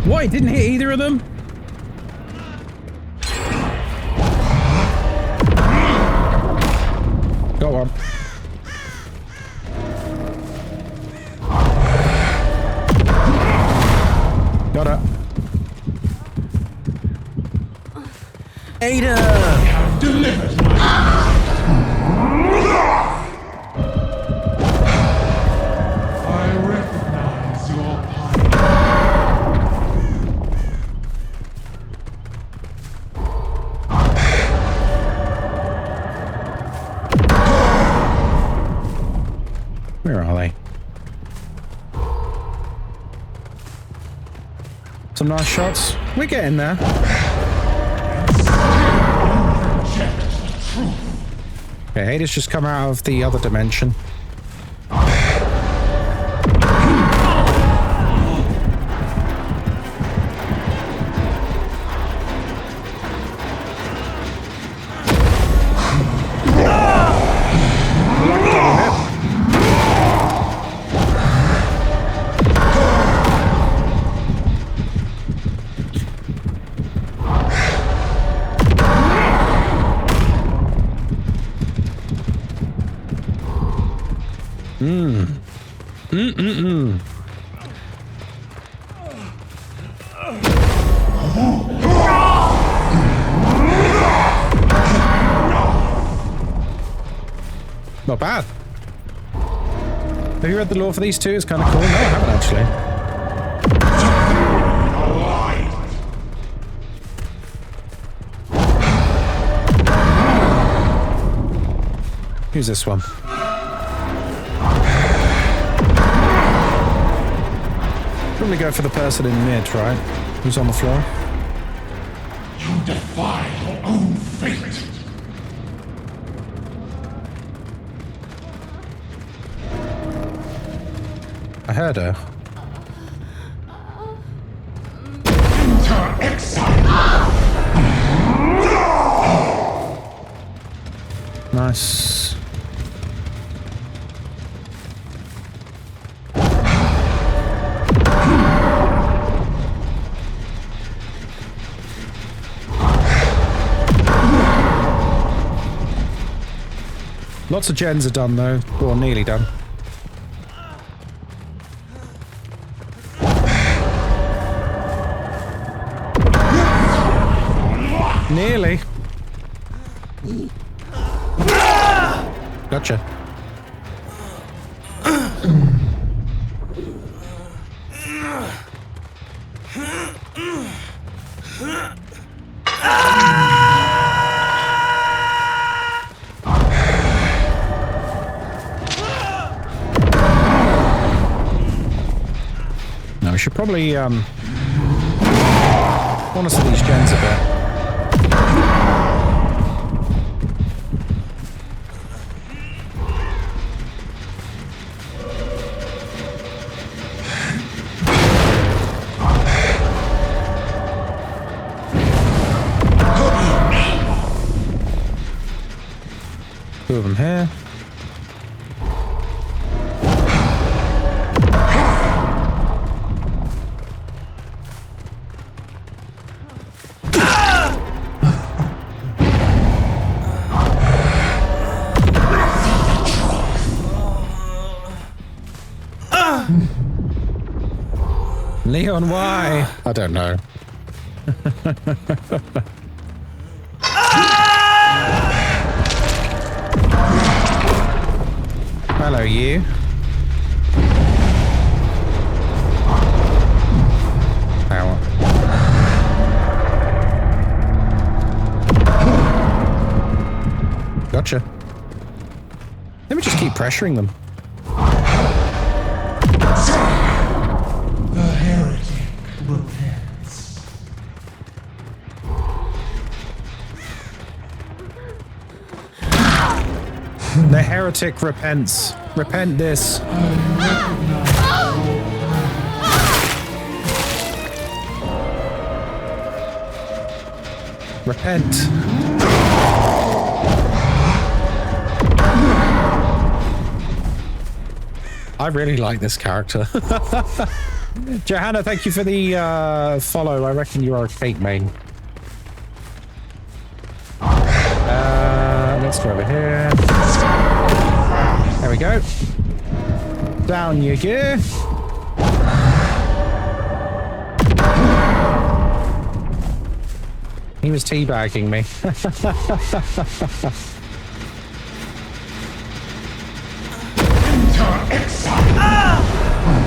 What? It didn't hit either of them? Go on. Got it. Ada! Have delivered I recognize your Where are they? Some nice shots. We're getting there. Okay, Ada's just come out of the other dimension. Not bad. Have you read the lore for these two? It's kind of cool. No, I haven't actually. Who's this one? Probably go for the person in mid, right? Who's on the floor? You defy your own fate. I heard her. Enter exile. Nice. Lots of gens are done though, or nearly done. Nearly. Gotcha. Now we should probably monitor these gens a bit. Two of them here. Leon, why? I don't know. Hello, you. Ow. Gotcha. Let me just keep pressuring them. The heretic repents. The heretic repents. Repent this. Repent. I really like this character. Johanna, thank you for the follow. I reckon you are a fake main. Let's go over here. There we go. Down you go. He was teabagging me.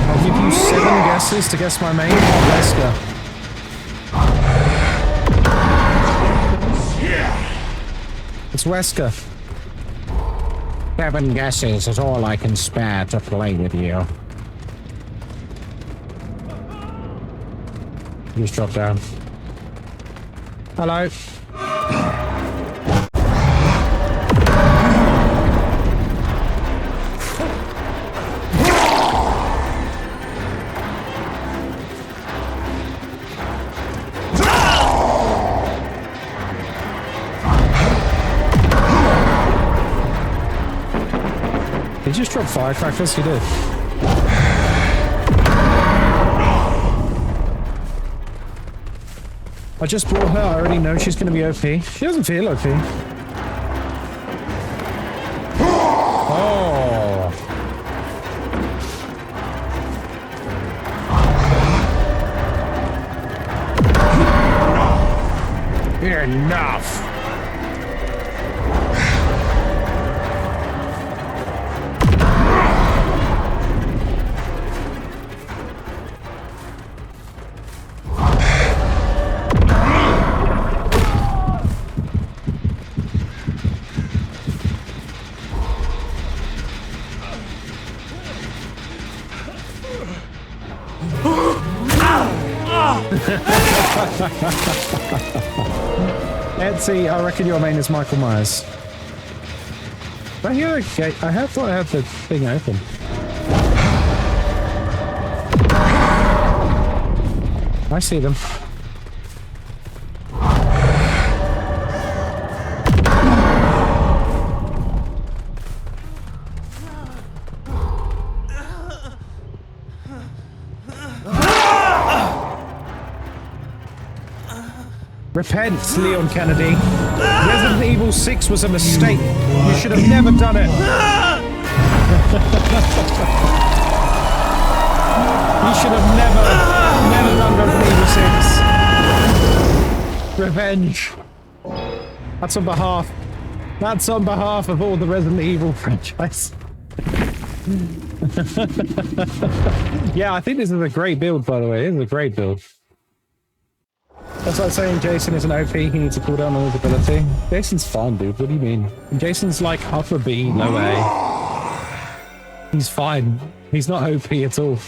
I'll give you 7 guesses to guess my main. Wesker. It's Wesker. 7 guesses is all I can spare to play with you. Just drop down. Hello. Did you just drop firecrackers? You did. I just brought her. I already know she's going to be OP. She doesn't feel OP. Oh. Enough. Etsy, I reckon your main is Michael Myers. I hear a gate. I thought I had the thing open. I see them. Repent, Leon Kennedy. Resident Evil 6 was a mistake. You should have never done it. You should have never done Resident Evil 6. Revenge. That's on behalf of all the Resident Evil franchise. Yeah, I think this is a great build, by the way. This is a great build. That's like saying Jason is an OP, he needs a cooldown on his ability. Jason's fine, dude. What do you mean? Jason's like upper B, low A. He's fine. He's not OP at all.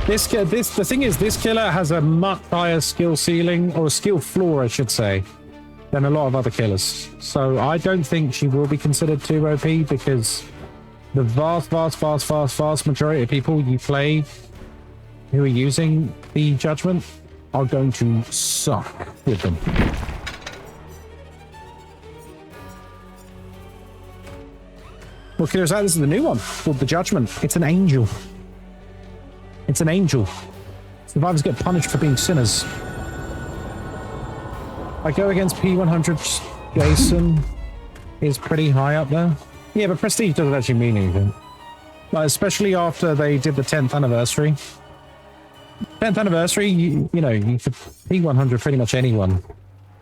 The thing is, this killer has a much higher skill ceiling, or a skill floor, I should say, than a lot of other killers. So I don't think she will be considered too OP, because the vast majority of people you play who are using the judgment are going to suck. with them. Well, this is the new one called the Judgment. It's an angel. It's an angel. Survivors get punished for being sinners. I go against P100. Jason is pretty high up there. Yeah, but prestige doesn't actually mean anything. Like, especially after they did the 10th anniversary. 10th anniversary, you know, you could P100 pretty much anyone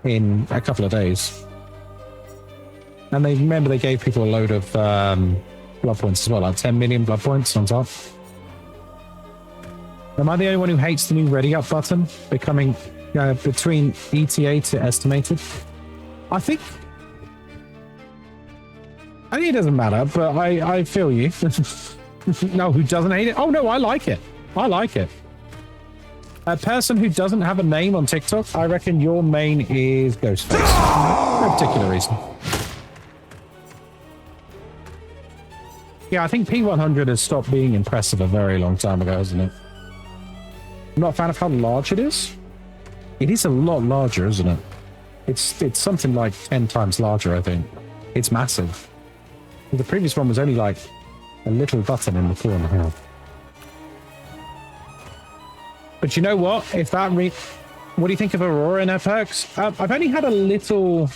in a couple of days. And they remember they gave people a load of blood points as well, like 10 million blood points on top. Am I the only one who hates the new ready up button becoming between ETA to estimated? I think it doesn't matter, but I feel you. No, who doesn't hate it? Oh no, I like it. I like it. A person who doesn't have a name on TikTok, I reckon your main is Ghostface. No particular reason. Yeah, I think P100 has stopped being impressive a very long time ago, hasn't it? I'm not a fan of how large it is. It is a lot larger, isn't it? It's something like 10 times larger, I think. It's massive. The previous one was only like a little button in the corner here. But you know what? If that what do you think of Aurora and her perks? I've only had a little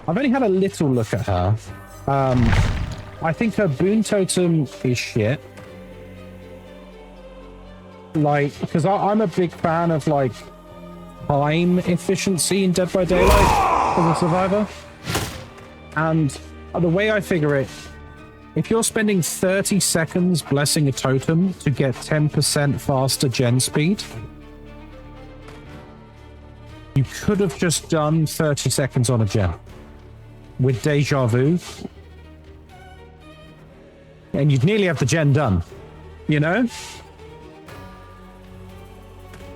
look at her. I think her boon totem is shit. Like, because I'm a big fan of like time efficiency in Dead by Daylight as a survivor. And the way I figure it, if you're spending 30 seconds blessing a totem to get 10% faster gen speed, you could have just done 30 seconds on a gen with deja vu, and you'd nearly have the gen done, you know?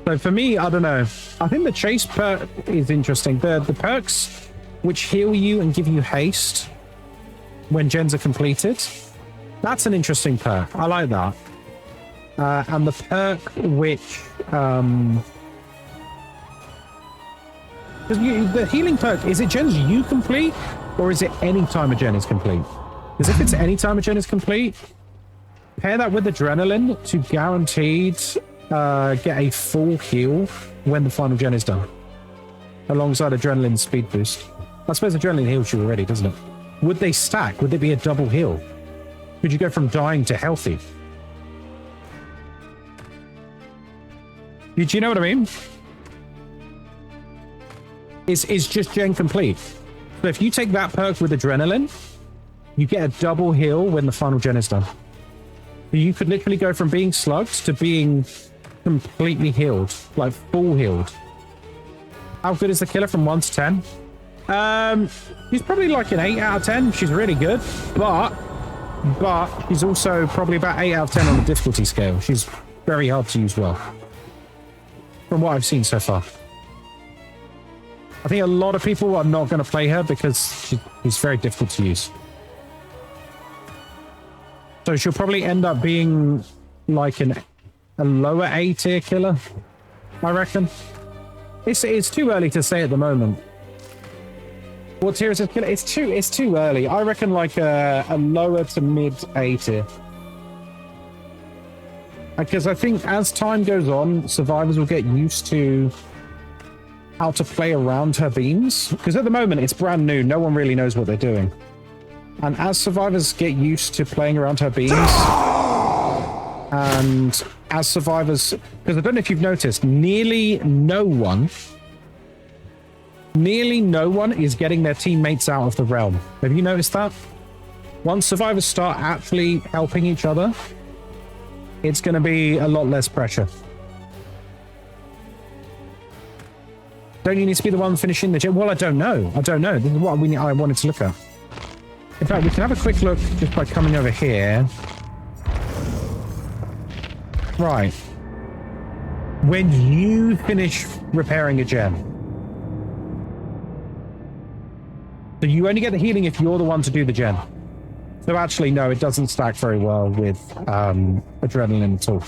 So for me, I don't know. I think the chase perk is interesting. The perks which heal you and give you haste when gens are completed, that's an interesting perk. I like that. And the perk which the healing perk, is it gens you complete, or is it any time a gen is complete? Because if it's any time a gen is complete, pair that with adrenaline to guaranteed get a full heal when the final gen is done, alongside adrenaline speed boost. I suppose adrenaline heals you already, doesn't it? Would they stack? Would it be a double heal? Could you go from dying to healthy? Do you know what I mean? Is just gen complete. So if you take that perk with adrenaline, you get a double heal when the final gen is done. You could literally go from being slugged to being completely healed, like full healed. How good is the killer from 1 to 10? She's probably like an 8 out of 10. She's really good, but she's also probably about 8 out of 10 on the difficulty scale. She's very hard to use well, from what I've seen so far. I think a lot of people are not going to play her because she's very difficult to use. So she'll probably end up being like a lower A tier killer, I reckon. It's too early to say at the moment. What tier is this killer? It's too early. I reckon like a lower to mid A tier. Because I think as time goes on, survivors will get used to how to play around her beams. Because at the moment, it's brand new. No one really knows what they're doing. And as survivors get used to playing around her beams, and as survivors, because I don't know if you've noticed, nearly no one is getting their teammates out of the realm. Have you noticed that? Once survivors start actually helping each other, it's going to be a lot less pressure. Don't you need to be the one finishing the gym? Well, I don't know. This is what I wanted to look at. In fact, we can have a quick look just by coming over here. Right. When you finish repairing a gen. So you only get the healing if you're the one to do the gen. So actually, no, it doesn't stack very well with adrenaline at all.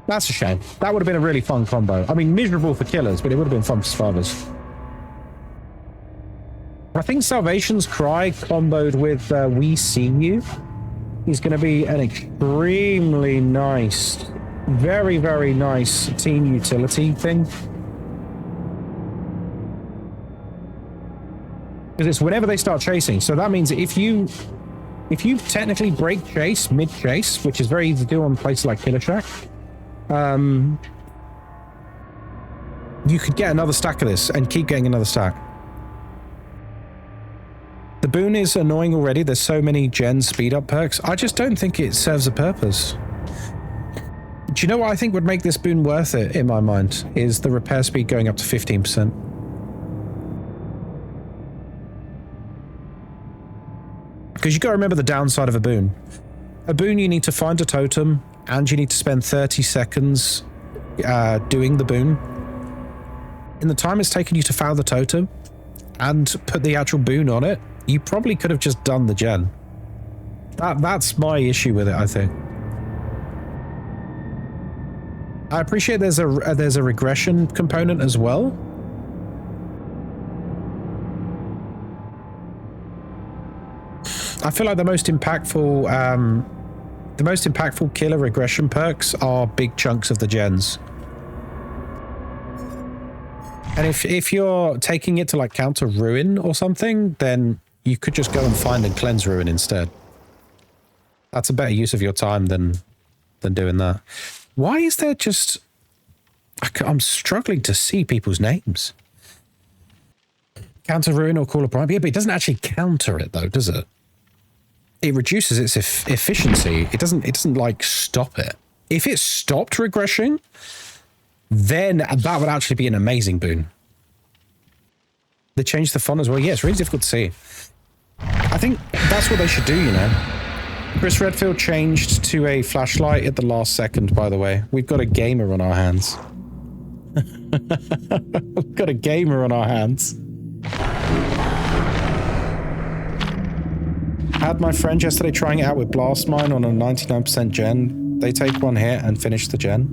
That's a shame. That would have been a really fun combo. I mean, miserable for killers, but it would have been fun for survivors. I think Salvation's Cry comboed with We See You is going to be an extremely nice, very, very nice team utility thing. Because it's whenever they start chasing. So that means if you technically break chase, mid-chase, which is very easy to do on places like Killer Shack, you could get another stack of this and keep getting another stack. The boon is annoying already. There's so many gen speed up perks. I just don't think it serves a purpose. Do you know what I think would make this boon worth it in my mind? Is the repair speed going up to 15%. Because you got to remember the downside of a boon. A boon, you need to find a totem and you need to spend 30 seconds doing the boon. In the time it's taken you to found the totem and put the actual boon on it, you probably could have just done the gen. That's my issue with it, I think. I appreciate there's a regression component as well. I feel like the most impactful killer regression perks are big chunks of the gens. And if you're taking it to like counter Ruin or something, then you could just go and find and cleanse Ruin instead. That's a better use of your time than doing that. Why is there just... I'm struggling to see people's names. Counter Ruin or Call of Prime? Yeah, but it doesn't actually counter it though, does it? It reduces its efficiency. It doesn't like stop it. If it stopped regressing, then that would actually be an amazing boon. They changed the font as well. Yeah, it's really difficult to see. I think that's what they should do, you know. Chris Redfield changed to a flashlight at the last second, by the way. We've got a gamer on our hands. We've got a gamer on our hands. Had my friend yesterday trying it out with Blast Mine on a 99% gen. They take one hit and finish the gen.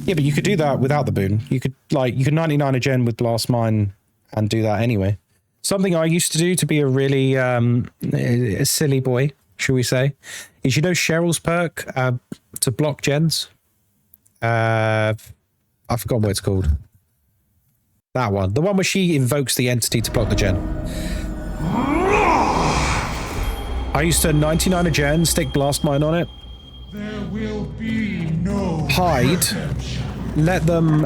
Yeah, but you could do that without the boon. You could 99 a gen with Blast Mine and do that anyway. Something I used to do to be a really a silly boy, shall we say, is you know Cheryl's perk to block gens? I forgot what it's called. That one. The one where she invokes the entity to block the gen. I used to 99 a gen, stick Blast Mine on it. There will be no hide. Let them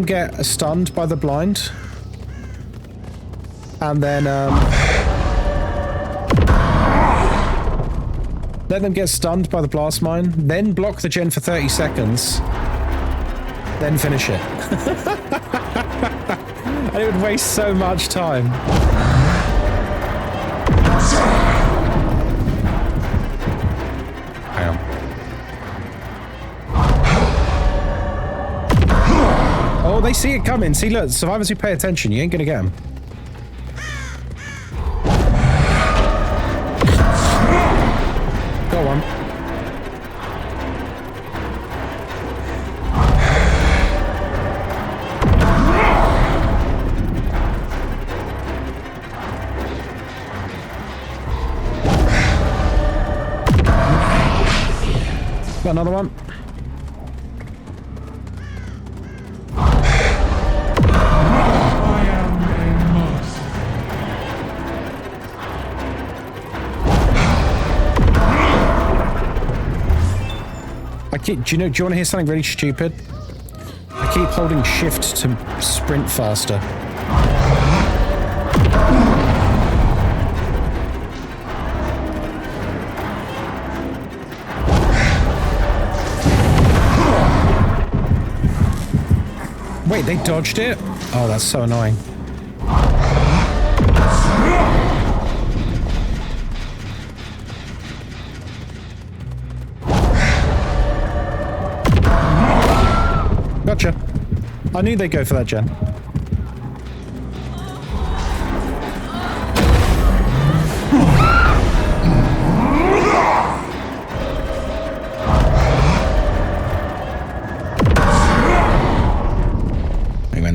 get stunned by the blind. And then let them get stunned by the Blast Mine, then block the gen for 30 seconds, then finish it. And it would waste so much time. Hang on. Oh, they see it coming. See, look, survivors who pay attention, you ain't gonna get them. Go on. Got another one. Do you want to hear something really stupid? I keep holding shift to sprint faster. Wait, they dodged it? Oh, that's so annoying. Gotcha. I knew they'd go for that gen.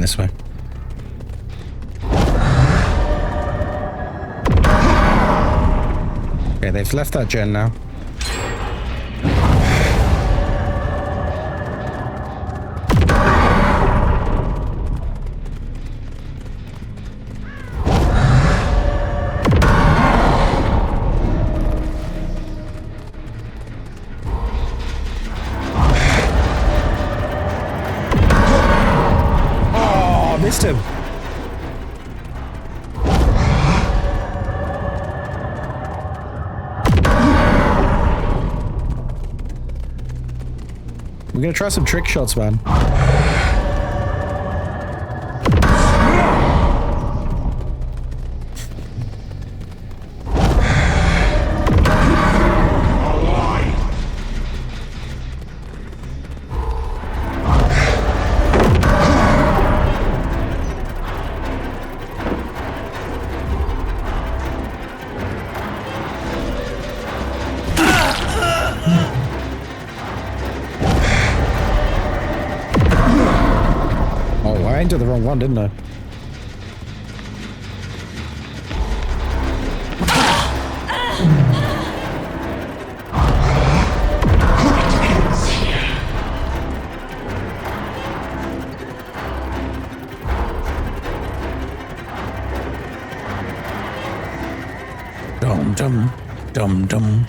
this way. Okay, they've left that gen now. Missed him. We're gonna try some trick shots, man. I entered the wrong one, didn't I? Dum dum dum dum.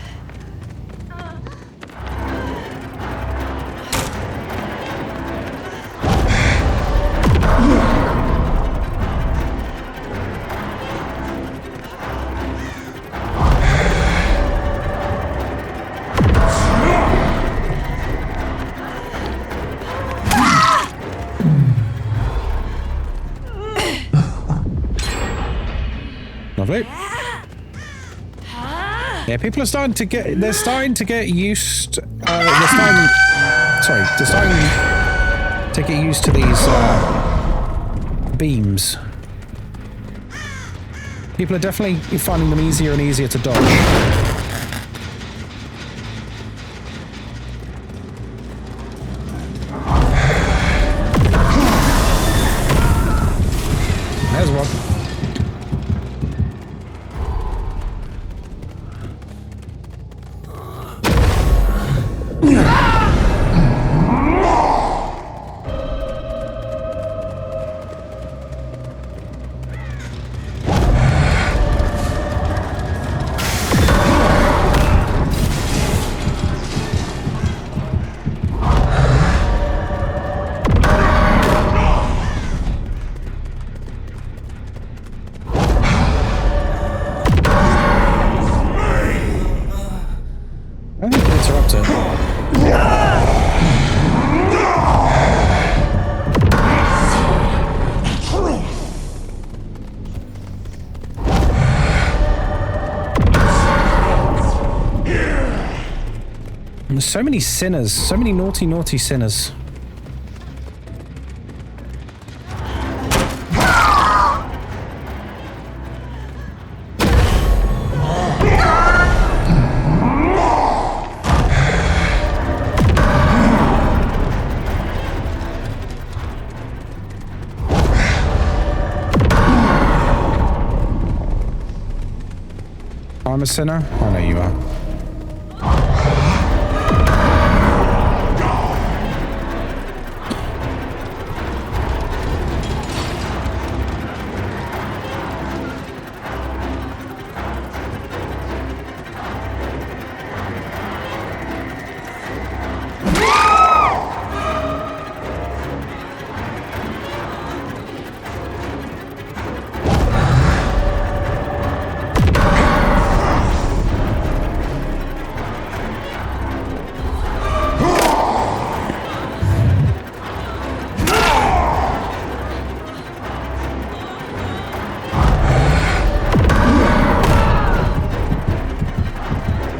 Lovely. Yeah, people are starting to get. They're starting to get used. They're starting to get used to these beams. People are definitely finding them easier and easier to dodge. There's one. I think you interrupt it. And there's so many sinners, so many naughty, naughty sinners. I'm a sinner? I know you are.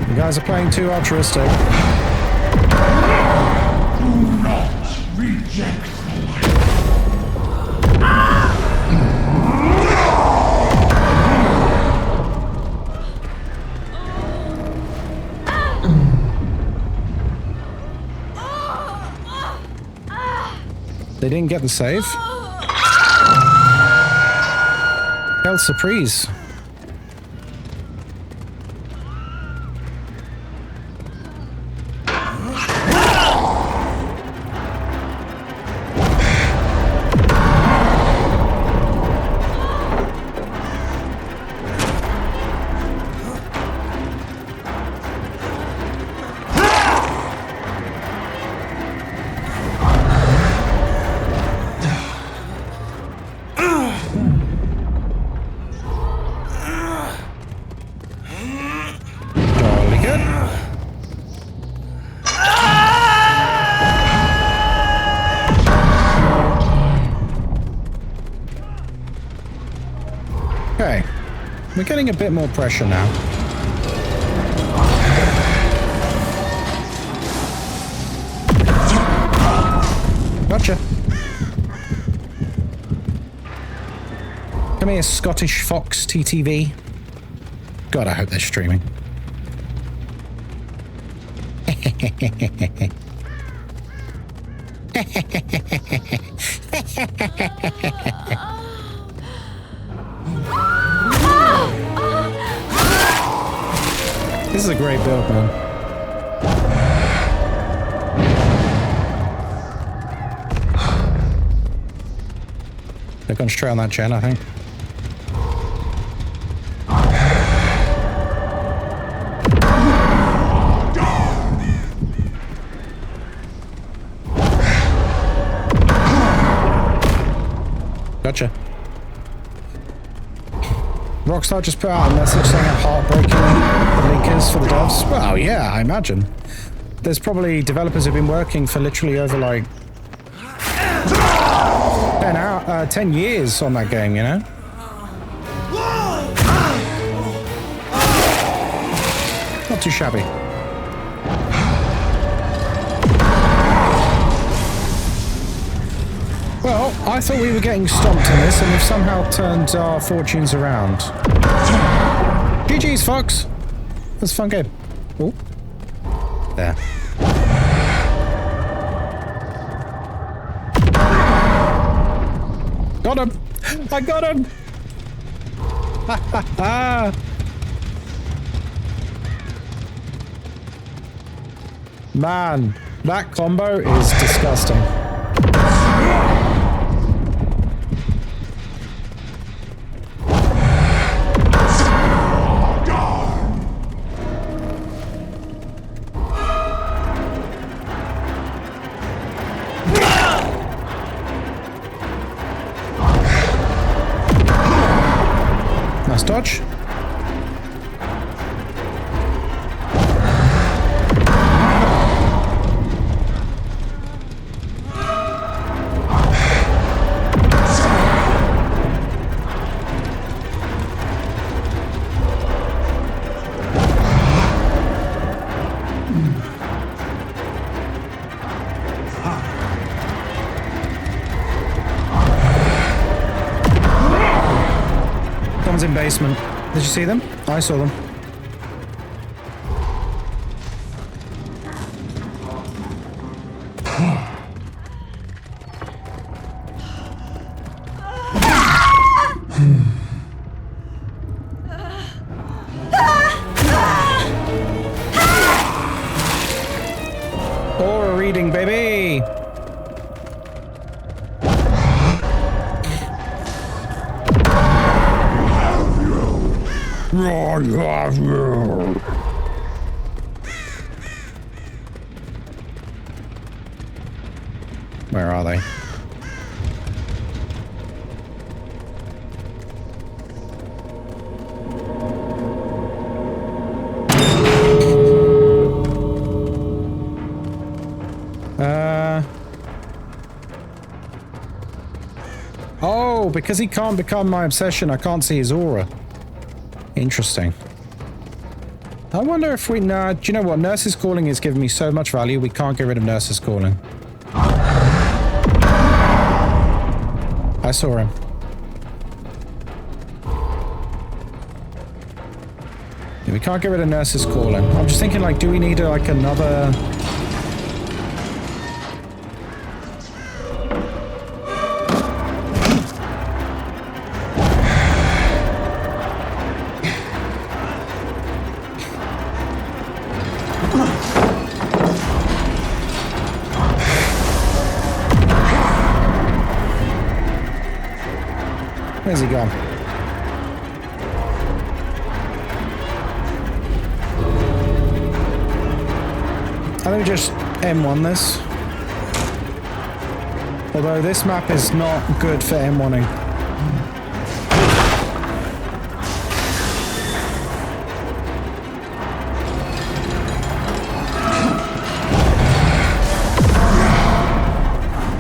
You guys are playing too altruistic. Do not reject the light. They didn't get the save? Quelle surprise. Okay, we're getting a bit more pressure now. Gotcha. Come here, Scottish Fox TTV. God, I hope they're streaming. This is a great build, man. They're going straight on that gen, I think. Gotcha. Rockstar just put out a message saying how heartbreaking the leak is for the devs. Well, yeah, I imagine. There's probably developers who've been working for literally over like 10 years on that game, you know? Not too shabby. Well, I thought we were getting stomped in this, and we've somehow turned our fortunes around. GG's, Fox! That's a fun game. Oh. There. Got him! I got him! Ha ha ha! Man, that combo is disgusting. Nice dodge. Someone's in basement. Did you see them? I saw them. Aura reading, baby! Where are they? Oh, because he can't become my obsession, I can't see his aura. Interesting. I wonder if we... Nah, do you know what? Nurse's Calling is giving me so much value, we can't get rid of Nurse's Calling. I saw him. Yeah, we can't get rid of Nurse's Calling. I'm just thinking, like, do we need, like, another... Where's he gone? I think we just M1 this. Although this map is not good for M1ing.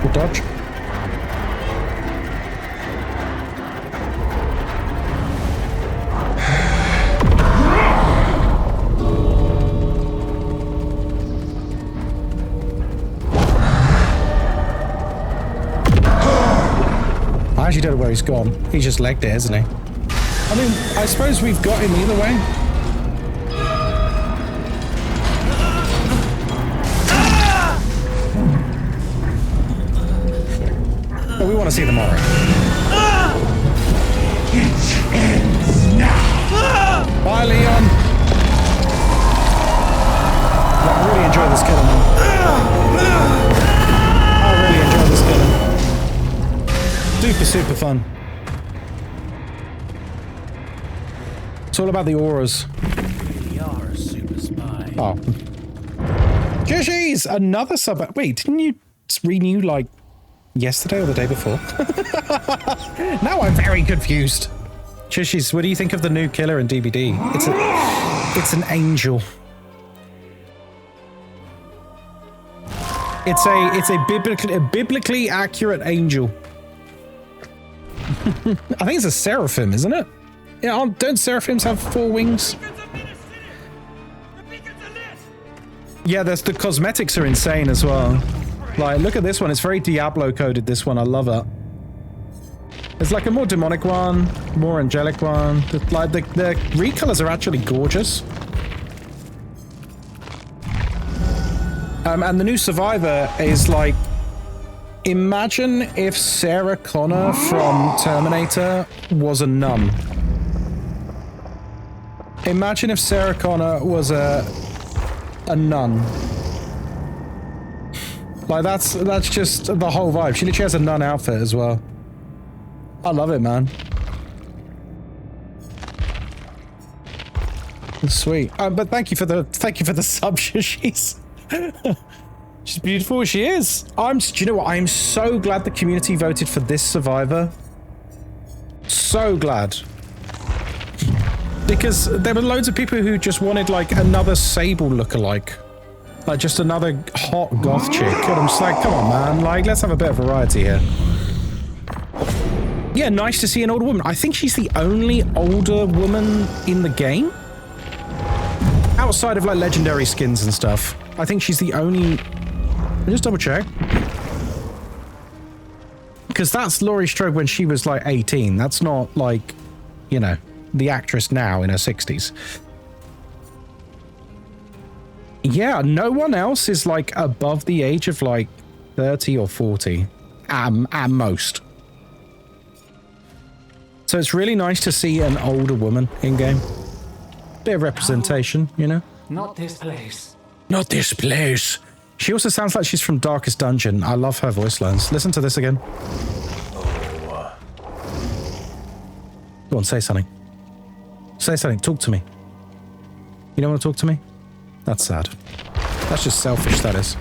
Good dodge. I actually don't know where he's gone. He's just legged it, isn't he? I mean, I suppose we've got him either way. But we want to see them all right. It ends now. Bye, Leon. I really enjoy this killing, man. I really enjoy this killing. Super fun. It's all about the auras. We are a super spy. Oh. Joshies! Another sub. Wait, didn't you renew like yesterday or the day before? Now I'm very confused. Joshies, what do you think of the new killer in DBD? It's an angel. It's a biblically accurate angel. I think it's a seraphim, isn't it? Yeah, don't seraphims have 4 wings? Yeah, the cosmetics are insane as well. Like, look at this one. It's very Diablo coded, this one. I love it. It's like a more demonic one, more angelic one. Like, the recolors are actually gorgeous. And the new Survivor is like, imagine if Sarah Connor from Terminator was a nun. Imagine if Sarah Connor was a nun. Like, that's just the whole vibe. She literally has a nun outfit as well. I love it, man. It's sweet. But thank you for the sub, She's beautiful as she is. Do you know what? I am so glad the community voted for this Survivor. So glad. Because there were loads of people who just wanted like another Sable lookalike. Like just another hot goth chick. And I'm just like, come on, man. Like, let's have a bit of variety here. Yeah, nice to see an older woman. I think she's the only older woman in the game. Outside of like legendary skins and stuff. I think she's the only... Just double check. Because that's Laurie Strode when she was like 18. That's not like, you know, the actress now in her 60s. Yeah, no one else is like above the age of like 30 or 40 at most. So it's really nice to see an older woman in game. Bit of representation, you know? Not this place. Not this place. She also sounds like she's from Darkest Dungeon. I love her voice lines. Listen to this again. Go on, say something. Say something. Talk to me. You don't want to talk to me? That's sad. That's just selfish, that is.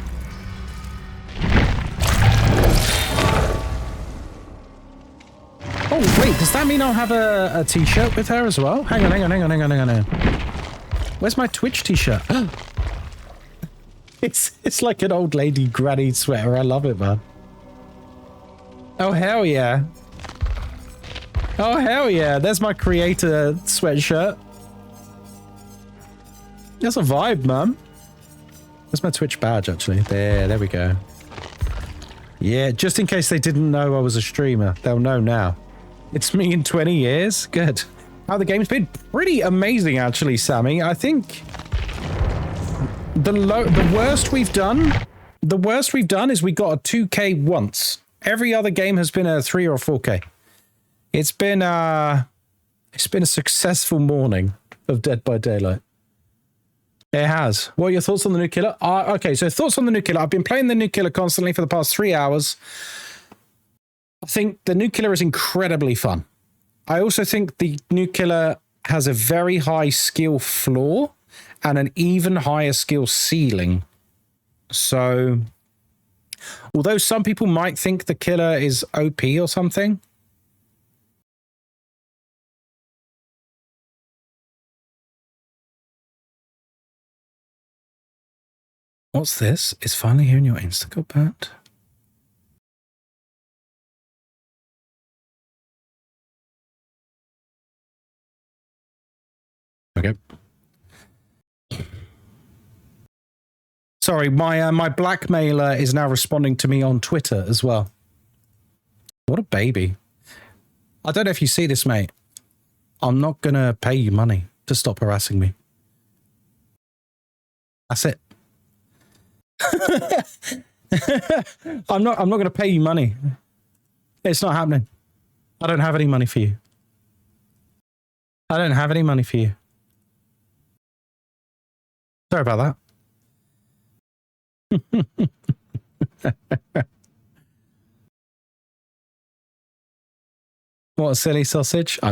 Oh, wait. Does that mean I'll have a t-shirt with her as well? Hang on. Where's my Twitch t-shirt? It's like an old lady granny sweater. I love it, man. Oh, hell yeah. Oh, hell yeah. There's my creator sweatshirt. That's a vibe, man. That's my Twitch badge, actually. There we go. Yeah, just in case they didn't know I was a streamer. They'll know now. It's me in 20 years. Good. How the game's been pretty amazing, actually, Sammy. I think... The worst we've done is we got a 2K once. Every other game has been a 3 or 4K. It's been a successful morning of Dead by Daylight. It has. What are your thoughts on the new killer? Okay, so thoughts on the new killer. I've been playing the new killer constantly for the past 3 hours. I think the new killer is incredibly fun. I also think the new killer has a very high skill floor and an even higher skill ceiling. So, although some people might think the killer is OP or something, what's this? Is finally hearing your Instagram bat? Okay. Sorry, my blackmailer is now responding to me on Twitter as well. What a baby. I don't know if you see this, mate. I'm not going to pay you money to stop harassing me. That's it. I'm not going to pay you money. It's not happening. I don't have any money for you. I don't have any money for you. Sorry about that. What a silly sausage. I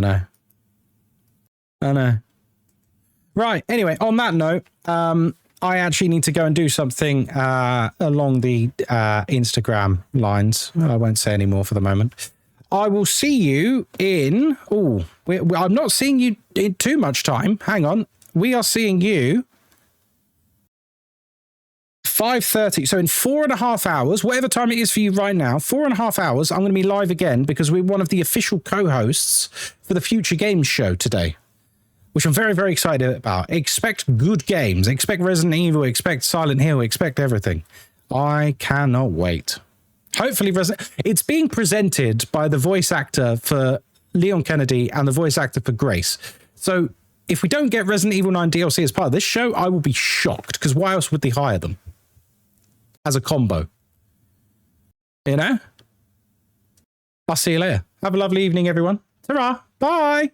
know. Right. Anyway, on that note, I actually need to go and do something along the Instagram lines. I won't say any more for the moment. I will see you in... I'm not seeing you in too much time. Hang on. We are seeing you 5:30. So in 4.5 hours, whatever time it is for you right now, 4.5 hours, I'm going to be live again because we're one of the official co-hosts for the Future Games show today, which I'm very, very excited about. Expect good games. Expect Resident Evil. Expect Silent Hill. Expect everything. I cannot wait. Hopefully, it's being presented by the voice actor for Leon Kennedy and the voice actor for Grace. So if we don't get Resident Evil 9 DLC as part of this show, I will be shocked, because why else would they hire them as a combo? You know? I'll see you later. Have a lovely evening, everyone. Ta-ra. Bye.